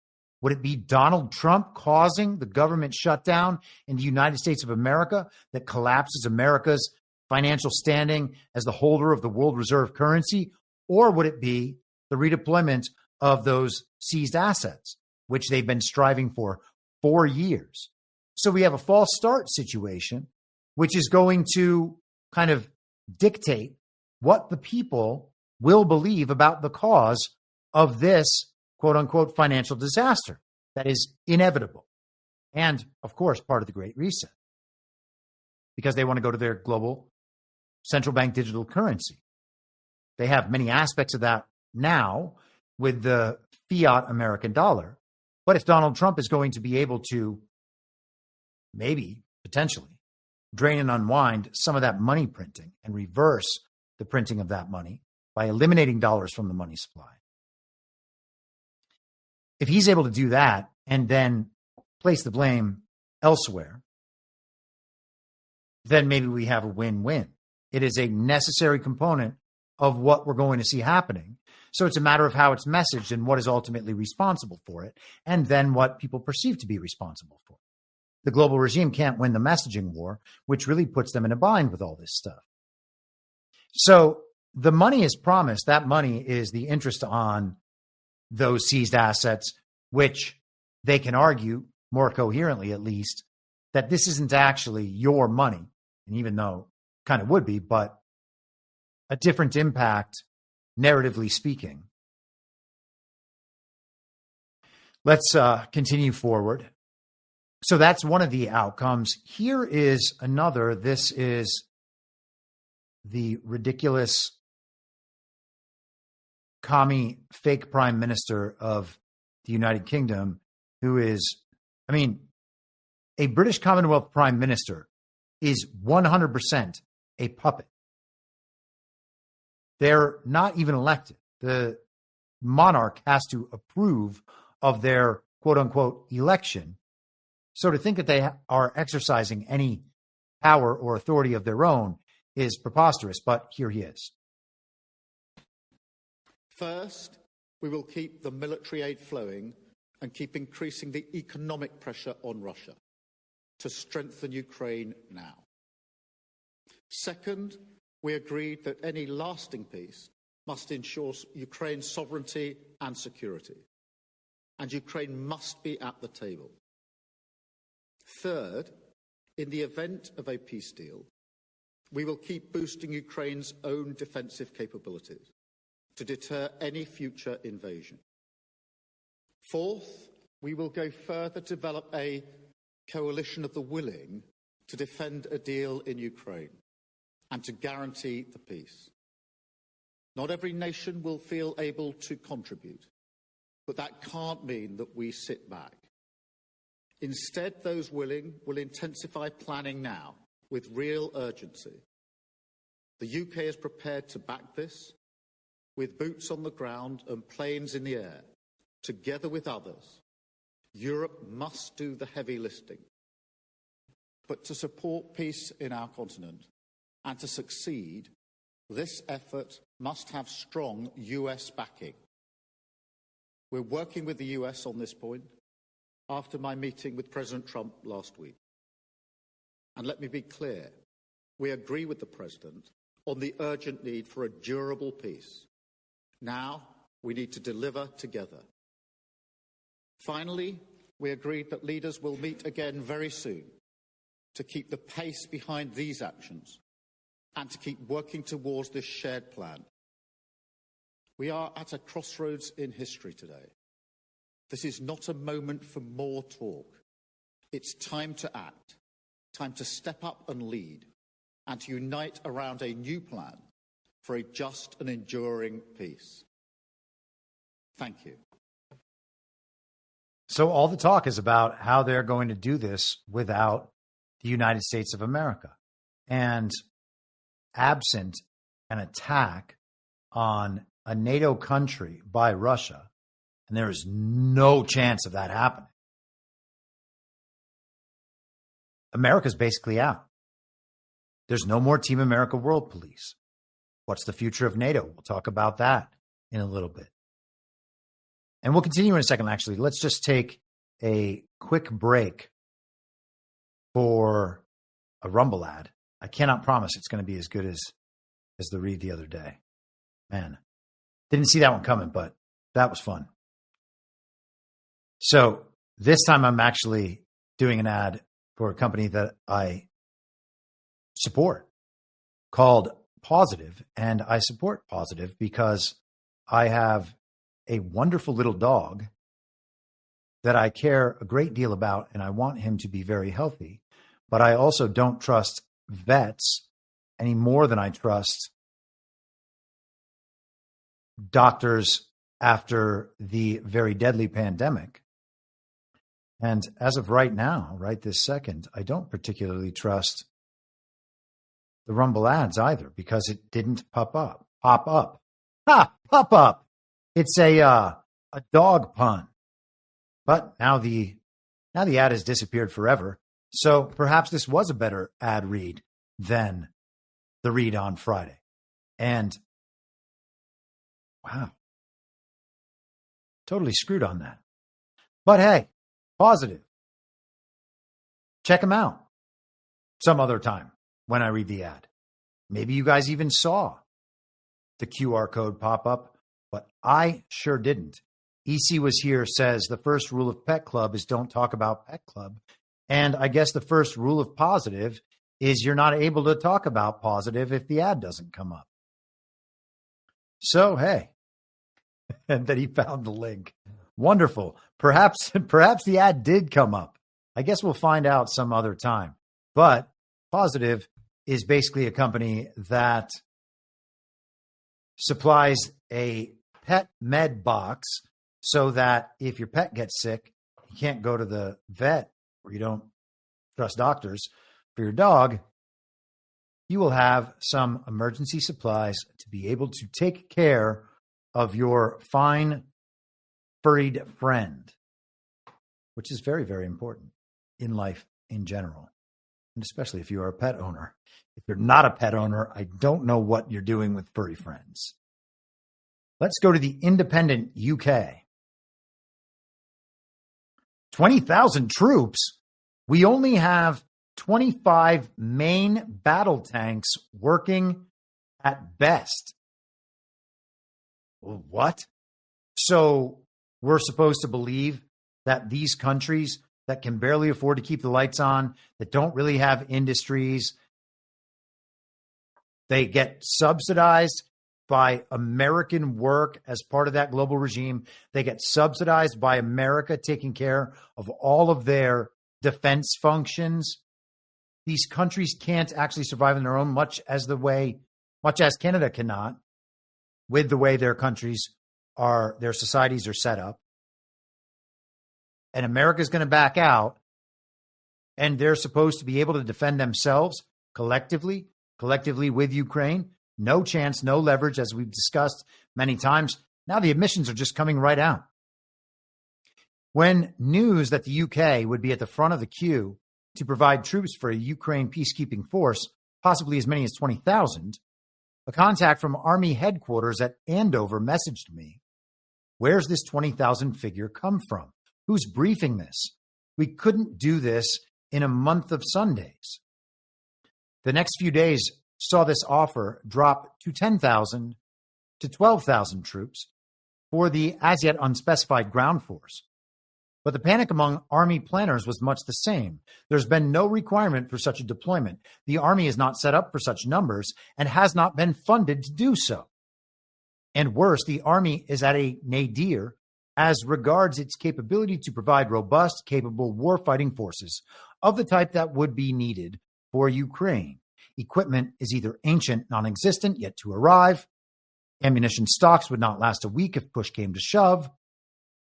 Would it be Donald Trump causing the government shutdown in the United States of America that collapses America's financial standing as the holder of the world reserve currency? Or would it be the redeployment of those seized assets, which they've been striving for 4 years? So we have a false start situation, which is going to kind of dictate what the people will believe about the cause of this quote unquote financial disaster that is inevitable. And of course, part of the Great Reset, because they want to go to their global central bank digital currency. They have many aspects of that now with the fiat American dollar. But if Donald Trump is going to be able to maybe potentially drain and unwind some of that money printing and reverse the printing of that money by eliminating dollars from the money supply, if he's able to do that and then place the blame elsewhere, then maybe we have a win-win. It is a necessary component of what we're going to see happening. So it's a matter of how it's messaged and what is ultimately responsible for it, and then what people perceive to be responsible for it. The global regime can't win the messaging war, which really puts them in a bind with all this stuff. So the money is promised. That money is the interest on those seized assets, which they can argue more coherently, at least, that this isn't actually your money. And even though it kind of would be, but a different impact, narratively speaking. Let's continue forward. So that's one of the outcomes. Here is another. This is the ridiculous commie fake prime minister of the United Kingdom, who is, a British Commonwealth prime minister is 100% a puppet. They're not even elected. The monarch has to approve of their quote unquote election. So to think that they are exercising any power or authority of their own is preposterous, but here he is. First, we will keep the military aid flowing and keep increasing the economic pressure on Russia to strengthen Ukraine now. Second, we agreed that any lasting peace must ensure Ukraine's sovereignty and security, and Ukraine must be at the table. Third, in the event of a peace deal, we will keep boosting Ukraine's own defensive capabilities to deter any future invasion. Fourth, we will go further to develop a coalition of the willing to defend a deal in Ukraine and to guarantee the peace. Not every nation will feel able to contribute, but that can't mean that we sit back. Instead, those willing will intensify planning now with real urgency. The UK is prepared to back this with boots on the ground and planes in the air. Together with others, Europe must do the heavy lifting. But to support peace in our continent and to succeed, this effort must have strong US backing. We're working with the US on this point after my meeting with President Trump last week. And let me be clear, we agree with the President on the urgent need for a durable peace. Now we need to deliver together. Finally, we agreed that leaders will meet again very soon to keep the pace behind these actions and to keep working towards this shared plan. We are at a crossroads in history today. This is not a moment for more talk. It's time to act, time to step up and lead, and to unite around a new plan for a just and enduring peace. Thank you. So all the talk is about how they're going to do this without the United States of America. And absent an attack on a NATO country by Russia, and there is no chance of that happening, America's basically out. There's no more Team America World Police. What's the future of NATO? We'll talk about that in a little bit. And we'll continue in a second, actually. Let's just take a quick break for a Rumble ad. I cannot promise it's going to be as good as the read the other day. Man, didn't see that one coming, but that was fun. So this time I'm actually doing an ad for a company that I support called Positive. And I support Positive because I have a wonderful little dog that I care a great deal about, and I want him to be very healthy. But I also don't trust vets any more than I trust doctors after the very deadly pandemic. And as of right now, right this second, I don't particularly trust the Rumble ads either because it didn't pop up. Pop up. It's a dog pun. But now the ad has disappeared forever. So perhaps this was a better ad read than the read on Friday. And wow, totally screwed on that. But hey, Positive. Check them out some other time when I read the ad. Maybe you guys even saw the QR code pop up, but I sure didn't. EC was here, says the first rule of Pet Club is don't talk about Pet Club. And I guess the first rule of Positive is you're not able to talk about Positive if the ad doesn't come up. So, hey, and then he found the link. Wonderful. Perhaps the ad did come up. I guess we'll find out some other time. But Positive is basically a company that supplies a pet med box so that if your pet gets sick, you can't go to the vet or you don't trust doctors. For your dog, you will have some emergency supplies to be able to take care of your fine furried friend, which is very, very important in life in general, and especially if you are a pet owner. If you're not a pet owner, I don't know what you're doing with furry friends. Let's go to the Independent UK. 20,000 troops. We only have 25 main battle tanks working at best. What? So we're supposed to believe that these countries that can barely afford to keep the lights on, that don't really have industries, they get subsidized by American work as part of that global regime. They get subsidized by America taking care of all of their defense functions. These countries can't actually survive on their own, much as Canada cannot, with the way their societies are set up. And America's going to back out, and they're supposed to be able to defend themselves collectively with Ukraine. No chance, no leverage, as we've discussed many times. Now the admissions are just coming right out. When news that the UK would be at the front of the queue to provide troops for a Ukraine peacekeeping force, possibly as many as 20,000, a contact from Army headquarters at Andover messaged me, where's this 20,000 figure come from? Who's briefing this? We couldn't do this in a month of Sundays. The next few days saw this offer drop to 10,000 to 12,000 troops for the as yet unspecified ground force. But the panic among Army planners was much the same. There's been no requirement for such a deployment. The Army is not set up for such numbers and has not been funded to do so. And worse, the Army is at a nadir as regards its capability to provide robust, capable warfighting forces of the type that would be needed for Ukraine. Equipment is either ancient, non-existent, yet to arrive. Ammunition stocks would not last a week if push came to shove.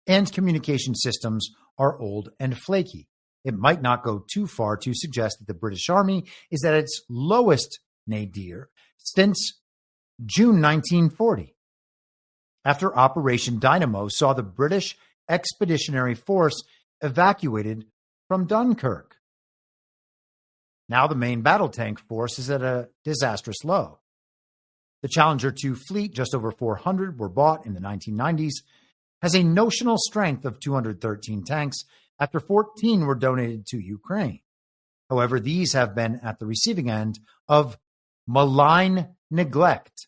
And communication systems are old and flaky. It might not go too far to suggest that the British Army is at its lowest nadir since June 1940. After Operation Dynamo saw the British Expeditionary Force evacuated from Dunkirk. Now the main battle tank force is at a disastrous low. The Challenger 2 fleet, just over 400, were bought in the 1990s, has a notional strength of 213 tanks after 14 were donated to Ukraine. However, these have been at the receiving end of malign neglect.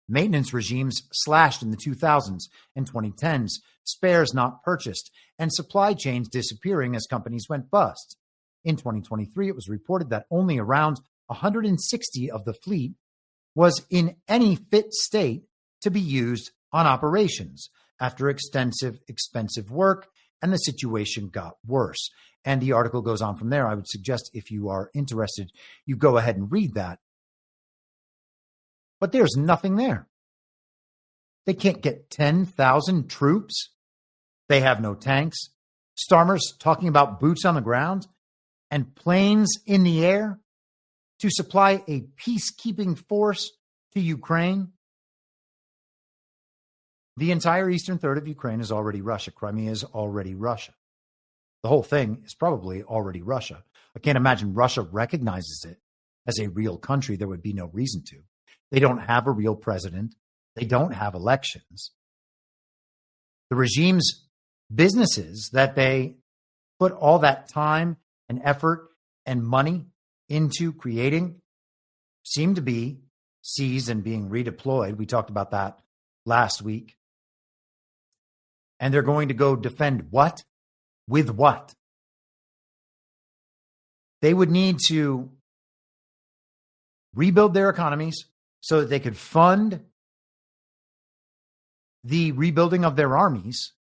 Maintenance regimes slashed in the 2000s and 2010s, spares not purchased, and supply chains disappearing as companies went bust. In 2023, it was reported that only around 160 of the fleet was in any fit state to be used on operations after extensive, expensive work, and the situation got worse. And the article goes on from there. I would suggest if you are interested, you go ahead and read that. But there's nothing there. They can't get 10,000 troops. They have no tanks. Starmer's talking about boots on the ground and planes in the air to supply a peacekeeping force to Ukraine. The entire eastern third of Ukraine is already Russia. Crimea is already Russia. The whole thing is probably already Russia. I can't imagine Russia recognizes it as a real country. There would be no reason to. They don't have a real president. They don't have elections. The regime's businesses that they put all that time and effort and money into creating seem to be seized and being redeployed. We talked about that last week. And they're going to go defend what? With what? They would need to rebuild their economies so that they could fund the rebuilding of their armies.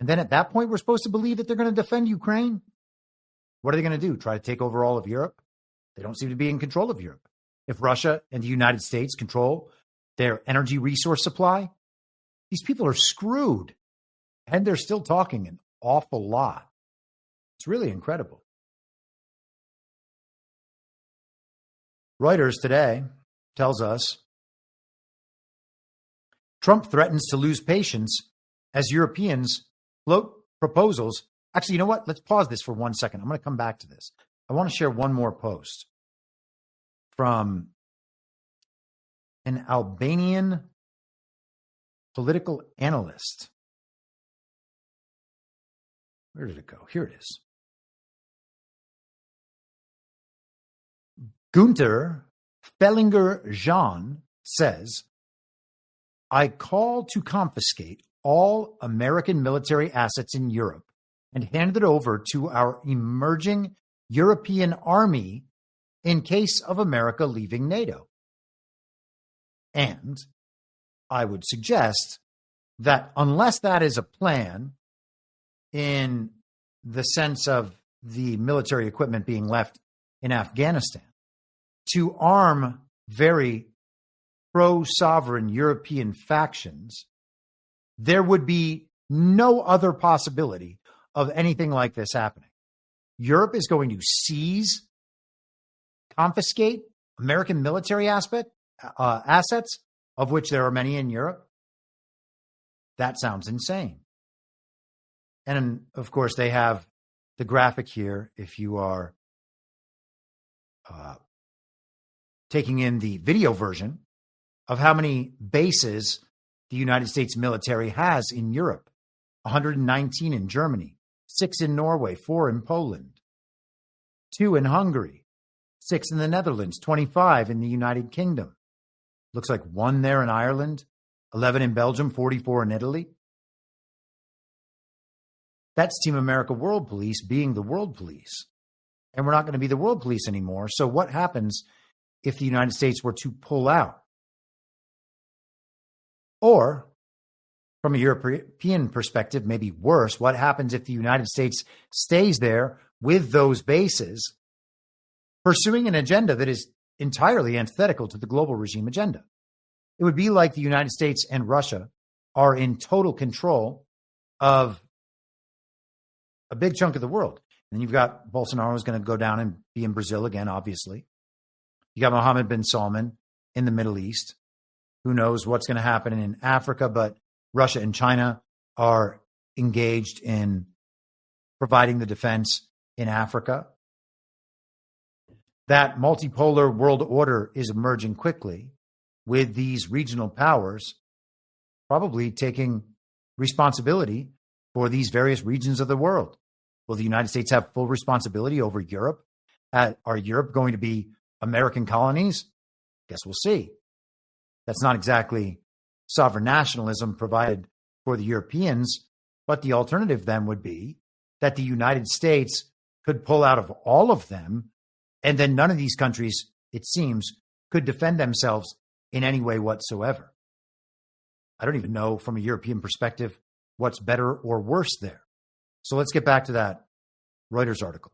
And then at that point, we're supposed to believe that they're going to defend Ukraine. What are they going to do? Try to take over all of Europe? They don't seem to be in control of Europe. If Russia and the United States control their energy resource supply, these people are screwed. And they're still talking an awful lot. It's really incredible. Reuters today tells us Trump threatens to lose patience as Europeans float proposals. Actually, you know what? Let's pause this for 1 second. I'm going to come back to this. I want to share one more post from an Albanian political analyst. Where did it go? Here it is. Gunter Fellinger-Jean says, I call to confiscate all American military assets in Europe and hand it over to our emerging European army in case of America leaving NATO. And I would suggest that unless that is a plan in the sense of the military equipment being left in Afghanistan, to arm very pro-sovereign European factions, there would be no other possibility of anything like this happening. Europe is going to seize, confiscate American military assets, of which there are many in Europe. That sounds insane. And of course, they have the graphic here if you are taking in the video version of how many bases the United States military has in Europe. 119 in Germany, 6 in Norway, 4 in Poland, 2 in Hungary, 6 in the Netherlands, 25 in the United Kingdom. Looks like 1 there in Ireland, 11 in Belgium, 44 in Italy. That's Team America World Police being the World Police. And we're not going to be the World Police anymore. So what happens if the United States were to pull out? Or, from a European perspective, maybe worse, what happens if the United States stays there with those bases, pursuing an agenda that is entirely antithetical to the global regime agenda? It would be like the United States and Russia are in total control of a big chunk of the world. And you've got Bolsonaro who's going to go down and be in Brazil again, obviously. You got Mohammed bin Salman in the Middle East. Who knows what's going to happen in Africa, but Russia and China are engaged in providing the defense in Africa. that multipolar world order is emerging quickly, with these regional powers probably taking responsibility for these various regions of the world. Will the United States have full responsibility over Europe? Are Europe going to be American colonies? Guess we'll see. That's not exactly sovereign nationalism provided for the Europeans, but the alternative then would be that the United States could pull out of all of them, and then none of these countries, it seems, could defend themselves in any way whatsoever. I don't even know from a European perspective what's better or worse there. So let's get back to that Reuters article.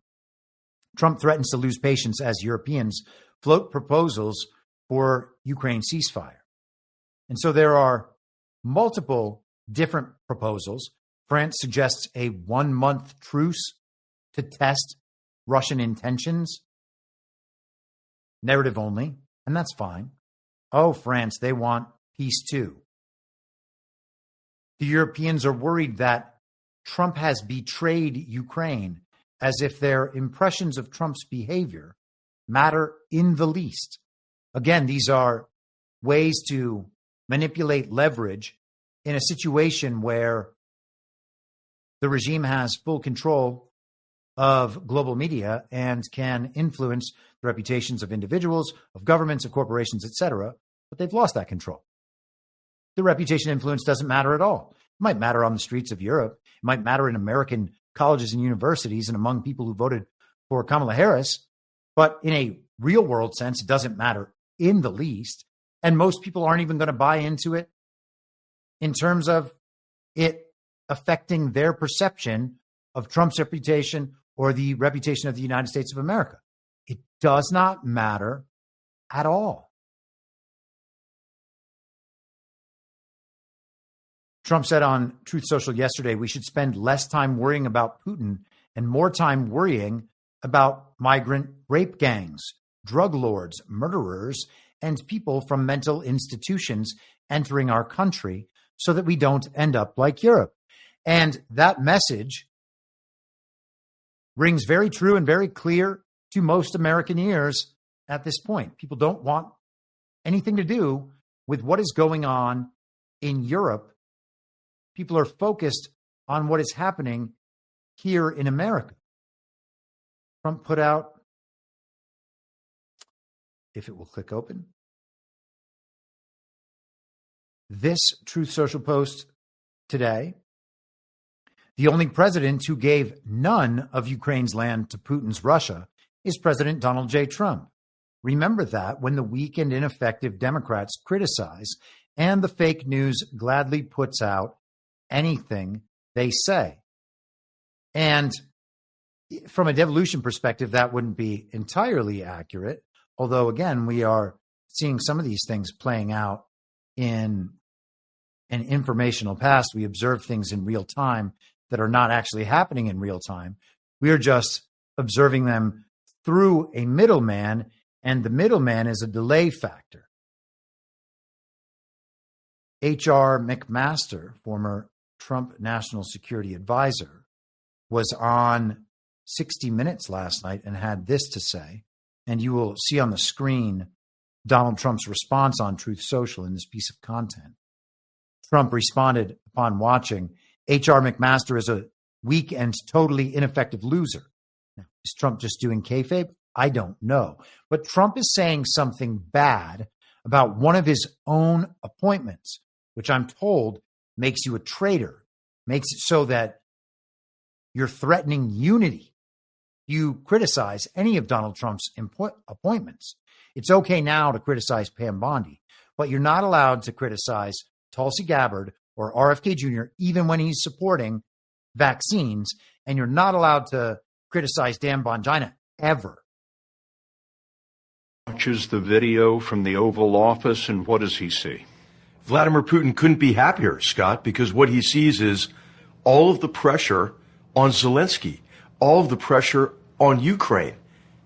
Trump threatens to lose patience as Europeans float proposals for Ukraine ceasefire. And so there are multiple different proposals. France suggests a 1-month truce to test Russian intentions. Narrative only, and that's fine. Oh, France, they want peace too. The Europeans are worried that Trump has betrayed Ukraine, as if their impressions of Trump's behavior matter in the least. Again, these are ways to manipulate leverage in a situation where the regime has full control of global media and can influence the reputations of individuals, of governments, of corporations, etc., but they've lost that control. The reputation influence doesn't matter at all. It might matter on the streets of Europe. It might matter in American colleges and universities and among people who voted for Kamala Harris. But in a real world sense, it doesn't matter in the least. And most people aren't even going to buy into it in terms of it affecting their perception of Trump's reputation or the reputation of the United States of America. It does not matter at all. Trump said on Truth Social yesterday, we should spend less time worrying about Putin and more time worrying about migrant rape gangs, drug lords, murderers, and people from mental institutions entering our country so that we don't end up like Europe. And that message rings very true and very clear to most American ears at this point. People don't want anything to do with what is going on in Europe. People are focused on what is happening here in America. Trump put out, if it will click open, this Truth Social post today. The only president who gave none of Ukraine's land to Putin's Russia is President Donald J. Trump. Remember that when the weak and ineffective Democrats criticize and the fake news gladly puts out anything they say. And from a devolution perspective, that wouldn't be entirely accurate. Although, again, we are seeing some of these things playing out in an informational past. We observe things in real time that are not actually happening in real time. We are just observing them through a middleman, and the middleman is a delay factor. H.R. McMaster, former Trump National Security Advisor, was on 60 Minutes last night and had this to say, and you will see on the screen Donald Trump's response on Truth Social in this piece of content. Trump responded upon watching, H.R. McMaster is a weak and totally ineffective loser. Now, is Trump just doing kayfabe? I don't know. But Trump is saying something bad about one of his own appointments, which I'm told makes you a traitor, makes it so that you're threatening unity. You criticize any of Donald Trump's appointments. It's okay now to criticize Pam Bondi, but you're not allowed to criticize Tulsi Gabbard or RFK Jr., even when he's supporting vaccines, and you're not allowed to criticize Dan Bongina ever. Watches the video from the Oval Office, and what does he see? Vladimir Putin couldn't be happier, Scott, because what he sees is all of the pressure on Zelensky, all of the pressure on Ukraine,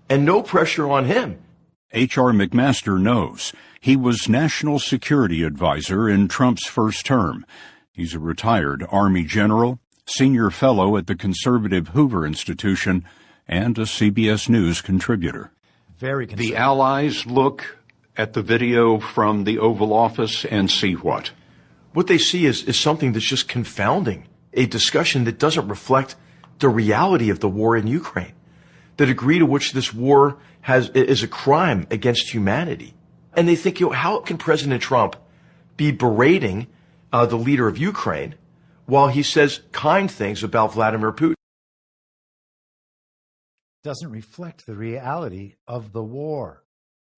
and no pressure on him. H.R. McMaster knows. He was National Security Advisor in Trump's first term. He's a retired Army general, senior fellow at the conservative Hoover Institution, and a CBS News contributor. very conservative. The allies look at the video from the Oval Office and see what? What they see is something that's just confounding, a discussion that doesn't reflect the reality of the war in Ukraine, the degree to which this war is a crime against humanity. And they think, how can President Trump be berating the leader of Ukraine while he says kind things about Vladimir Putin? Doesn't reflect the reality of the war,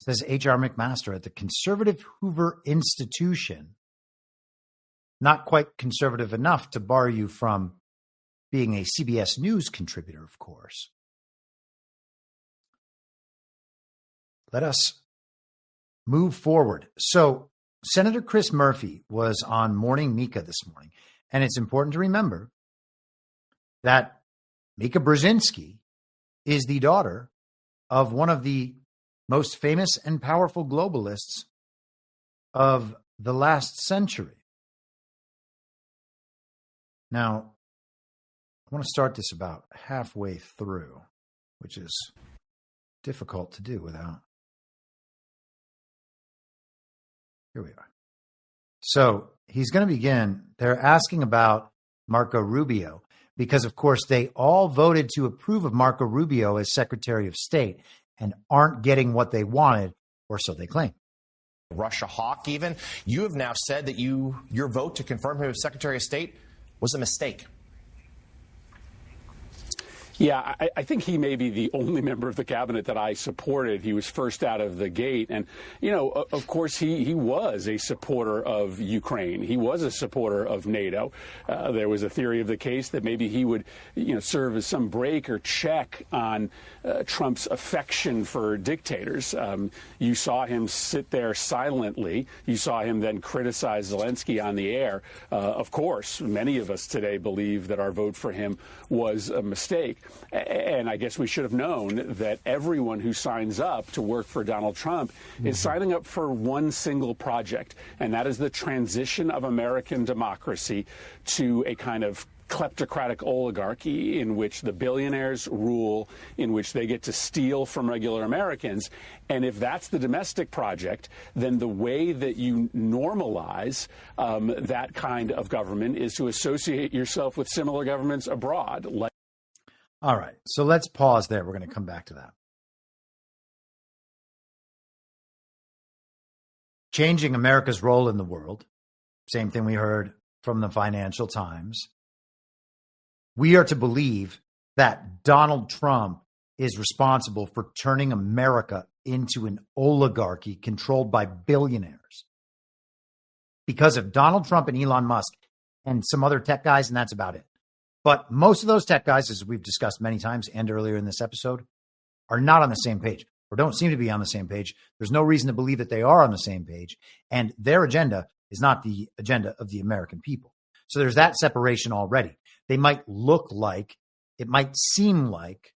says H.R. McMaster at the conservative Hoover Institution. Not quite conservative enough to bar you from being a CBS News contributor, of course. Let us move forward. So Senator Chris Murphy was on Morning Mika this morning, and it's important to remember that Mika Brzezinski is the daughter of one of the most famous and powerful globalists of the last century. Now, I want to start this about halfway through, which is difficult to do without. Here we are. So he's going to begin. They're asking about Marco Rubio because, of course, they all voted to approve of Marco Rubio as Secretary of State and aren't getting what they wanted, or so they claim. Russia hawk, even. You have now said that your vote to confirm him as Secretary of State was a mistake. Yeah, I think he may be the only member of the cabinet that I supported. He was first out of the gate. And, you know, of course, he was a supporter of Ukraine. He was a supporter of NATO. There was a theory of the case that maybe he would, serve as some brake or check on Trump's affection for dictators. You saw him sit there silently. You saw him then criticize Zelensky on the air. Of course, many of us today believe that our vote for him was a mistake. And I guess we should have known that everyone who signs up to work for Donald Trump is signing up for one single project, and that is the transition of American democracy to a kind of kleptocratic oligarchy in which the billionaires rule, in which they get to steal from regular Americans. And if that's the domestic project, then the way that you normalize that kind of government is to associate yourself with similar governments abroad. All right, so let's pause there. We're going to come back to that. Changing America's role in the world. Same thing we heard from the Financial Times. We are to believe that Donald Trump is responsible for turning America into an oligarchy controlled by billionaires. Because of Donald Trump and Elon Musk and some other tech guys, and that's about it. But most of those tech guys, as we've discussed many times and earlier in this episode, are not on the same page or don't seem to be on the same page. There's no reason to believe that they are on the same page. And their agenda is not the agenda of the American people. So there's that separation already. They might look like, it might seem like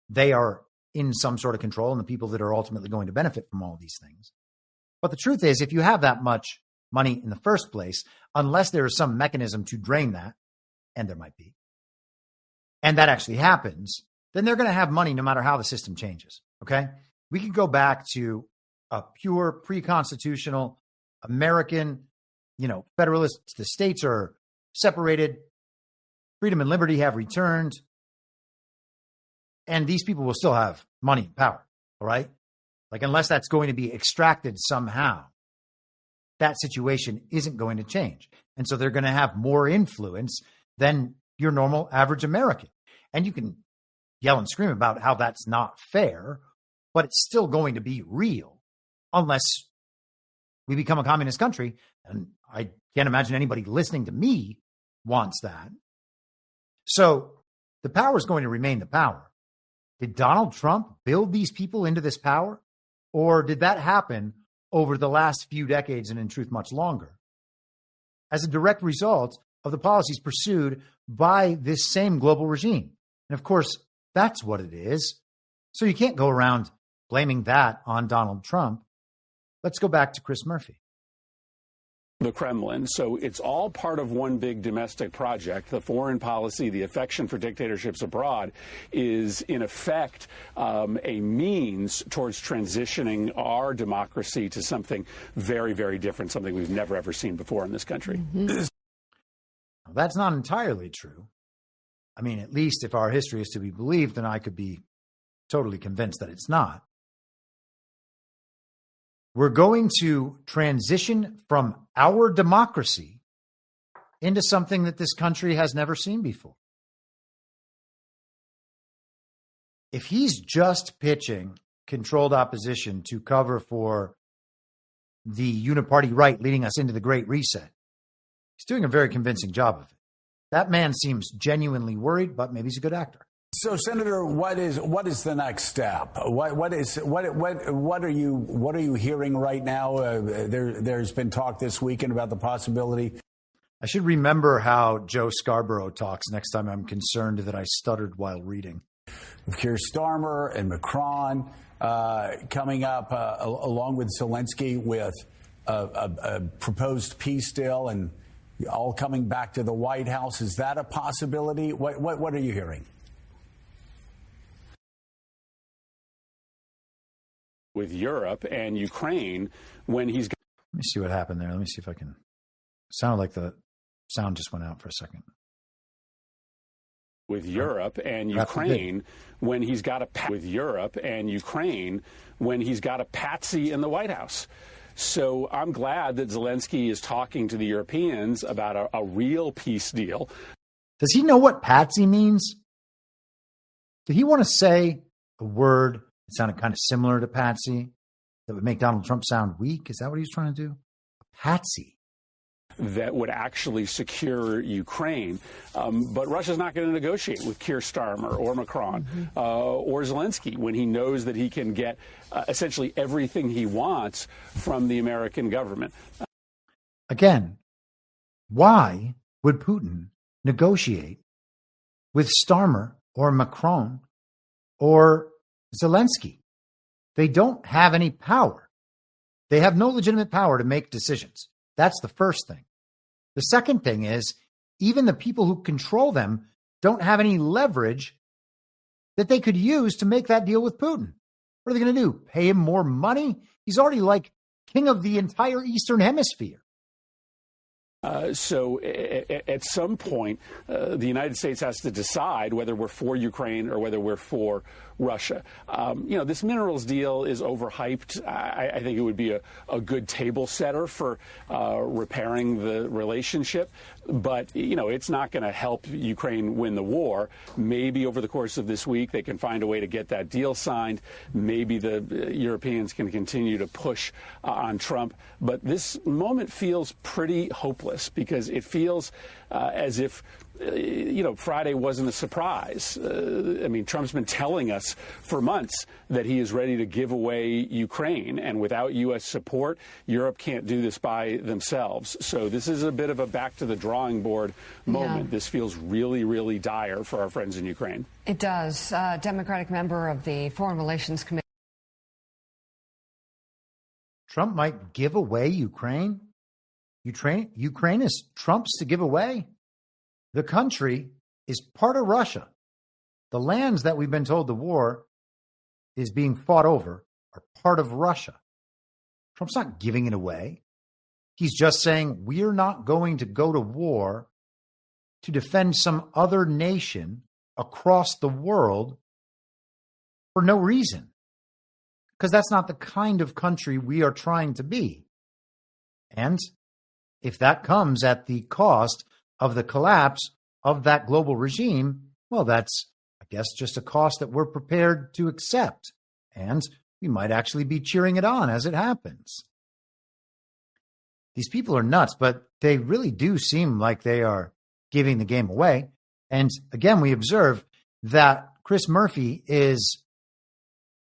they are in some sort of control and the people that are ultimately going to benefit from all of these things. But the truth is, if you have that much money in the first place, unless there is some mechanism to drain that, and there might be, and that actually happens, then they're going to have money no matter how the system changes, okay? We can go back to a pure pre-constitutional American, federalist. The states are separated. Freedom and liberty have returned. And these people will still have money and power, all right? Like, unless that's going to be extracted somehow, that situation isn't going to change. And so they're going to have more influence than your normal average American. And you can yell and scream about how that's not fair, but it's still going to be real unless we become a communist country. And I can't imagine anybody listening to me wants that. So the power is going to remain the power. Did Donald Trump build these people into this power? Or did that happen over the last few decades and in truth much longer as a direct result of the policies pursued by this same global regime? And of course, that's what it is. So you can't go around blaming that on Donald Trump. Let's go back to Chris Murphy. the Kremlin. So it's all part of one big domestic project. The foreign policy, the affection for dictatorships abroad is, in effect, a means towards transitioning our democracy to something very, very different, something we've never, ever seen before in this country. Mm-hmm. That's not entirely true. I mean, at least if our history is to be believed, then I could be totally convinced that it's not. We're going to transition from our democracy into something that this country has never seen before. If he's just pitching controlled opposition to cover for the Uniparty right leading us into the Great Reset, he's doing a very convincing job of it. That man seems genuinely worried, but maybe he's a good actor. So, Senator, what is the next step? What are you hearing right now? There's been talk this weekend about the possibility. I should remember how Joe Scarborough talks next time I'm concerned that I stuttered while reading. Keir Starmer and Macron coming up along with Zelensky with a proposed peace deal and all coming back to the White House. Is that a possibility? What are you hearing? With Europe and Ukraine when he's... Let me see what happened there. Let me see if I can... Sounded like the sound just went out for a second. With Europe and Ukraine when he's got a... With Europe and Ukraine when he's got a patsy in the White House. So I'm glad that Zelensky is talking to the Europeans about a real peace deal. Does he know what patsy means? Did he want to say a word that sounded kind of similar to patsy that would make Donald Trump sound weak? Is that what he was trying to do? A patsy. That would actually secure Ukraine. But Russia's not going to negotiate with Keir Starmer or Macron or Zelensky when he knows that he can get essentially everything he wants from the American government. Again, why would Putin negotiate with Starmer or Macron or Zelensky? They don't have any power. They have no legitimate power to make decisions. That's the first thing. The second thing is, even the people who control them don't have any leverage that they could use to make that deal with Putin. What are they going to do? Pay him more money? He's already like king of the entire Eastern Hemisphere. So at some point, the United States has to decide whether we're for Ukraine or whether we're for Russia. This minerals deal is overhyped. I think it would be a good table setter for repairing the relationship. But, it's not going to help Ukraine win the war. Maybe over the course of this week, they can find a way to get that deal signed. Maybe the Europeans can continue to push on Trump. But this moment feels pretty hopeless because it feels as if Friday wasn't a surprise. Trump's been telling us for months that he is ready to give away Ukraine, and without U.S. support, Europe can't do this by themselves. So this is a bit of a back to the drawing board moment. Yeah. This feels really, really dire for our friends in Ukraine. It does. Democratic member of the Foreign Relations Committee. Trump might give away Ukraine? Ukraine is Trump's to give away? The country is part of Russia. The lands that we've been told the war is being fought over are part of Russia. Trump's not giving it away. He's just saying we're not going to go to war to defend some other nation across the world for no reason. Because that's not the kind of country we are trying to be. And if that comes at the cost of the collapse of that global regime, well, that's, I guess, just a cost that we're prepared to accept. And we might actually be cheering it on as it happens. These people are nuts, but they really do seem like they are giving the game away. And again, we observe that Chris Murphy is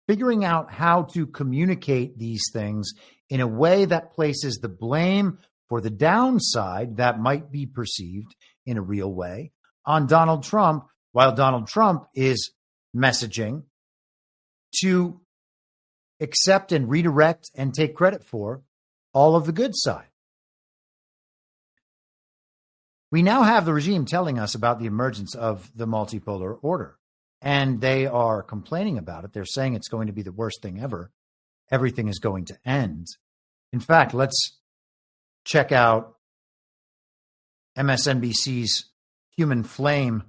figuring out how to communicate these things in a way that places the blame for the downside that might be perceived in a real way on Donald Trump, while Donald Trump is messaging to accept and redirect and take credit for all of the good side. We now have the regime telling us about the emergence of the multipolar order, and they are complaining about it. They're saying it's going to be the worst thing ever. Everything is going to end. In fact, let's check out MSNBC's Human Flame,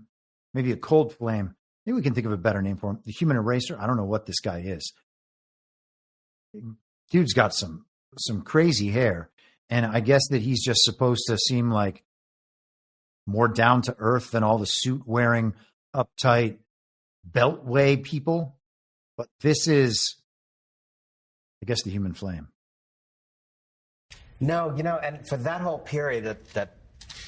maybe a cold flame. Maybe we can think of a better name for him. The Human Eraser. I don't know what this guy is. Dude's got some crazy hair, and I guess that he's just supposed to seem like more down to earth than all the suit wearing, uptight beltway people. But this is, I guess, the Human Flame. No, and for that whole period that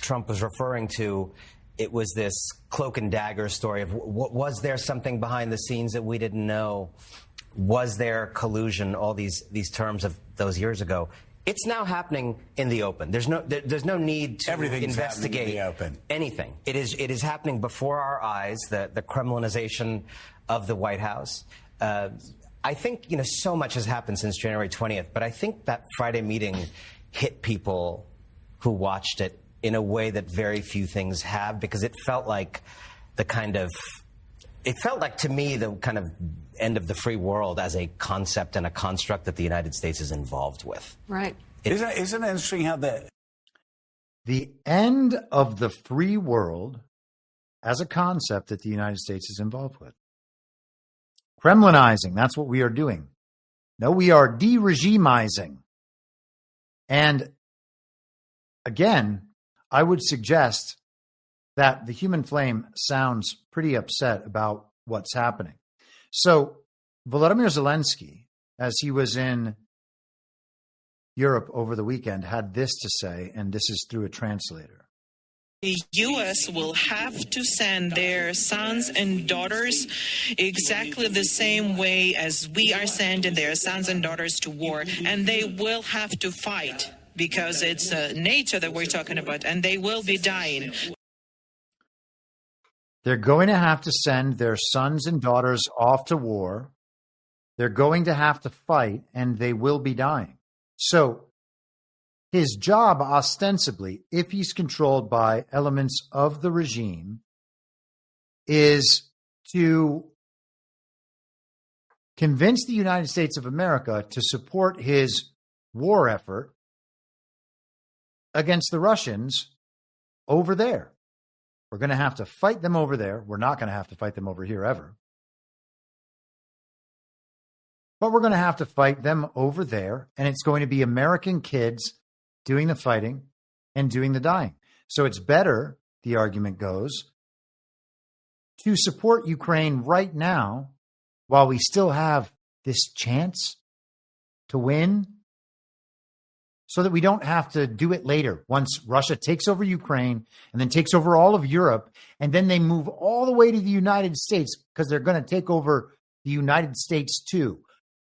Trump was referring to, it was this cloak and dagger story of was there something behind the scenes that we didn't know? Was there collusion? All these terms of those years ago. It's now happening in the open. There's no need to investigate anything. It is happening before our eyes. The Kremlinization of the White House. I think so much has happened since January 20th, but I think that Friday meeting hit people who watched it in a way that very few things have, because it felt like to me the kind of end of the free world as a concept and a construct that the United States is involved with. Right. Isn't it interesting how the end of the free world as a concept that the United States is involved with? Kremlinizing, that's what we are doing. No, we are de-regimizing. And again, I would suggest that the Human Flame sounds pretty upset about what's happening. So Volodymyr Zelensky, as he was in Europe over the weekend, had this to say, and this is through a translator. The U.S. will have to send their sons and daughters exactly the same way as we are sending their sons and daughters to war, and they will have to fight, because it's NATO that we're talking about, and they will be dying. They're going to have to send their sons and daughters off to war. They're going to have to fight, and they will be dying. So his job, ostensibly, if he's controlled by elements of the regime, is to convince the United States of America to support his war effort against the Russians over there. We're going to have to fight them over there. We're not going to have to fight them over here ever. But we're going to have to fight them over there, and it's going to be American kids doing the fighting and doing the dying. So it's better, the argument goes, to support Ukraine right now while we still have this chance to win, so that we don't have to do it later once Russia takes over Ukraine and then takes over all of Europe, and then they move all the way to the United States because they're going to take over the United States too.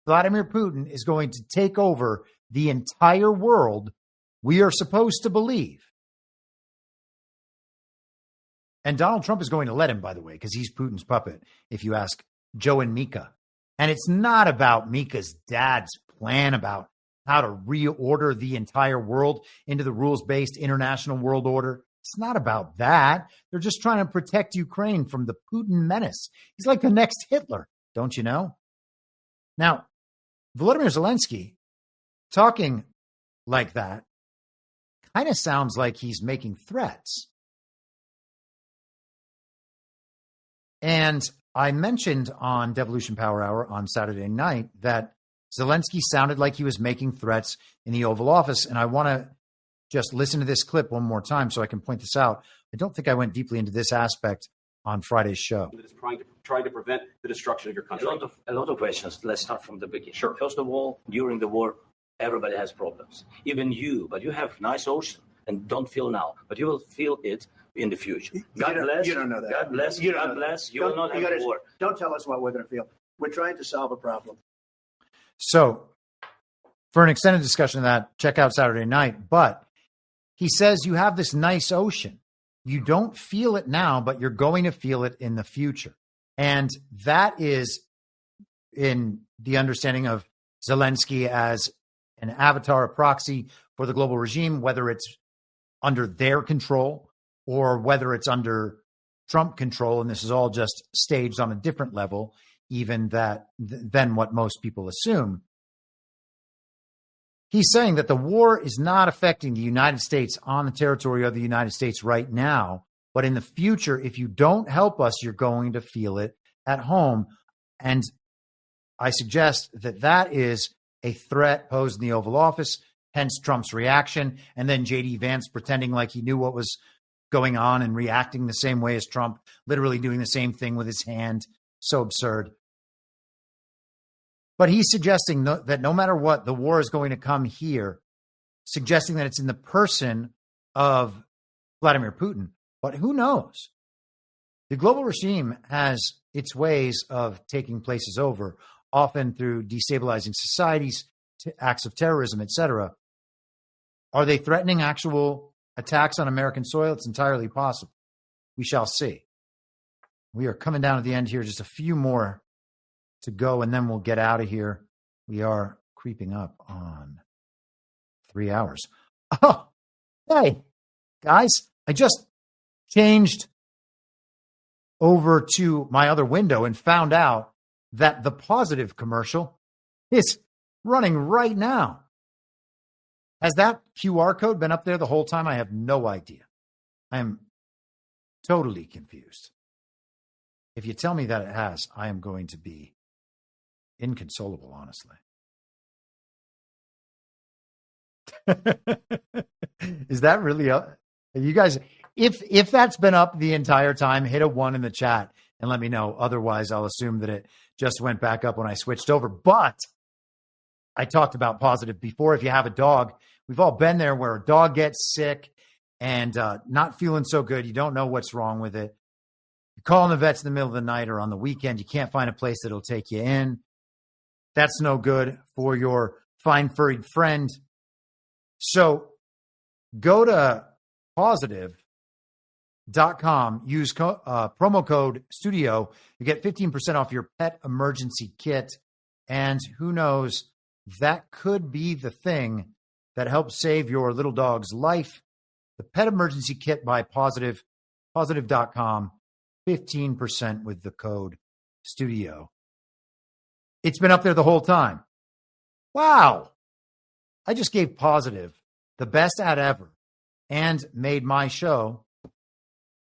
Vladimir Putin is going to take over the entire world, we are supposed to believe. And Donald Trump is going to let him, by the way, because he's Putin's puppet, if you ask Joe and Mika. And it's not about Mika's dad's plan about how to reorder the entire world into the rules-based international world order. It's not about that. They're just trying to protect Ukraine from the Putin menace. He's like the next Hitler, don't you know? Now, Volodymyr Zelensky talking like that kind of sounds like he's making threats. And I mentioned on Devolution Power Hour on Saturday night that Zelensky sounded like he was making threats in the Oval Office. And I want to just listen to this clip one more time so I can point this out. I don't think I went deeply into this aspect on Friday's show. That is trying to prevent the destruction of your country. A lot of questions. Let's start from the beginning. Sure. First of all, during the war, everybody has problems. Even you, but you have nice ocean and don't feel now, but you will feel it in the future. God bless. You don't know that. God bless. God bless. You will not have a war. Don't tell us what we're going to feel. We're trying to solve a problem. So for an extended discussion of that, check out Saturday night. But he says you have this nice ocean. You don't feel it now, but you're going to feel it in the future. And that is in the understanding of Zelensky as an avatar, a proxy for the global regime, whether it's under their control or whether it's under Trump control, and this is all just staged on a different level, even than what most people assume. He's saying that the war is not affecting the United States on the territory of the United States right now, but in the future, if you don't help us, you're going to feel it at home. And I suggest that that is a threat posed in the Oval Office, hence Trump's reaction, and then J.D. Vance pretending like he knew what was going on and reacting the same way as Trump, literally doing the same thing with his hand. So absurd. But he's suggesting that no matter what, the war is going to come here, suggesting that it's in the person of Vladimir Putin. But who knows? The global regime has its ways of taking places over, often through destabilizing societies, acts of terrorism, etc. Are they threatening actual attacks on American soil? It's entirely possible. We shall see. We are coming down to the end here, just a few more to go, and then we'll get out of here. We are creeping up on 3 hours. Oh, hey, guys, I just changed over to my other window and found out that the Positive commercial is running right now. Has that QR code been up there the whole time? I have no idea. I am totally confused. If you tell me that it has, I am going to be inconsolable, honestly. Is that really up? You guys, if that's been up the entire time, hit a 1 in the chat and let me know. Otherwise, I'll assume that it just went back up when I switched over. But I talked about Positive before. If you have a dog, we've all been there where a dog gets sick and not feeling so good. You don't know what's wrong with it. You're calling the vets in the middle of the night or on the weekend. You can't find a place that'll take you in. That's no good for your fine furried friend. So go to Positive.com, use promo code STUDIO. You get 15% off your pet emergency kit. And who knows, that could be the thing that helps save your little dog's life. The pet emergency kit by Positive, Positive.com, 15% with the code STUDIO. It's been up there the whole time. Wow. I just gave Positive the best ad ever and made my show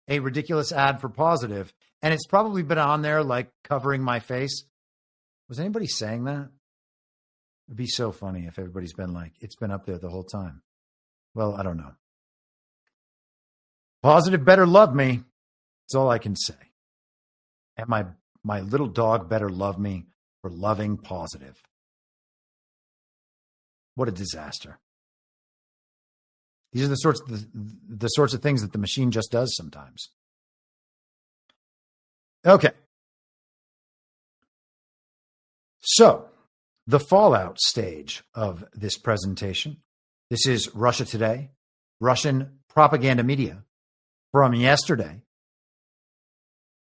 a ridiculous ad for Positive. And it's probably been on there like covering my face. Was anybody saying that? It'd be so funny if everybody's been like, it's been up there the whole time. Well, I don't know. Positive better love me. That's all I can say. And my little dog better love me for loving Positive. What a disaster. These are the sorts of things that the machine just does sometimes. Okay. So, the fallout stage of this presentation. This is Russia Today, Russian propaganda media from yesterday.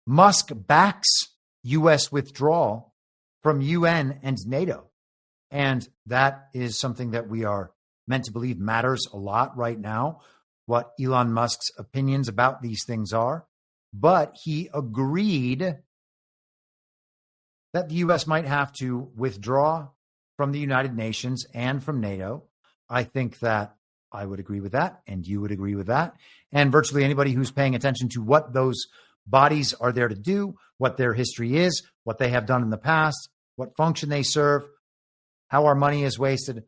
Musk backs U.S. withdrawal from UN and NATO. And that is something that we are meant to believe matters a lot right now, what Elon Musk's opinions about these things are. But he agreed that the U.S. might have to withdraw from the United Nations and from NATO. I think that I would agree with that, and you would agree with that. And virtually anybody who's paying attention to what those bodies are there to do, what their history is, what they have done in the past, what function they serve, how our money is wasted,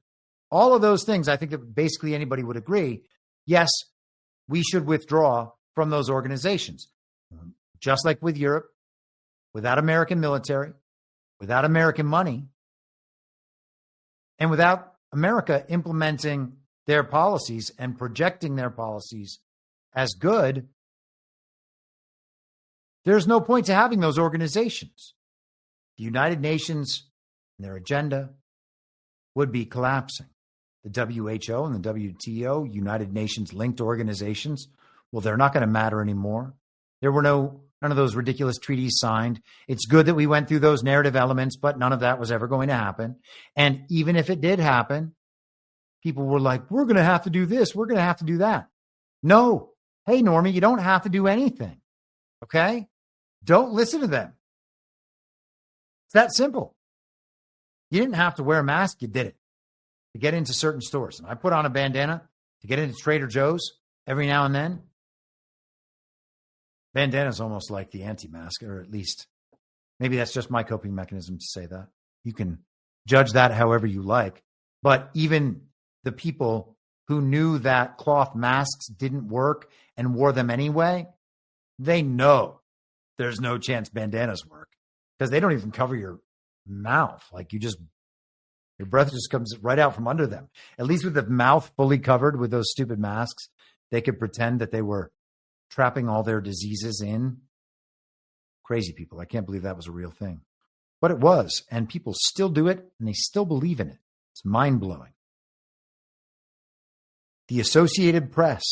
all of those things, I think that basically anybody would agree, yes, we should withdraw from those organizations. Just like with Europe, without American military, without American money, and without America implementing their policies and projecting their policies as good, there's no point to having those organizations. The United Nations and their agenda would be collapsing. The WHO and the WTO, United Nations linked organizations, well, they're not going to matter anymore. There were none of those ridiculous treaties signed. It's good that we went through those narrative elements, but none of that was ever going to happen. And even if it did happen, people were like, we're going to have to do this. We're going to have to do that. No, Hey, Normie, you don't have to do anything. Okay? Don't listen to them. It's that simple. You didn't have to wear a mask. You did it to get into certain stores. And I put on a bandana to get into Trader Joe's every now and then. Bandana is almost like the anti-mask, or at least maybe that's just my coping mechanism to say that. You can judge that however you like. But even the people who knew that cloth masks didn't work and wore them anyway, they know there's no chance bandanas work because they don't even cover your mouth. Like your breath just comes right out from under them. At least with the mouth fully covered with those stupid masks, they could pretend that they were trapping all their diseases in. Crazy people. I can't believe that was a real thing. But it was, and people still do it, and they still believe in it. It's mind-blowing. The Associated Press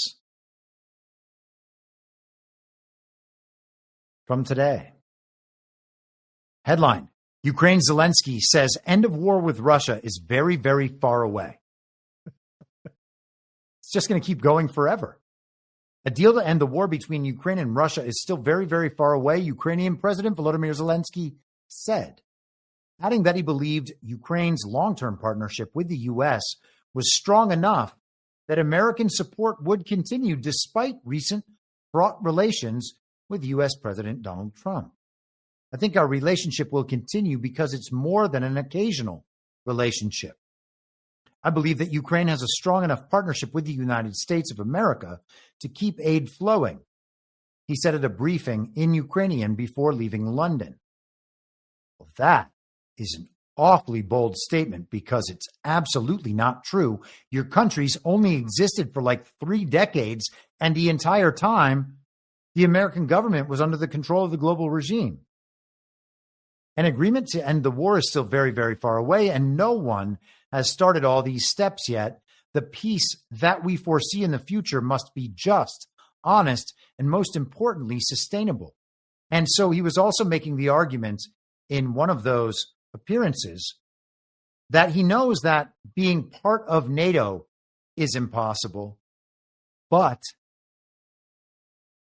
from today. Headline: Ukraine Zelensky says end of war with Russia is very, very far away. It's just going to keep going forever. A deal to end the war between Ukraine and Russia is still very, very far away, Ukrainian President Volodymyr Zelensky said, adding that he believed Ukraine's long-term partnership with the U.S. was strong enough that American support would continue despite recent fraught relations with U.S. President Donald Trump. I think our relationship will continue because it's more than an occasional relationship. I believe that Ukraine has a strong enough partnership with the United States of America to keep aid flowing, he said at a briefing in Ukrainian before leaving London. Well, that is an awfully bold statement because it's absolutely not true. Your country's only existed for like 3 decades, and the entire time, the American government was under the control of the global regime. An agreement to end the war is still very, very far away, and no one has started all these steps yet. The peace that we foresee in the future must be just, honest, and most importantly, sustainable. And so he was also making the argument in one of those appearances that he knows that being part of NATO is impossible, but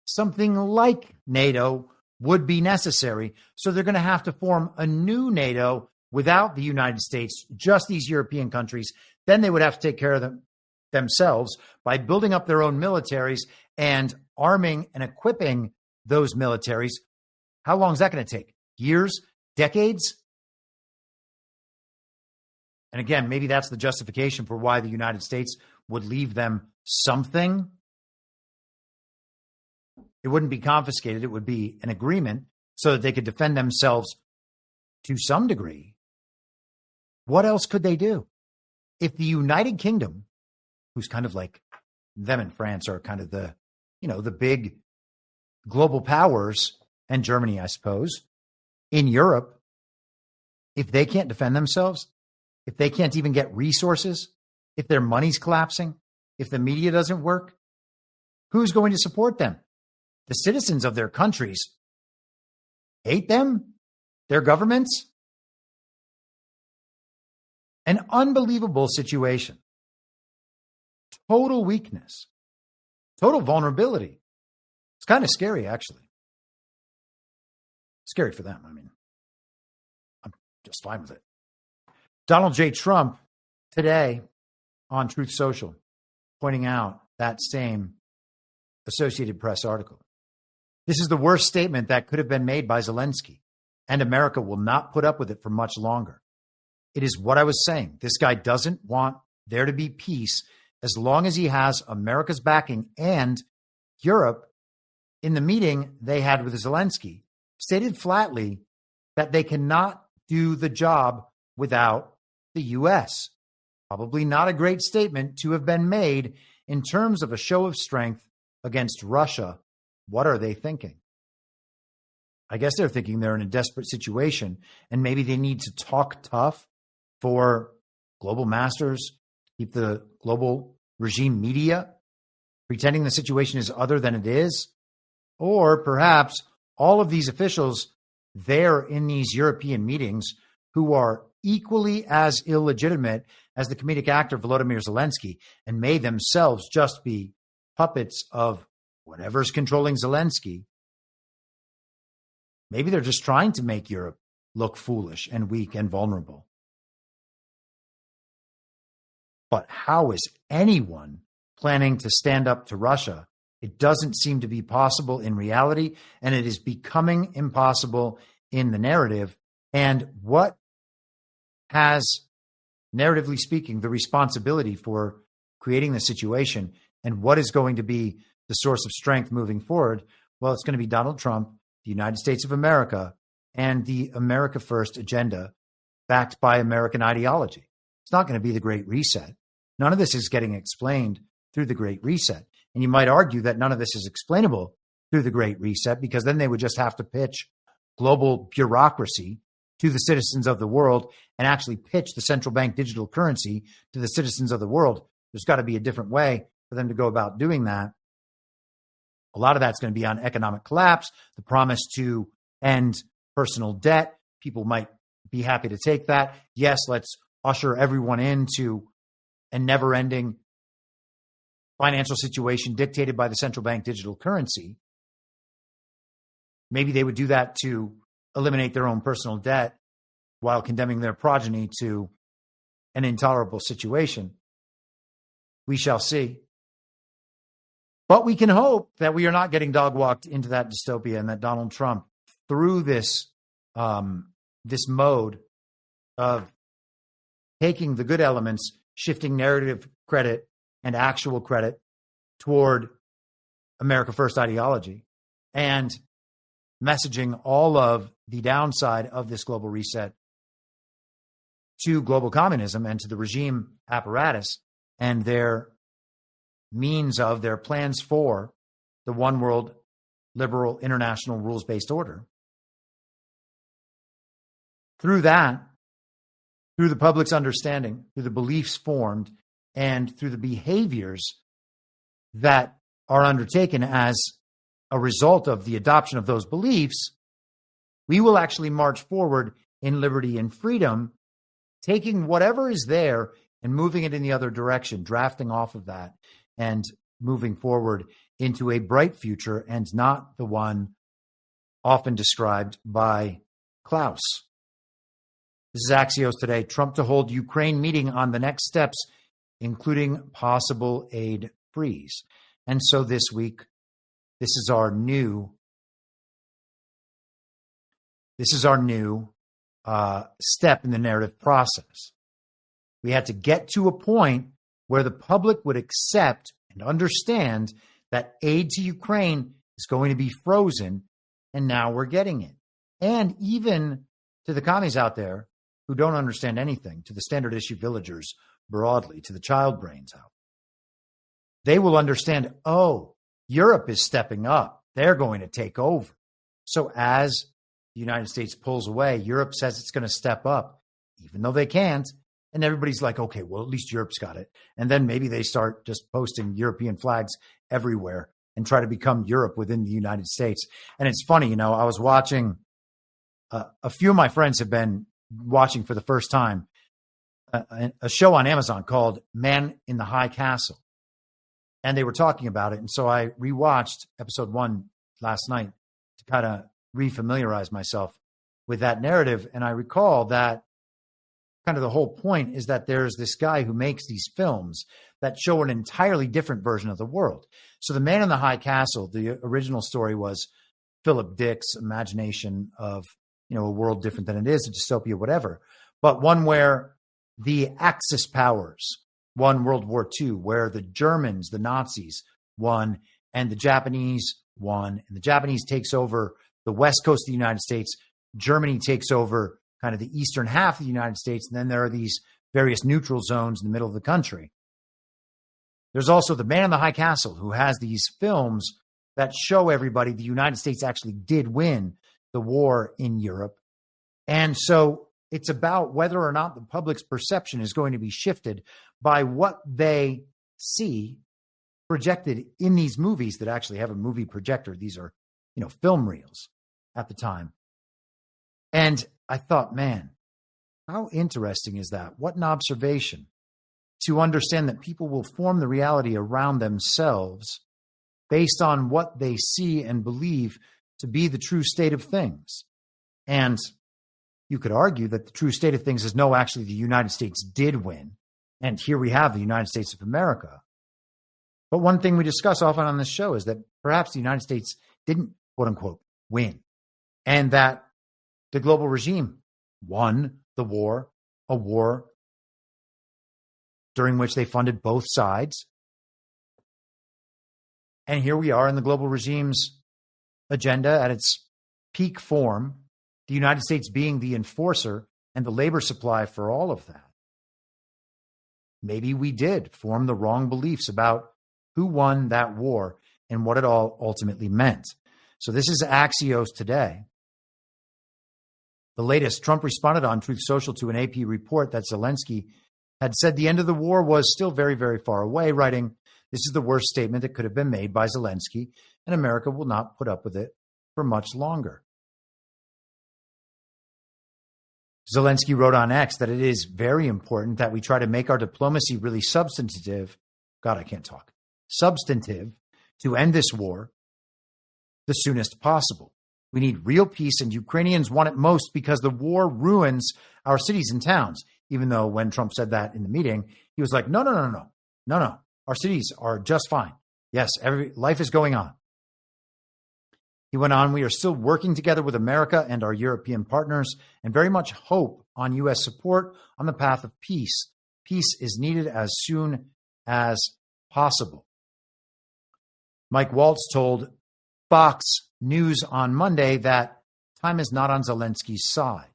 something like NATO would be necessary. So they're going to have to form a new NATO without the United States, just these European countries. Then they would have to take care of themselves by building up their own militaries and arming and equipping those militaries. How long is that going to take? Years? Decades? And again, maybe that's the justification for why the United States would leave them something. It wouldn't be confiscated. It would be an agreement so that they could defend themselves to some degree. What else could they do? If the United Kingdom, who's kind of like them and France are kind of the, the big global powers, and Germany, I suppose, in Europe, if they can't defend themselves, if they can't even get resources, if their money's collapsing, if the media doesn't work, who's going to support them? The citizens of their countries hate them, their governments. An unbelievable situation. Total weakness. Total vulnerability. It's kind of scary, actually. Scary for them. I mean, I'm just fine with it. Donald J. Trump today on Truth Social pointing out that same Associated Press article. This is the worst statement that could have been made by Zelensky, and America will not put up with it for much longer. It is what I was saying. This guy doesn't want there to be peace as long as he has America's backing, and Europe, in the meeting they had with Zelensky, stated flatly that they cannot do the job without the U.S. Probably not a great statement to have been made in terms of a show of strength against Russia. What are they thinking? I guess they're thinking they're in a desperate situation and maybe they need to talk tough for global masters, keep the global regime media pretending the situation is other than it is. Or perhaps all of these officials there in these European meetings who are equally as illegitimate as the comedic actor Volodymyr Zelensky and may themselves just be puppets of whatever's controlling Zelensky, maybe they're just trying to make Europe look foolish and weak and vulnerable. But how is anyone planning to stand up to Russia? It doesn't seem to be possible in reality, and it is becoming impossible in the narrative. And what has, narratively speaking, the responsibility for creating the situation, and what is going to be the source of strength moving forward? Well, it's going to be Donald Trump, the United States of America, and the America First agenda backed by American ideology. It's not going to be the Great Reset. None of this is getting explained through the Great Reset. And you might argue that none of this is explainable through the Great Reset, because then they would just have to pitch global bureaucracy to the citizens of the world and actually pitch the central bank digital currency to the citizens of the world. There's got to be a different way for them to go about doing that. A lot of that's going to be on economic collapse, the promise to end personal debt. People might be happy to take that. Yes, let's usher everyone into a never-ending financial situation dictated by the central bank digital currency. Maybe they would do that to eliminate their own personal debt while condemning their progeny to an intolerable situation. We shall see. But we can hope that we are not getting dog-walked into that dystopia, and that Donald Trump, through this mode of taking the good elements, shifting narrative credit and actual credit toward America First ideology, and messaging all of the downside of this global reset to global communism and to the regime apparatus and their means of their plans for the one world liberal international rules-based order. Through that, through the public's understanding, through the beliefs formed, and through the behaviors that are undertaken as a result of the adoption of those beliefs, we will actually march forward in liberty and freedom, taking whatever is there and moving it in the other direction, drafting off of that and moving forward into a bright future, and not the one often described by Klaus. This is Axios Today. Trump to hold Ukraine meeting on the next steps, including possible aid freeze. And so this week, this is our new step in the narrative process. We had to get to a point where the public would accept and understand that aid to Ukraine is going to be frozen, and now we're getting it. And even to the commies out there who don't understand anything, to the standard issue villagers broadly, to the child brains out, they will understand, oh, Europe is stepping up. They're going to take over. So as the United States pulls away, Europe says it's going to step up, even though they can't. And everybody's like, okay, well, at least Europe's got it. And then maybe they start just posting European flags everywhere and try to become Europe within the United States. And it's funny, I was watching, a few of my friends have been watching for the first time a show on Amazon called Man in the High Castle. And they were talking about it. And so I rewatched episode 1 last night to kind of refamiliarize myself with that narrative. And I recall that kind of the whole point is that there's this guy who makes these films that show an entirely different version of the world. So the Man in the High Castle, the original story was Philip Dick's imagination of, a world different than it is, a dystopia, whatever, but one where the Axis powers won World War II, where the Germans, the Nazis, won, and the Japanese won, and the Japanese takes over the west coast of the United States. Germany takes over kind of the eastern half of the United States, and then there are these various neutral zones in the middle of the country. There's also the Man in the High Castle, who has these films that show everybody the United States actually did win the war in Europe. And so it's about whether or not the public's perception is going to be shifted by what they see projected in these movies that actually have a movie projector. These are, film reels at the time. And I thought, man, how interesting is that? What an observation to understand that people will form the reality around themselves based on what they see and believe to be the true state of things. And you could argue that the true state of things is no, actually, the United States did win. And here we have the United States of America. But one thing we discuss often on this show is that perhaps the United States didn't, quote unquote, win. And that the global regime won the war, a war during which they funded both sides. And here we are in the global regime's agenda at its peak form, the United States being the enforcer and the labor supply for all of that. Maybe we did form the wrong beliefs about who won that war and what it all ultimately meant. So this is Axios today. The latest, Trump responded on Truth Social to an AP report that Zelensky had said the end of the war was still very, very far away, writing, "This is the worst statement that could have been made by Zelensky, and America will not put up with it for much longer." Zelensky wrote on X that it is very important that we try to make our diplomacy really substantive. God, I can't talk. Substantive to end this war the soonest possible. We need real peace, and Ukrainians want it most because the war ruins our cities and towns. Even though when Trump said that in the meeting, he was like, no. Our cities are just fine. Yes, life is going on. He went on, "We are still working together with America and our European partners and very much hope on U.S. support on the path of peace. Peace is needed as soon as possible." Mike Waltz told Fox News on Monday that time is not on Zelensky's side.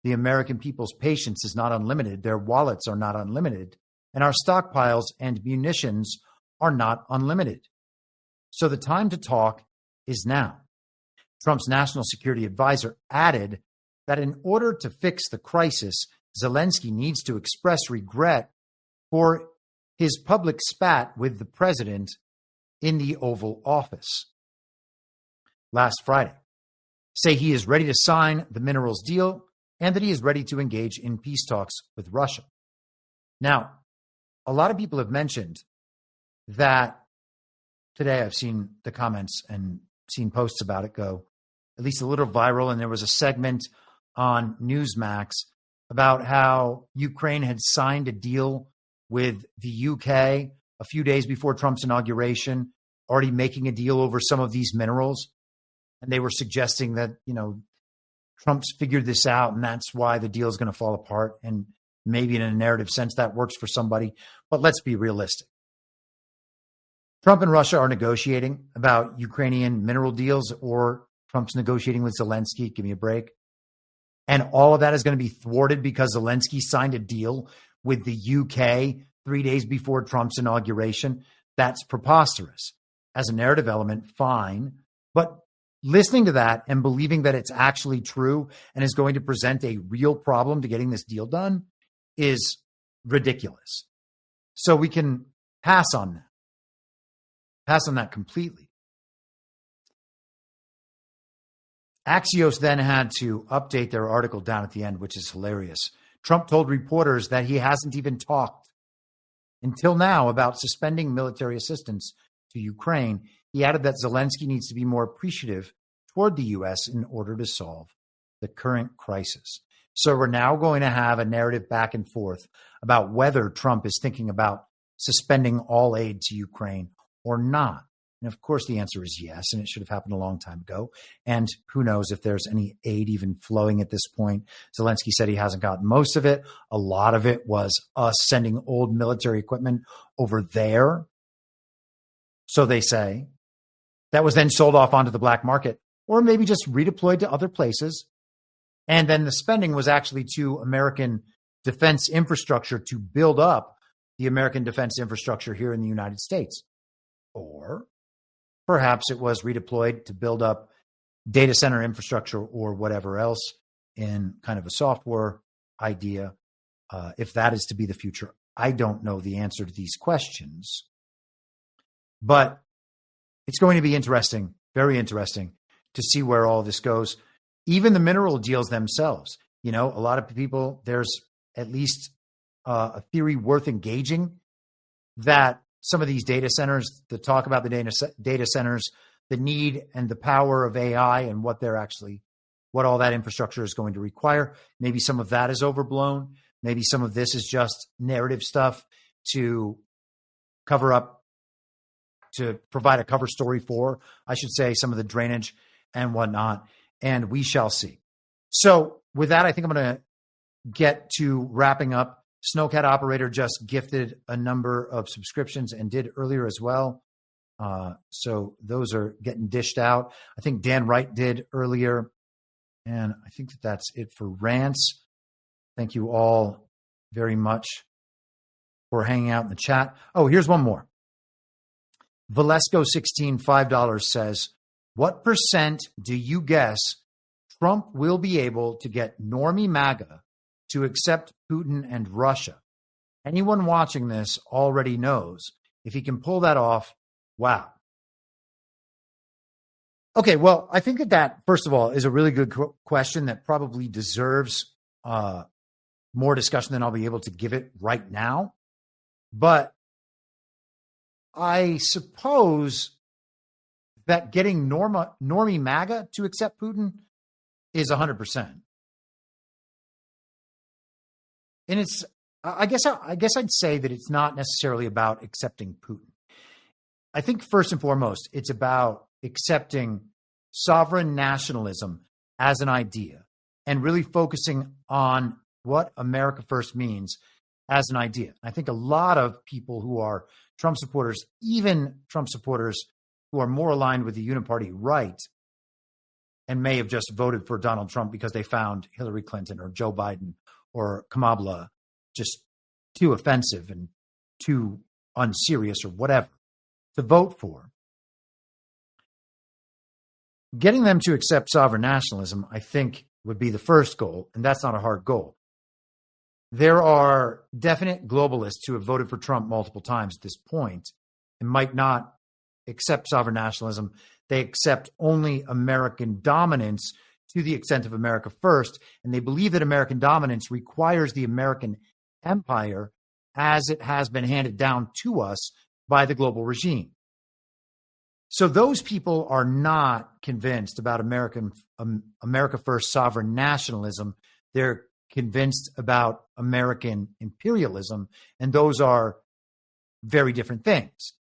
The American people's patience is not unlimited. Their wallets are not unlimited. And our stockpiles and munitions are not unlimited. So the time to talk is now. Trump's national security advisor added that in order to fix the crisis, Zelensky needs to express regret for his public spat with the president in the Oval Office last Friday, say he is ready to sign the minerals deal and that he is ready to engage in peace talks with Russia. Now, a lot of people have mentioned that today. I've seen the comments and seen posts about it go at least a little viral, and there was a segment on Newsmax about how Ukraine had signed a deal with the UK a few days before Trump's inauguration, already making a deal over some of these minerals. And they were suggesting that, Trump's figured this out and that's why the deal is going to fall apart. And maybe in a narrative sense that works for somebody, but let's be realistic. Trump and Russia are negotiating about Ukrainian mineral deals, or Trump's negotiating with Zelensky. Give me a break. And all of that is going to be thwarted because Zelensky signed a deal with the UK 3 days before Trump's inauguration. That's preposterous. As a narrative element, fine. But listening to that and believing that it's actually true and is going to present a real problem to getting this deal done is ridiculous. So we can pass on that. Pass on that completely. Axios then had to update their article down at the end, which is hilarious. Trump told reporters that he hasn't even talked until now about suspending military assistance to Ukraine. He added that Zelensky needs to be more appreciative toward the U.S. in order to solve the current crisis. So we're now going to have a narrative back and forth about whether Trump is thinking about suspending all aid to Ukraine or not. And of course, the answer is yes, and it should have happened a long time ago. And who knows if there's any aid even flowing at this point. Zelensky said he hasn't gotten most of it. A lot of it was us sending old military equipment over there, so they say, that was then sold off onto the black market, or maybe just redeployed to other places. And then the spending was actually to American defense infrastructure to build up the American defense infrastructure here in the United States. Or perhaps it was redeployed to build up data center infrastructure or whatever else in kind of a software idea. If that is to be the future, I don't know the answer to these questions. But it's going to be interesting, very interesting, to see where all this goes. Even the mineral deals themselves. A lot of people, there's at least a theory worth engaging that some of these data centers, the talk about the data centers, the need and the power of AI and what all that infrastructure is going to require. Maybe some of that is overblown. Maybe some of this is just narrative stuff to cover up, to provide a cover story for, I should say, some of the drainage and whatnot. And we shall see. So with that, I think I'm going to get to wrapping up. Snowcat Operator just gifted a number of subscriptions and did earlier as well. So those are getting dished out. I think Dan Wright did earlier. And I think that's it for rants. Thank you all very much for hanging out in the chat. Oh, here's one more. Valesco16, $5 says, what percent do you guess Trump will be able to get normie MAGA to accept Putin and Russia? Anyone watching this already knows if he can pull that off, wow. Okay, well, I think that first of all, is a really good question that probably deserves more discussion than I'll be able to give it right now. But I suppose that getting normie MAGA to accept Putin is 100%. And it's, I guess I'd say that it's not necessarily about accepting Putin. I think first and foremost, it's about accepting sovereign nationalism as an idea and really focusing on what America First means as an idea. I think a lot of people who are Trump supporters, even Trump supporters who are more aligned with the Uniparty right and may have just voted for Donald Trump because they found Hillary Clinton or Joe Biden or Kamala just too offensive and too unserious or whatever to vote for. Getting them to accept sovereign nationalism, I think, would be the first goal, and that's not a hard goal. There are definite globalists who have voted for Trump multiple times at this point and might not accept sovereign nationalism. They accept only American dominance to the extent of America First, and they believe that American dominance requires the American empire as it has been handed down to us by the global regime. So those people are not convinced about America First sovereign nationalism. They're convinced about American imperialism, and those are very different things.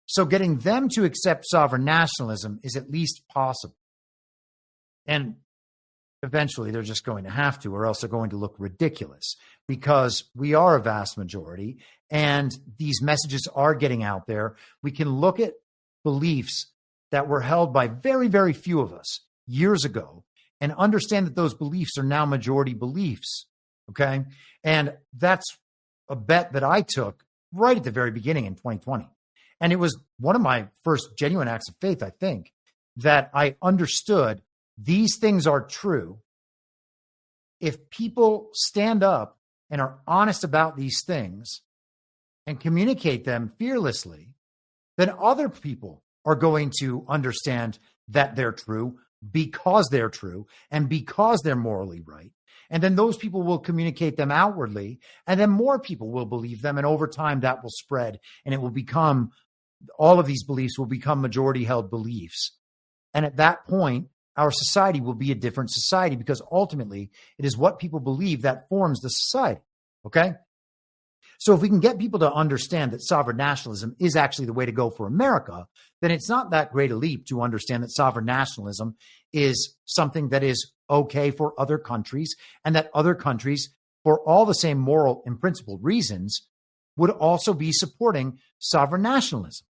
So getting them to accept sovereign nationalism is at least possible. And eventually they're just going to have to, or else they're going to look ridiculous, because we are a vast majority and these messages are getting out there. We can look at beliefs that were held by very, very few of us years ago and understand that those beliefs are now majority beliefs. Okay. And that's a bet that I took right at the very beginning in 2020. And it was one of my first genuine acts of faith, I think, that I understood these things are true. If people stand up and are honest about these things and communicate them fearlessly, then other people are going to understand that they're true because they're true and because they're morally right. And then those people will communicate them outwardly, and then more people will believe them. And over time that will spread, and it will become, all of these beliefs will become majority held beliefs. And at that point, our society will be a different society, because ultimately it is what people believe that forms the society. Okay. So if we can get people to understand that sovereign nationalism is actually the way to go for America, then it's not that great a leap to understand that sovereign nationalism is something that is okay for other countries, and that other countries, for all the same moral and principled reasons, would also be supporting sovereign nationalism.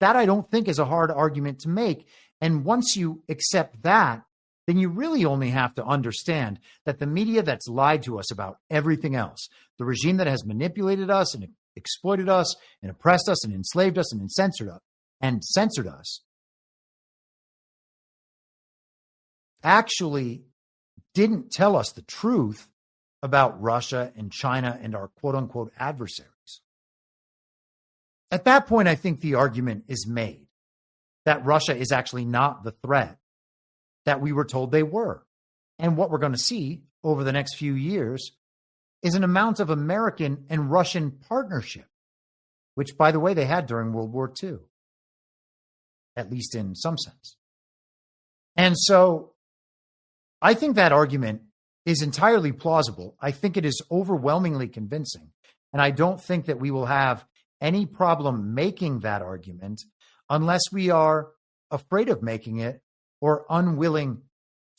That I don't think is a hard argument to make. And once you accept that, then you really only have to understand that the media that's lied to us about everything else, the regime that has manipulated us and exploited us and oppressed us and enslaved us and censored us, actually didn't tell us the truth about Russia and China and our quote-unquote adversaries. At that point, I think the argument is made that Russia is actually not the threat that we were told they were. And what we're going to see over the next few years is an amount of American and Russian partnership. which, by the way, they had during World War II, at least in some sense. And so I think that argument is entirely plausible. I think it is overwhelmingly convincing. And I don't think that we will have any problem making that argument unless we are afraid of making it or unwilling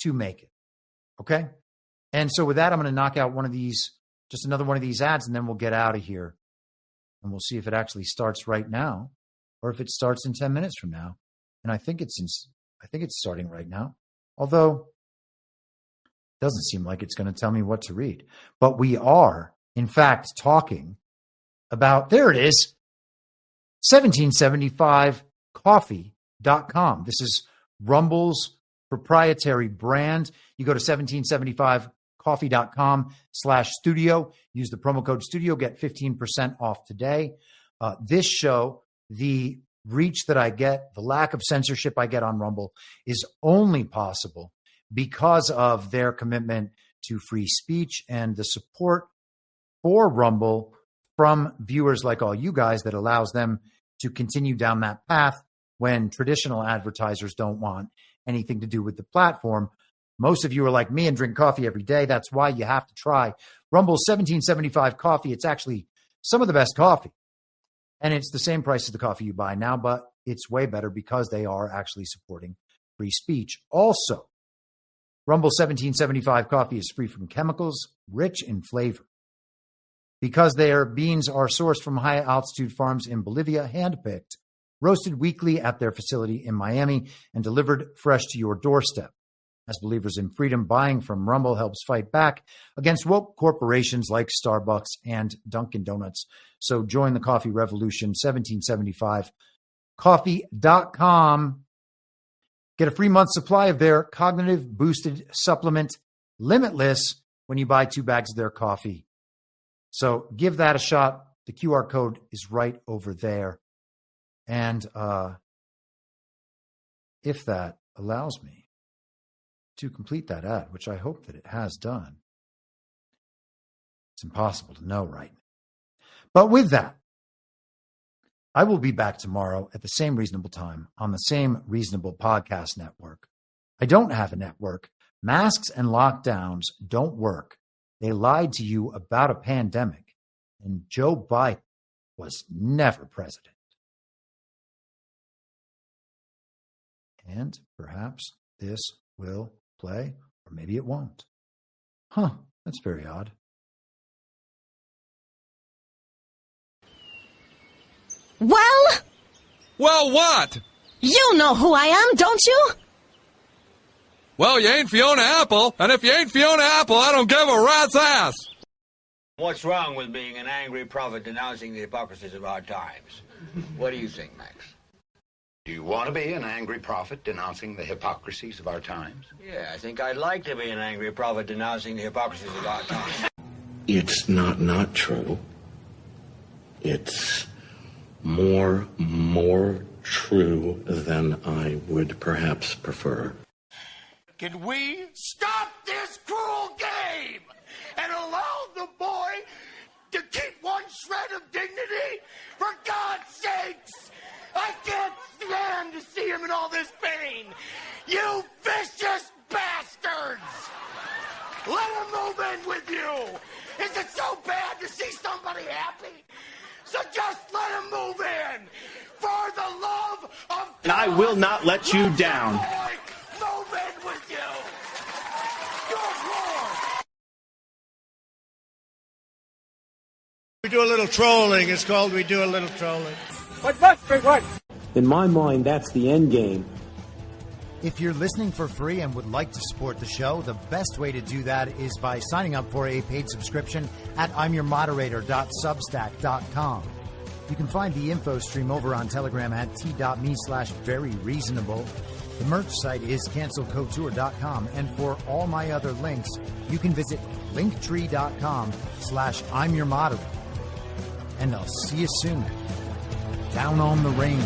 to make it. Okay? And so with that, I'm going to knock out just another one of these ads, and then we'll get out of here. And we'll see if it actually starts right now or if it starts in 10 minutes from now. And I think it's starting right now. Although it doesn't seem like it's going to tell me what to read. But we are, in fact, talking about, there it is, 1775coffee.com. This is Rumble's proprietary brand. You go to 1775coffee.com/studio. Use the promo code studio, get 15% off today. This show, the reach that I get, the lack of censorship I get on Rumble is only possible because of their commitment to free speech and the support for Rumble from viewers like all you guys that allows them to continue down that path when traditional advertisers don't want anything to do with the platform. Most of you are like me and drink coffee every day. That's why you have to try Rumble's 1775 coffee. It's actually some of the best coffee. And it's the same price as the coffee you buy now, but it's way better because they are actually supporting free speech. Also, Rumble 1775 coffee is free from chemicals, rich in flavor. Because their beans are sourced from high-altitude farms in Bolivia, hand-picked, roasted weekly at their facility in Miami, and delivered fresh to your doorstep. As believers in freedom, buying from Rumble helps fight back against woke corporations like Starbucks and Dunkin' Donuts. So join the coffee revolution, 1775coffee.com. Get a free month supply of their cognitive boosted supplement, Limitless, when you buy 2 bags of their coffee. So give that a shot. The QR code is right over there. And if that allows me to complete that ad, which I hope that it has done, it's impossible to know right now. But with that, I will be back tomorrow at the same reasonable time on the same reasonable podcast network. I don't have a network. Masks and lockdowns don't work. They lied to you about a pandemic, and Joe Biden was never president. And perhaps this will play, or maybe it won't. That's very odd. Well, what? You know who I am, don't you? Well, you ain't Fiona Apple, and if you ain't Fiona Apple, I don't give a rat's ass. What's wrong with being an angry prophet denouncing the hypocrisies of our times? What do you think, Max? Do you want to be an angry prophet denouncing the hypocrisies of our times? Yeah, I think I'd like to be an angry prophet denouncing the hypocrisies of our times. It's not true. It's more true than I would perhaps prefer. Can we stop this cruel game and allow the boy to keep one shred of dignity? For God's sakes, I can't stand to see him in all this pain. You vicious bastards! Let him move in with you. Is it so bad to see somebody happy? So just let him move in. For the love of And I will not let you down. Move in with you. Good Lord. We do a little trolling. It's called We Do a Little Trolling. What? In my mind, that's the end game. If you're listening for free and would like to support the show, the best way to do that is by signing up for a paid subscription at imyourmoderator.substack.com. You can find the info stream over on Telegram at t.me/veryreasonable. The merch site is cancelcouture.com. And for all my other links, you can visit linktree.com/imyourmoderator. And I'll see you soon. Down on the range.